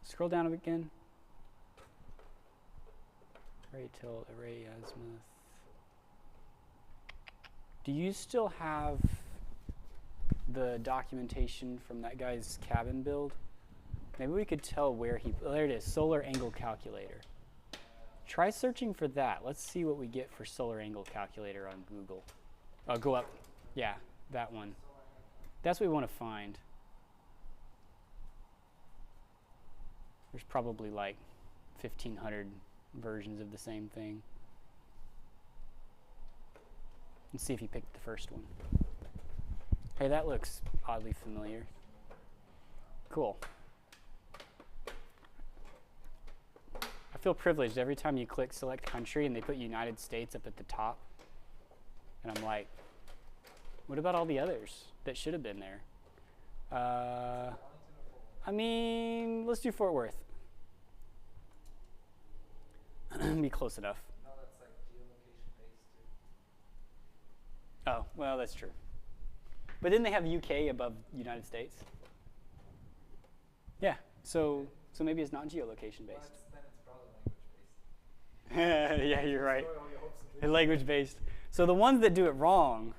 B: Scroll down again. Array tilt, array azimuth. Do you still have the documentation from that guy's cabin build? Maybe we could tell where there it is, solar angle calculator. Try searching for that. Let's see what we get for solar angle calculator on Google. Oh, go up. Yeah, that one. That's what we want to find. There's probably like 1,500 versions of the same thing. Let's see if you picked the first one. Hey, that looks oddly familiar. Cool. I feel privileged every time you click select country and they put United States up at the top. And I'm like, what about all the others that should have been there? I mean, let's do Fort Worth. Be close enough.
D: No, that's like geolocation based too.
B: Oh, well, that's true. But didn't they have UK above United States? Yeah, so maybe it's not geolocation
D: Well,
B: based.
D: then it's probably language based.
B: Yeah, you're right.
D: Destroy all your hopes and dreams.
B: Language based. So the ones that do it wrong,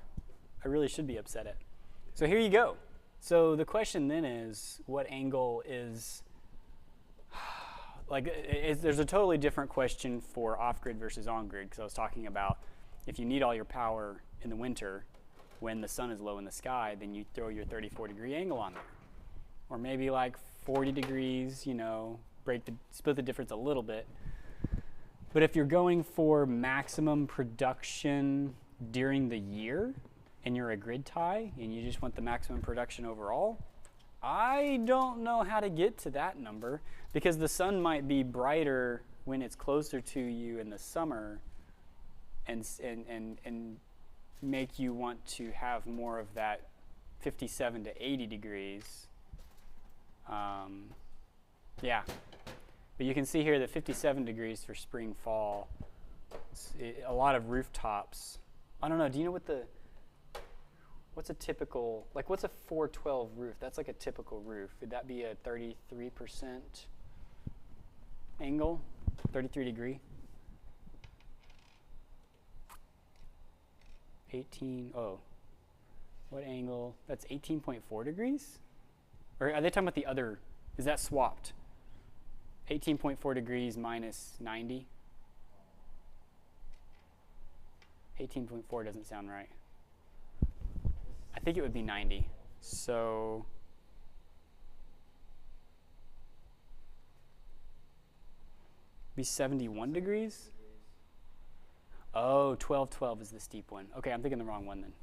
B: I really should be upset at. So here you go. So the question then is, what angle is, there's a totally different question for off-grid versus on-grid, because I was talking about if you need all your power in the winter when the sun is low in the sky, then you throw your 34-degree angle on there. Or maybe like 40 degrees, you know, split the difference a little bit. But if you're going for maximum production during the year and you're a grid tie and you just want the maximum production overall, I don't know how to get to that number, because the sun might be brighter when it's closer to you in the summer and make you want to have more of that 57 to 80 degrees. Yeah. But you can see here that 57 degrees for spring, fall, a lot of rooftops. I don't know, do you know what's a typical, like what's a 412 roof? That's like a typical roof. Would that be a 33% angle, 33 degree? 18, oh, what angle? That's 18.4 degrees? Or are they talking about the other, is that swapped? 18.4 degrees minus 90? 18.4 doesn't sound right. I think it would be 90. So be 71 degrees? Oh, 1212 is the steep one. Okay, I'm thinking the wrong one then.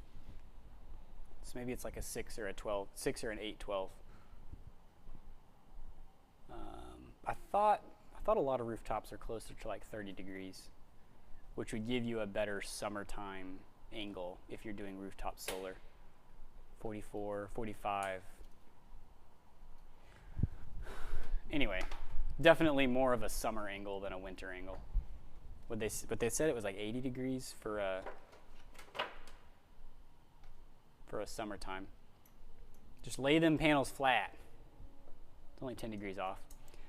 B: So maybe it's like a 6 or a 12, 6 or an 812. I thought a lot of rooftops are closer to like 30 degrees, which would give you a better summertime angle if you're doing rooftop solar. 44, 45. Anyway, definitely more of a summer angle than a winter angle. But they said it was like 80 degrees for a summertime. Just lay them panels flat. It's only 10 degrees off.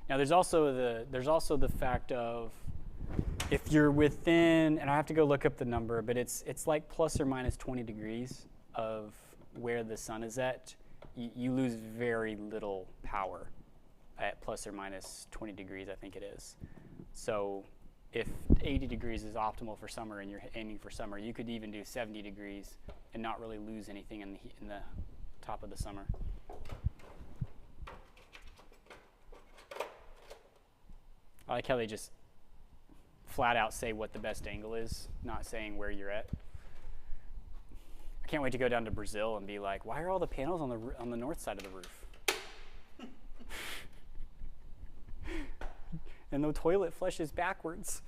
B: Now there's also the fact of if you're within, and I have to go look up the number, but it's like plus or minus 20 degrees of where the sun is at. You lose very little power at plus or minus 20 degrees, I think it is. So if 80 degrees is optimal for summer and you're aiming for summer, you could even do 70 degrees and not really lose anything in the top of the summer. I like how they just flat out say what the best angle is, not saying where you're at. I can't wait to go down to Brazil and be like, why are all the panels on the north side of the roof? And the toilet flushes backwards.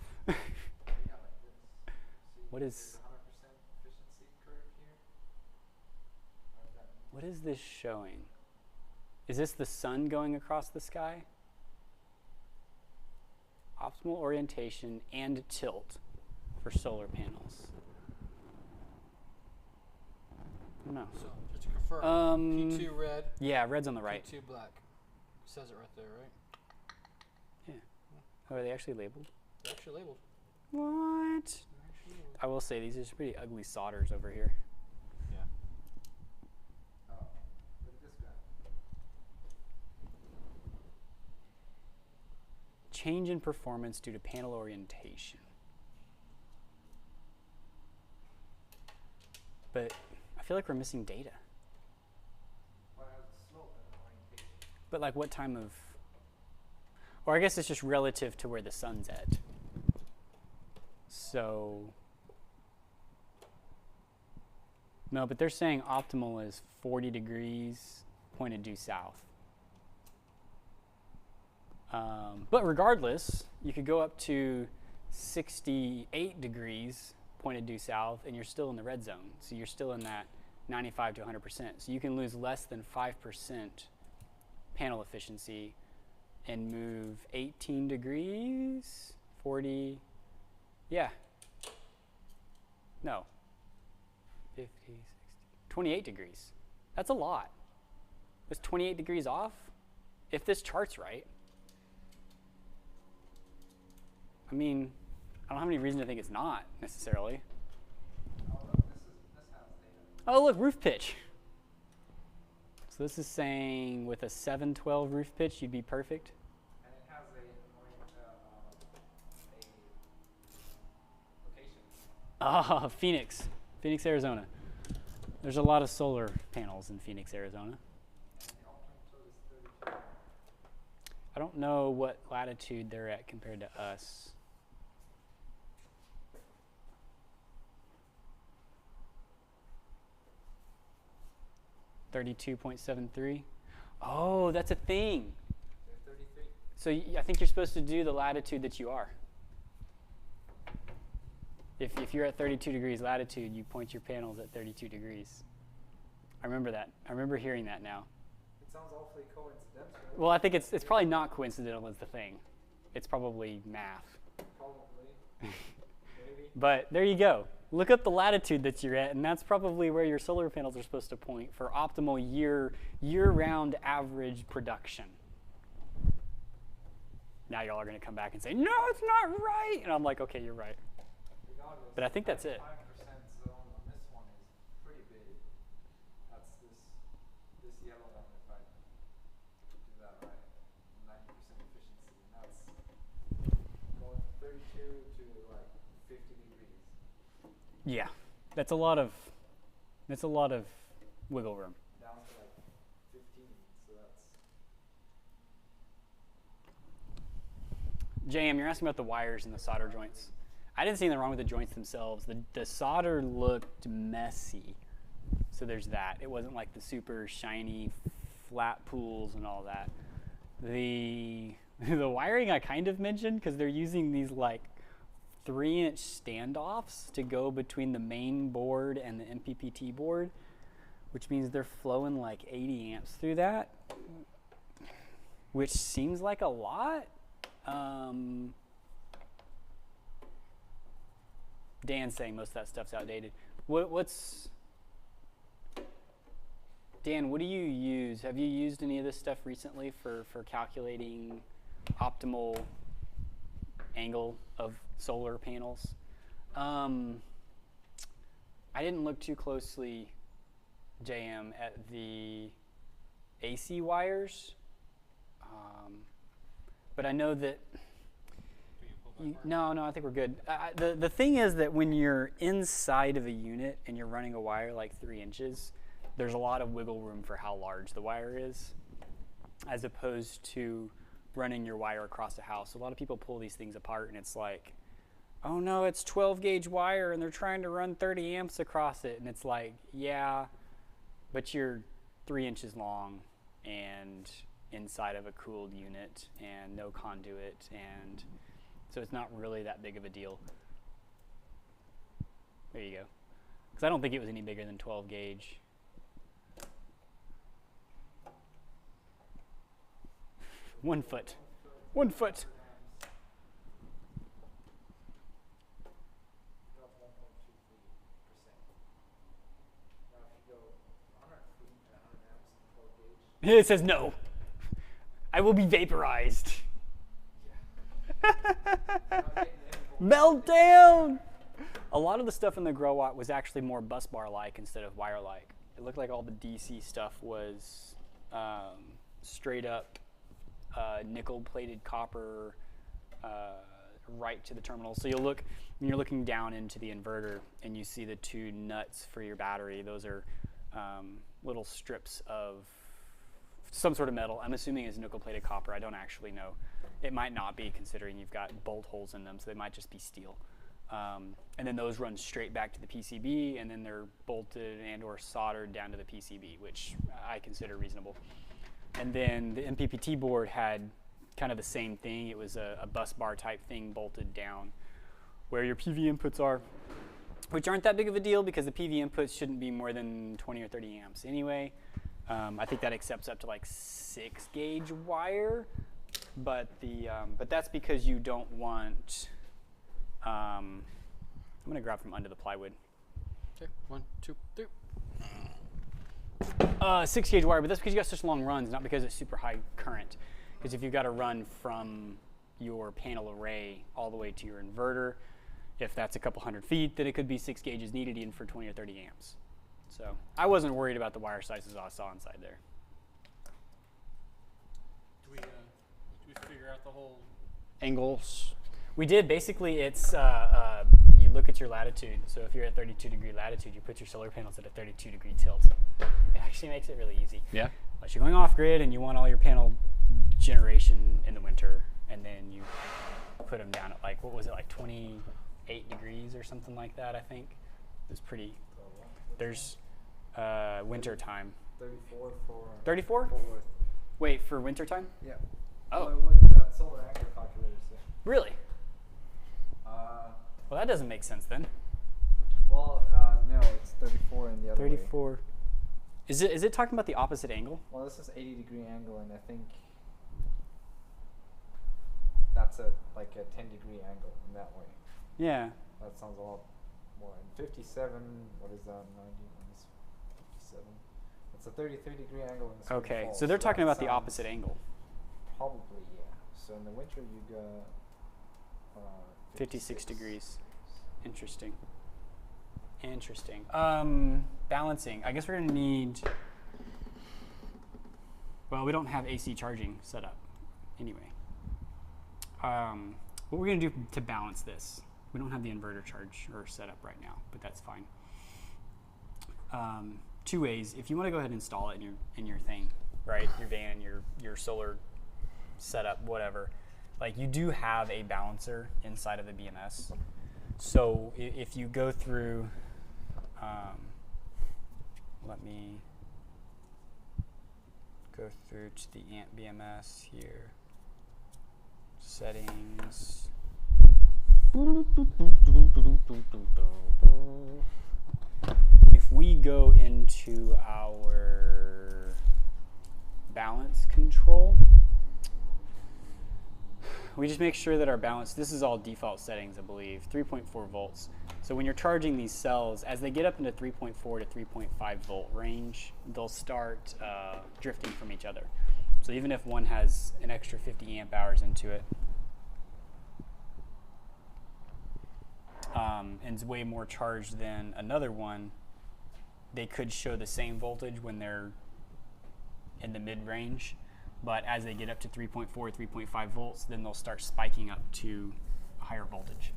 B: What is
D: 100% efficiency curve here?
B: What is this showing? Is this the sun going across the sky? Optimal orientation and tilt for solar panels. I don't know.
A: So, just to confirm, P2 red,
B: Yeah, red's on the right.
A: P2 black. It says it right there, right?
B: Yeah. Oh, are they actually labeled?
A: They're actually labeled.
B: What?
A: They're actually labeled.
B: I will say these are pretty ugly solders over here.
A: Yeah.
D: Oh, look at this guy.
B: Change in performance due to panel orientation. But I feel like we're missing data.
D: What has the slope and orientation?
B: But like what time of, or I guess it's just relative to where the sun's at. So, no, but they're saying optimal is 40 degrees pointed due south. But regardless, you could go up to 68 degrees pointed due south and you're still in the red zone. So you're still in that 95 to 100%. So you can lose less than 5% panel efficiency and move 18 degrees, 40, yeah. No, 50, 60, 28 degrees. That's a lot. It's 28 degrees off if this chart's right. I mean, I don't have any reason to think it's not necessarily. Oh, look, roof pitch. So this is saying with a 712 roof pitch, you'd be perfect.
D: And it has a location.
B: Ah, Phoenix, Arizona. There's a lot of solar panels in Phoenix, Arizona.
D: And the altitude is 32.
B: I don't know what latitude they're at compared to us. $32.73. Oh, that's a thing.
D: They're 33.
B: So I think you're supposed to do the latitude that you are. If you're at 32 degrees latitude, you point your panels at 32 degrees. I remember that. I remember hearing that now.
D: It sounds awfully coincidental.
B: Well, I think it's probably not coincidental is the thing. It's probably math.
D: Probably. Maybe.
B: But there you go. Look up the latitude that you're at, and that's probably where your solar panels are supposed to point for optimal year-round average production. Now y'all are going to come back and say, no, it's not right. And I'm like, okay, you're right.
D: Regardless,
B: But I think that's it.
D: 5% zone on this one is pretty big. That's this yellow one if I do that right. 90% efficiency. And that's going from 32 to like 50 degrees.
B: Yeah, that's a lot of wiggle room.
D: Down to like 15. So that's
B: JM, you're asking about the wires and the solder joints. I didn't see anything wrong with the joints themselves. The solder looked messy. So there's that. It wasn't like the super shiny flat pools and all that. The wiring I kind of mentioned because they're using these like 3-inch standoffs to go between the main board and the MPPT board, which means they're flowing like 80 amps through that, which seems like a lot. Dan's saying most of that stuff's outdated. Dan, what do you use? Have you used any of this stuff recently for calculating optimal angle of solar panels? I didn't look too closely, JM, at the AC wires, but I know that. No, I think we're good. The thing is that when you're inside of a unit and you're running a wire like 3 inches, there's a lot of wiggle room for how large the wire is, as opposed to running your wire across a house. A lot of people pull these things apart and it's like, oh no, it's 12 gauge wire and they're trying to run 30 amps across it. And it's like, yeah, but you're 3 inches long and inside of a cooled unit and no conduit, and so it's not really that big of a deal. There you go. Because I don't think it was any bigger than 12 gauge. One foot.
D: about 1.23%. Now if you go 100 feet at 100 amps and 12 gauge.
B: It says no. I will be vaporized. Meltdown! A lot of the stuff in the Growatt was actually more bus bar-like instead of wire-like. It looked like all the DC stuff was straight up nickel-plated copper right to the terminal. So you'll look, when you're looking down into the inverter and you see the two nuts for your battery, those are little strips of some sort of metal. I'm assuming it's nickel-plated copper. I don't actually know. It might not be, considering you've got bolt holes in them, so they might just be steel. And then those run straight back to the PCB, and then they're bolted and or soldered down to the PCB, which I consider reasonable. And then the MPPT board had kind of the same thing. It was a bus bar type thing bolted down where your PV inputs are, which aren't that big of a deal because the PV inputs shouldn't be more than 20 or 30 amps anyway. I think that accepts up to like 6 gauge wire, but that's because you don't want. I'm gonna grab from under the plywood.
C: Okay, 1, 2, 3.
B: 6 gauge wire, but that's because you got such long runs, not because it's super high current. Because if you've got to run from your panel array all the way to your inverter, if that's a couple hundred feet, then it could be 6 gauges needed even for 20 or 30 amps. So I wasn't worried about the wire sizes I saw inside there.
C: Do we figure out the whole angles?
B: We did. Basically, it's you look at your latitude. So if you're at 32-degree latitude, you put your solar panels at a 32-degree tilt. It actually makes it really easy.
C: Yeah.
B: Unless you're going off grid and you want all your panel generation in the winter, and then you put them down at like, what was it, like 28 degrees or something like that, I think. It was pretty. There's winter time.
D: 34 for
B: 34?
D: Fort Worth.
B: Wait, for winter time?
D: Yeah.
B: Oh.
D: Well, what that solar anchor calculator said.
B: Really? Well, that doesn't make sense then.
D: Well, no, it's 34 in the other way.
B: 34. Is it talking about the opposite angle?
D: Well, this is 80-degree angle, and I think that's like a 10-degree angle in that way.
B: Yeah.
D: That sounds a lot more. And 57, what is that? 90 minus 57. It's a 33-degree angle in the Sweden
B: Okay,
D: Falls,
B: so they're talking
D: that
B: about the
D: sounds
B: opposite angle.
D: Probably, yeah. So in the winter, you got
B: 56 degrees. Interesting. Interesting. Balancing. I guess we're going to need. Well, we don't have AC charging set up anyway. What we're going to do to balance this, we don't have the inverter charge or set up right now, but that's fine. Two ways. If you want to go ahead and install it in your thing, right? Your van, your solar setup, whatever. Like, you do have a balancer inside of the BMS. So if you go through, let me go through to the ANT BMS here. Settings. If we go into our balance control, we just make sure that our balance, this is all default settings, I believe, 3.4 volts. So when you're charging these cells, as they get up into 3.4 to 3.5 volt range, they'll start drifting from each other. So even if one has an extra 50 amp hours into it, and is way more charged than another one, they could show the same voltage when they're in the mid-range. But as they get up to 3.4, 3.5 volts, then they'll start spiking up to a higher voltage.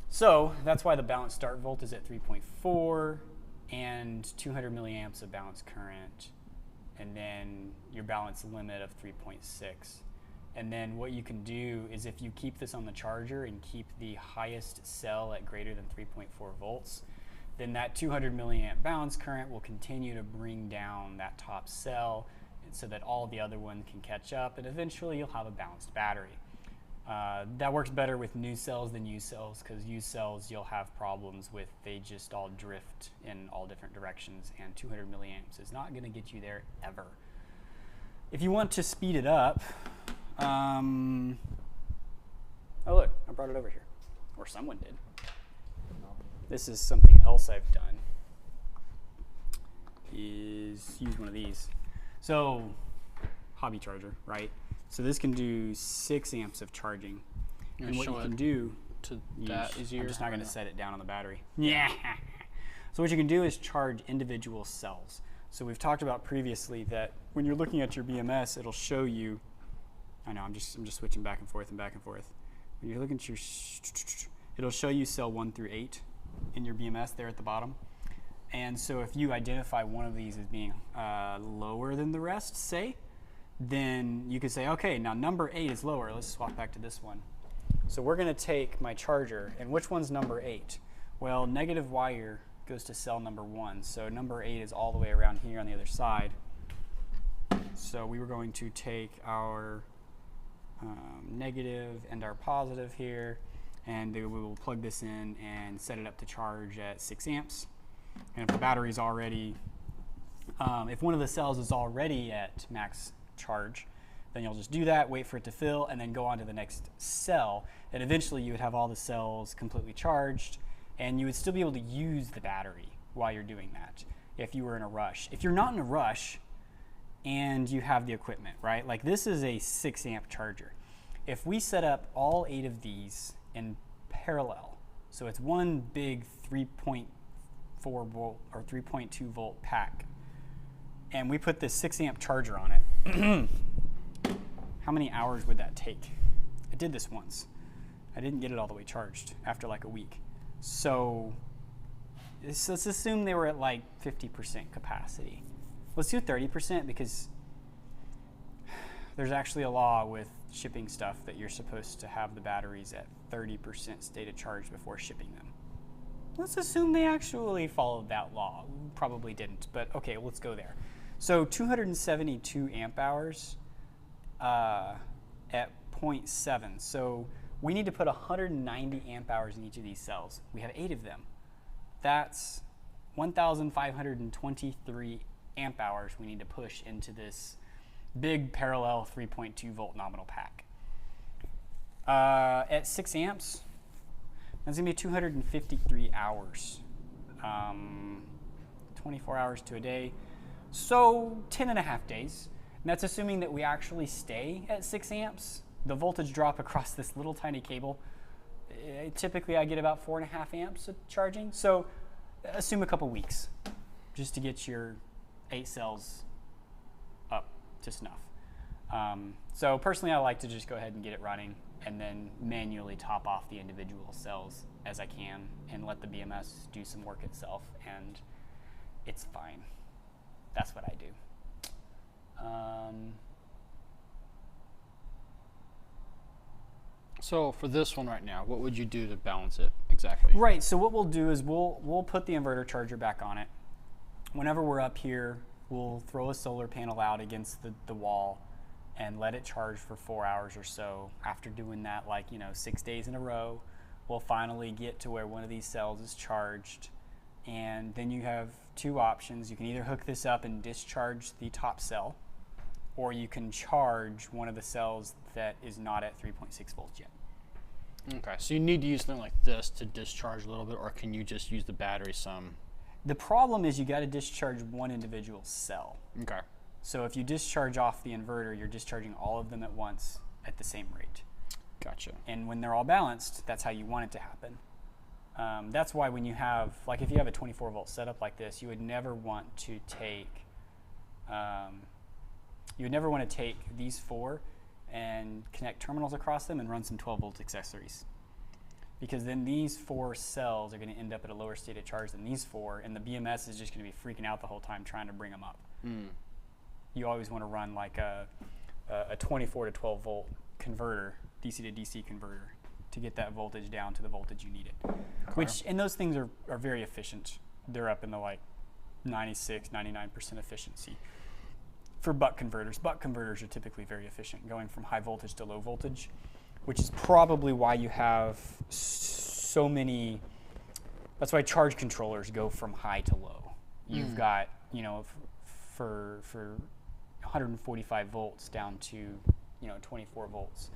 B: So that's why the balance start volt is at 3.4 and 200 milliamps of balance current, and then your balance limit of 3.6. And then what you can do is, if you keep this on the charger and keep the highest cell at greater than 3.4 volts, then that 200 milliamp balance current will continue to bring down that top cell, so that all the other ones can catch up, and eventually you'll have a balanced battery. That works better with new cells than used cells, because used cells you'll have problems with, they just all drift in all different directions, and 200 milliamps is not going to get you there ever. If you want to speed it up, oh look, I brought it over here, or someone did. This is something else I've done, is use one of these. So, hobby charger, right? So this can do 6 amps of charging. And what you can do
C: to that easier.
B: I'm just not going to set it down on the battery. Yeah. So what you can do is charge individual cells. So we've talked about previously that when you're looking at your BMS, it'll show you. I know I'm just switching back and forth and back and forth. When you're looking at your, it'll show you cell 1 through 8 in your BMS there at the bottom. And so if you identify one of these as being lower than the rest, say, then you could say, okay, now number 8 is lower. Let's swap back to this one. So we're going to take my charger, and which one's number 8? Well, negative wire goes to cell number 1. So number 8 is all the way around here on the other side. So we were going to take our negative and our positive here, and we will plug this in and set it up to charge at 6 amps. And if the battery's already, if one of the cells is already at max charge, then you'll just do that, wait for it to fill, and then go on to the next cell. And eventually you would have all the cells completely charged, and you would still be able to use the battery while you're doing that if you were in a rush. If you're not in a rush and you have the equipment, right? Like, this is a 6 amp charger. If we set up all 8 of these in parallel, so it's one big 3.4 volt or 3.2 volt pack, and we put this 6 amp charger on it, how many hours would that take? I did this once. I didn't get it all the way charged after like a week. So let's assume they were at like 50% capacity. Let's do 30% because there's actually a law with shipping stuff that you're supposed to have the batteries at 30% state of charge before shipping them. Let's assume they actually followed that law. Probably didn't, but okay, let's go there. So 272 amp hours at 0.7. So we need to put 190 amp hours in each of these cells. We have 8 of them. That's 1,523 amp hours we need to push into this big parallel 3.2 volt nominal pack. At 6 amps, that's gonna be 253 hours. 24 hours to a day. So 10 and a half days. And that's assuming that we actually stay at 6 amps. The voltage drop across this little tiny cable, typically I get about 4.5 amps of charging. So assume a couple weeks just to get your 8 cells up to snuff. So personally, I like to just go ahead and get it running and then manually top off the individual cells as I can and let the BMS do some work itself, and it's fine. That's what I do.
C: So for this one right now, what would you do to balance it exactly?
B: Right, so what we'll do is we'll put the inverter charger back on it. Whenever we're up here, we'll throw a solar panel out against the wall and let it charge for 4 hours or so. After doing that, 6 days in a row, we'll finally get to where one of these cells is charged. And then you have 2 options. You can either hook this up and discharge the top cell, or you can charge one of the cells that is not at 3.6 volts yet.
C: Okay, so you need to use something like this to discharge a little bit, or can you just use the battery some?
B: The problem is you got to discharge one individual cell.
C: Okay.
B: So if you discharge off the inverter, you're discharging all of them at once at the same rate.
C: Gotcha.
B: And when they're all balanced, that's how you want it to happen. That's why when you have, if you have a 24 volt setup like this, you would never want to take these 4 and connect terminals across them and run some 12 volt accessories. Because then these 4 cells are going to end up at a lower state of charge than these 4, and the BMS is just going to be freaking out the whole time trying to bring them up. You always want to run like a 24 to 12 volt converter, DC to DC converter, to get that voltage down to the voltage you need it.
C: Okay.
B: And those things are very efficient. They're up in the 96, 99% efficiency. For buck converters are typically very efficient, going from high voltage to low voltage, which is probably why you have so many. That's why charge controllers go from high to low. You've got, for 145 volts down to 24 volts.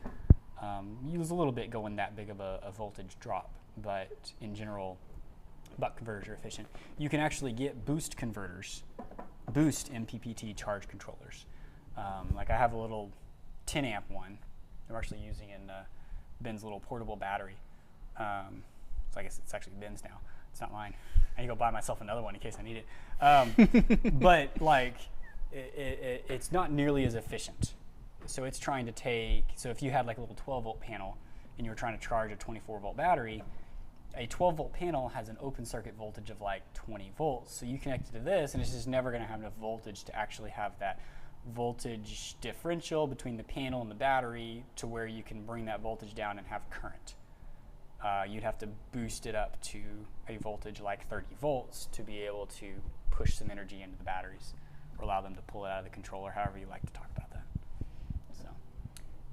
B: You lose a little bit going that big of a voltage drop, but in general, buck converters are efficient. You can actually get boost converters, boost MPPT charge controllers. I have a little 10 amp one I'm actually using in Ben's little portable battery. So I guess it's actually Ben's now. It's not mine. I need to go buy myself another one in case I need it. But it's not nearly as efficient. So it's trying to so if you had a little 12 volt panel and you were trying to charge a 24 volt battery, a 12 volt panel has an open circuit voltage of 20 volts. So you connect it to this and it's just never going to have enough voltage to actually have that voltage differential between the panel and the battery to where you can bring that voltage down and have current. You'd have to boost it up to a voltage like 30 volts to be able to push some energy into the batteries or allow them to pull it out of the controller, however you like to talk about that. So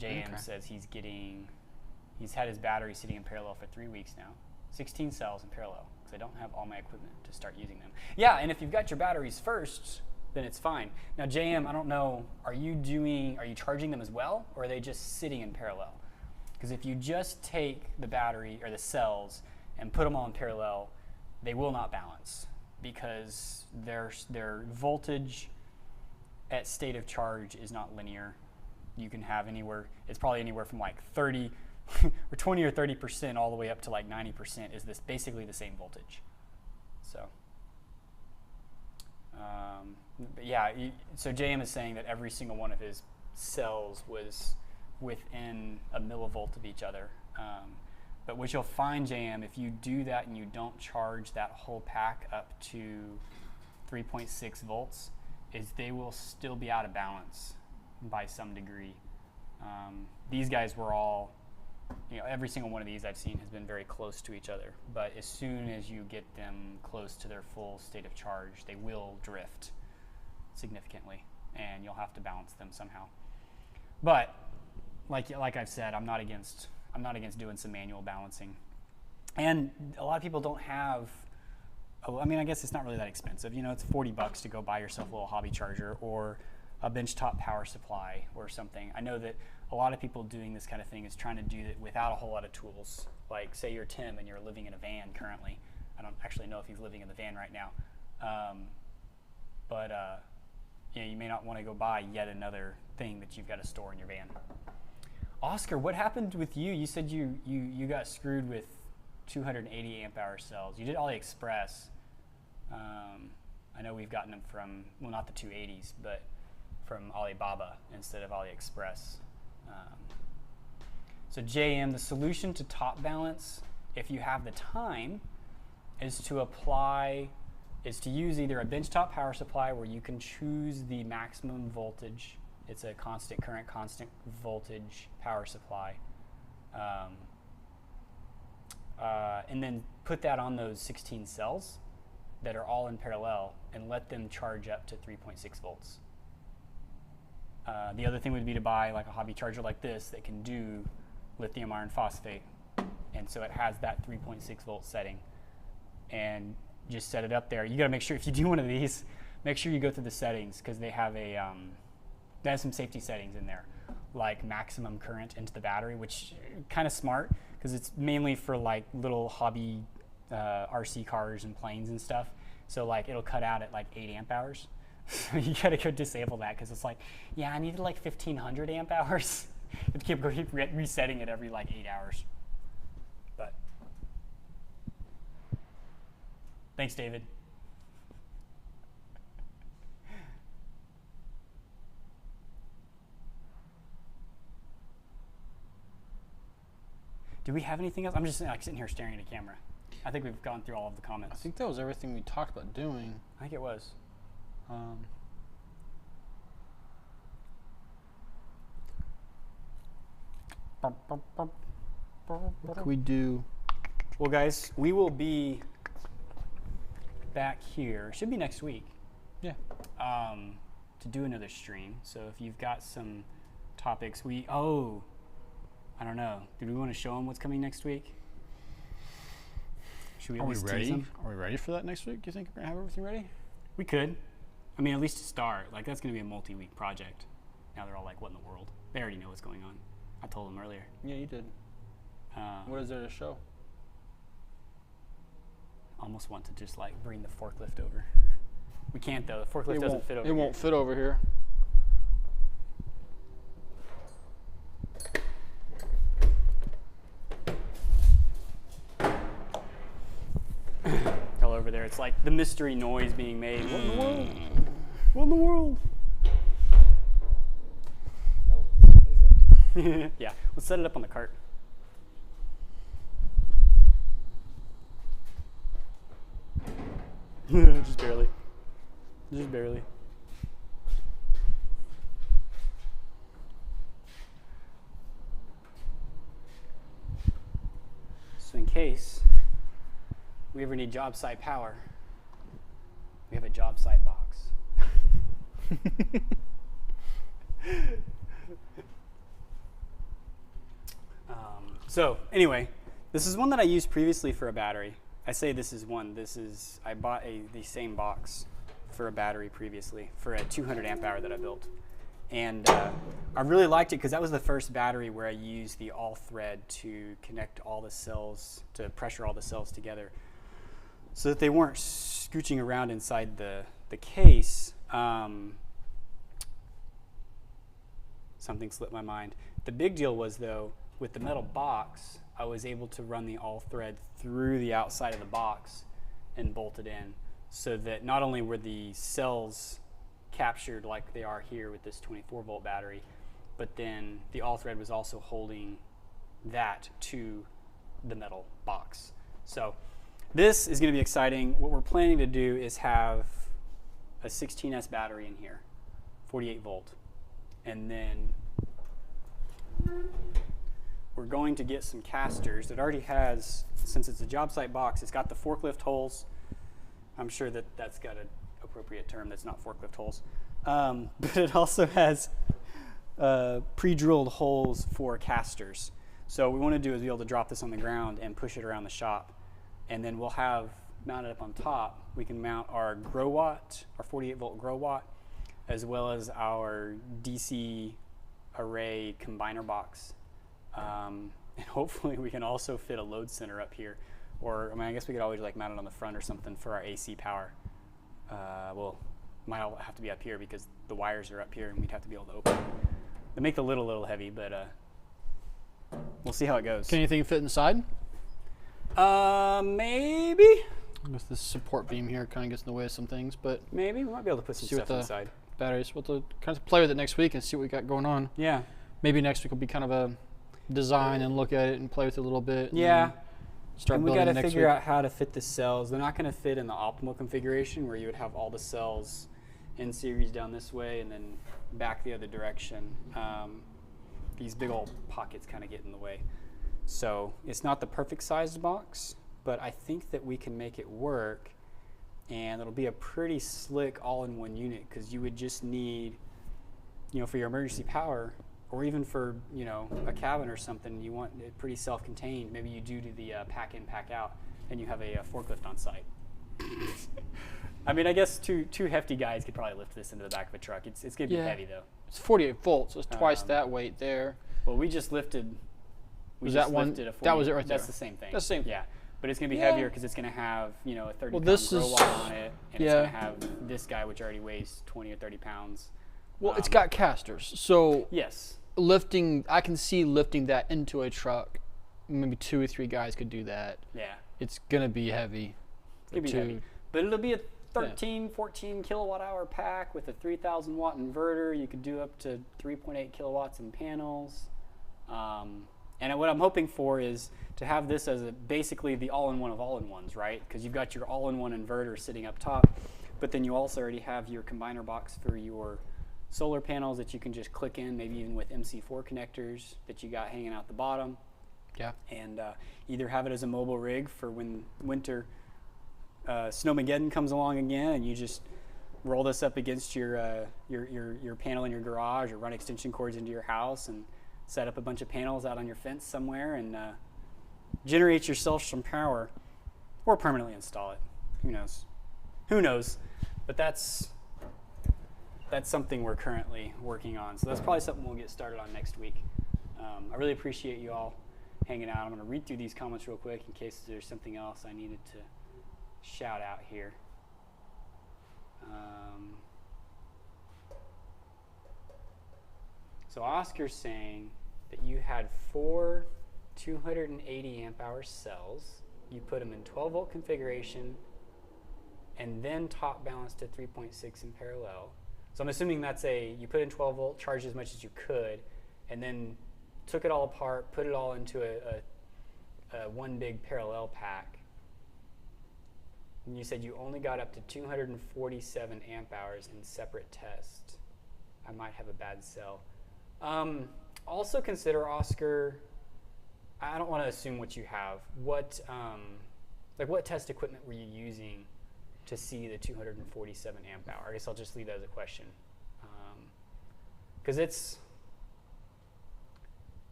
B: JM says he's had his battery sitting in parallel for 3 weeks now. 16 cells in parallel because I don't have all my equipment to start using them. Yeah, and if you've got your batteries first, then it's fine. Now JM, I don't know, are you charging them as well, or are they just sitting in parallel? Because if you just take the battery or the cells and put them all in parallel, they will not balance because their voltage at state of charge is not linear. You can have it's probably anywhere from 30 or 20 or 30% all the way up to 90% is this basically the same voltage. So But yeah, so JM is saying that every single one of his cells was within a millivolt of each other. But what you'll find, JM, if you do that and you don't charge that whole pack up to 3.6 volts, is they will still be out of balance by some degree. These guys were all, every single one of these I've seen has been very close to each other. But as soon as you get them close to their full state of charge, they will drift significantly, and you'll have to balance them somehow. But like I've said, I'm not against doing some manual balancing. And a lot of people don't have. I mean, I guess it's not really that expensive. It's $40 to go buy yourself a little hobby charger or a benchtop power supply or something. I know that a lot of people doing this kind of thing is trying to do it without a whole lot of tools. Like, say you're Tim and you're living in a van currently. I don't actually know if he's living in the van right now. You may not want to go buy yet another thing that you've got to store in your van. Oscar, what happened with you? You said you got screwed with 280 amp hour cells. You did AliExpress. I know we've gotten them from, well, not the 280s, but from Alibaba instead of AliExpress. So JM, the solution to top balance, if you have the time, is to use either a benchtop power supply where you can choose the maximum voltage. It's a constant current, constant voltage power supply. And then put that on those 16 cells that are all in parallel and let them charge up to 3.6 volts. The other thing would be to buy like a hobby charger like this that can do lithium iron phosphate. And so it has that 3.6 volt setting. And just set it up there. You got to make sure if you do one of these, make sure you go through the settings because they have some safety settings in there, like maximum current into the battery, which kind of smart because it's mainly for like little hobby RC cars and planes and stuff. So like it'll cut out at like 8 amp hours. So you got to go disable that because it's like, yeah, I needed like 1500 amp hours. You have to keep resetting it every like 8 hours. But thanks, David. Do we have anything else? I'm just like sitting here staring at a camera. I think we've gone through all of the comments.
C: I think that was everything we talked about doing.
B: I think it was.
C: What can we do?
B: Well, guys, we will be back here. Should be next week.
C: Yeah.
B: To do another stream. So if you've got some topics, I don't know. Do we want to show them what's coming next week? Should we at least tease them?
C: Are we ready for that next week? Do you think we're gonna have everything ready?
B: We could. I mean, at least to start. Like, that's gonna be a multi-week project. Now they're all like, what in the world? They already know what's going on. I told them earlier.
C: Yeah, you did. What is there to show?
B: Almost want to just like bring the forklift over. We can't though. The forklift doesn't fit over
C: here. It won't fit over here.
B: All over there. It's like the mystery noise being made. What in the world? What in the world?
D: No, it's empty.
B: Yeah, let's set it up on the cart. Just barely. Just barely. So in case we ever need job site power, we have a job site box. So anyway, this is one that I used previously for a battery. I say this is one. I bought the same box for a battery previously for a 200 amp hour that I built. And I really liked it because that was the first battery where I used the all thread to connect all the cells, to pressure all the cells together so that they weren't scooching around inside the case. Something slipped my mind. The big deal was though, with the metal box, I was able to run the all thread through the outside of the box and bolt it in. so that not only were the cells captured like they are here with this 24-volt battery, but then the all thread was also holding that to the metal box. So this is going to be exciting. What we're planning to do is have a 16S battery in here, 48 volt, and then we're going to get some casters. It already has, since it's a job site box, it's got the forklift holes. I'm sure that that's got an appropriate term that's not forklift holes. But it also has pre-drilled holes for casters. So what we want to do is be able to drop this on the ground and push it around the shop. And then we'll have mounted up on top, we can mount our Growatt, our 48 volt Growatt, as well as our DC array combiner box. And hopefully we can also fit a load center up here. Or, I mean, I guess we could always like mount it on the front or something for our AC power. Well, might all have to be up here because the wires are up here and we'd have to be able to open it. They make the lid a little heavy, but we'll see how it goes.
C: Can anything fit inside?
B: Maybe.
C: I guess this support beam here kind of gets in the way of some things, but
B: Maybe. We might be able to put some
C: see what
B: stuff
C: the
B: inside.
C: batteries. We'll have to kind of play with it next week and see what we got going on.
B: Yeah.
C: Maybe next week will be kind of a design and look at it and play with it a little bit. and
B: Yeah.
C: then Start
B: And we
C: building
B: got
C: it
B: to
C: next
B: figure
C: week.
B: out how to fit the cells. They're not going to fit in the optimal configuration where you would have all the cells in series down this way and then back the other direction. These big old pockets kind of get in the way. So it's not the perfect sized box, but I think that we can make it work, and it'll be a pretty slick all-in-one unit because you would just need, for your emergency power, or even for, a cabin or something, you want it pretty self-contained. Maybe you do the pack in, pack out, and you have a forklift on site. I mean, I guess two hefty guys could probably lift this into the back of a truck. It's going to be heavy, though.
C: It's 48 volts, so it's twice that weight there.
B: Well, we just lifted.
C: Was that one?
B: Lifted a 40,
C: That was it right there.
B: That's the same thing.
C: That's the same.
B: Yeah, but it's going to be
C: Yeah.
B: heavier because it's going to have, a 30-pound
C: this is-
B: Growatt on it, and it's
C: yeah.
B: going to have this guy, which already weighs 20 or 30 pounds.
C: Well, it's got casters, so
B: Yes.
C: I can see lifting that into a truck. Maybe 2 or 3 guys could do that.
B: Yeah.
C: It's gonna be heavy.
B: It's going to be heavy. But it'll be a 13, 14 kilowatt hour pack with a 3,000 watt inverter. You could do up to 3.8 kilowatts in panels. And what I'm hoping for is to have this as basically the all-in-one of all-in-ones, right? Because you've got your all-in-one inverter sitting up top, but then you also already have your combiner box for your solar panels that you can just click in, maybe even with MC4 connectors that you got hanging out the bottom.
C: Yeah.
B: And either have it as a mobile rig for when winter Snowmageddon comes along again, and you just roll this up against your panel in your garage, or run extension cords into your house and set up a bunch of panels out on your fence somewhere and generate yourself some power, or permanently install it. Who knows? Who knows? But that's something we're currently working on. So that's probably something we'll get started on next week. I really appreciate you all hanging out. I'm going to read through these comments real quick in case there's something else I needed to shout out here. So Oscar's saying that you had 4 280 amp hour cells. You put them in 12 volt configuration and then top balanced to 3.6 in parallel. So I'm assuming that's you put in 12 volt, charged as much as you could, and then took it all apart, put it all into a one big parallel pack. And you said you only got up to 247 amp hours in separate tests. I might have a bad cell. Also consider, Oscar, I don't want to assume what you have. What test equipment were you using to see the 247 amp hour? I guess I'll just leave that as a question. Because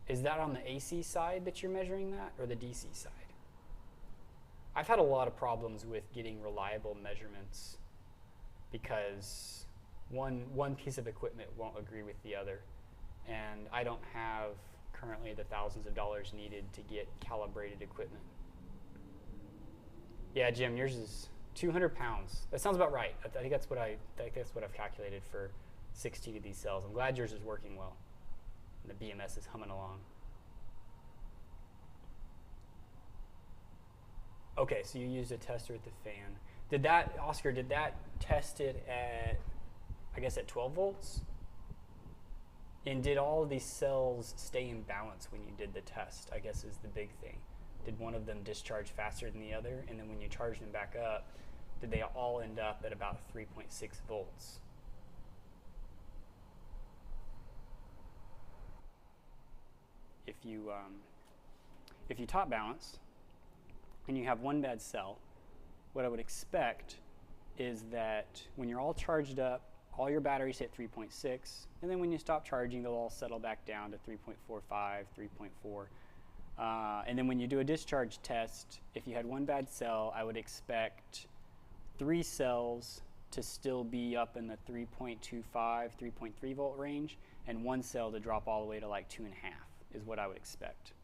B: is that on the AC side that you're measuring that, or the DC side? I've had a lot of problems with getting reliable measurements because one piece of equipment won't agree with the other. And I don't have currently the thousands of dollars needed to get calibrated equipment. Yeah, Jim, yours is 200 pounds. That sounds about right. I think that's what I've calculated for 16 of these cells. I'm glad yours is working well. And the BMS is humming along. Okay, so you used a tester at the fan. Did that, Oscar, did that test it at, I guess, at 12 volts? And did all of these cells stay in balance when you did the test, I guess is the big thing. Did one of them discharge faster than the other? And then when you charged them back up, did they all end up at about 3.6 volts? If you top balance and you have one bad cell, what I would expect is that when you're all charged up, all your batteries hit 3.6, and then when you stop charging, they'll all settle back down to 3.45, 3.4. And then when you do a discharge test, if you had one bad cell, I would expect 3 cells to still be up in the 3.25, 3.3 volt range, and 1 cell to drop all the way to like 2.5 is what I would expect.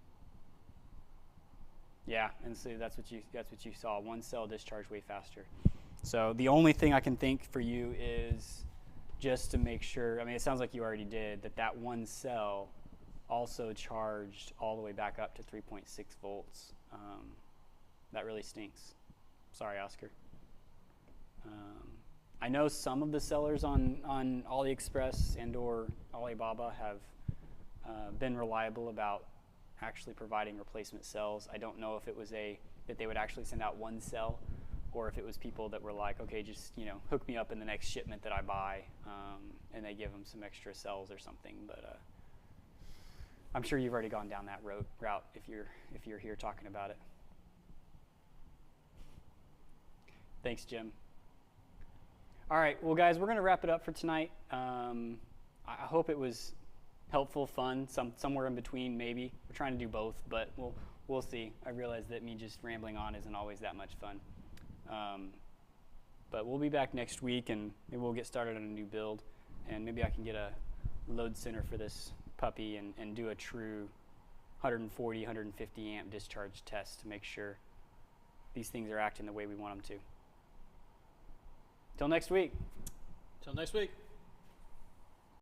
B: Yeah, and so that's what you saw. 1 cell discharged way faster. So the only thing I can think for you is just to make sure, I mean, it sounds like you already did, that 1 cell also charged all the way back up to 3.6 volts. That really stinks. Sorry, Oscar. I know some of the sellers on AliExpress and or Alibaba have been reliable about actually providing replacement cells. I don't know if it was that they would actually send out 1 cell, or if it was people that were like, okay, just hook me up in the next shipment that I buy, and they give them some extra cells or something. But I'm sure you've already gone down that route if you're here talking about it. Thanks, Jim. All right, well, guys, we're going to wrap it up for tonight. I hope it was helpful, fun, somewhere in between, maybe. We're trying to do both, but we'll see. I realize that me just rambling on isn't always that much fun. But we'll be back next week, and maybe we'll get started on a new build, and maybe I can get a load center for this puppy and do a true 140, 150 amp discharge test to make sure these things are acting the way we want them to. Till next week.
C: Till next week.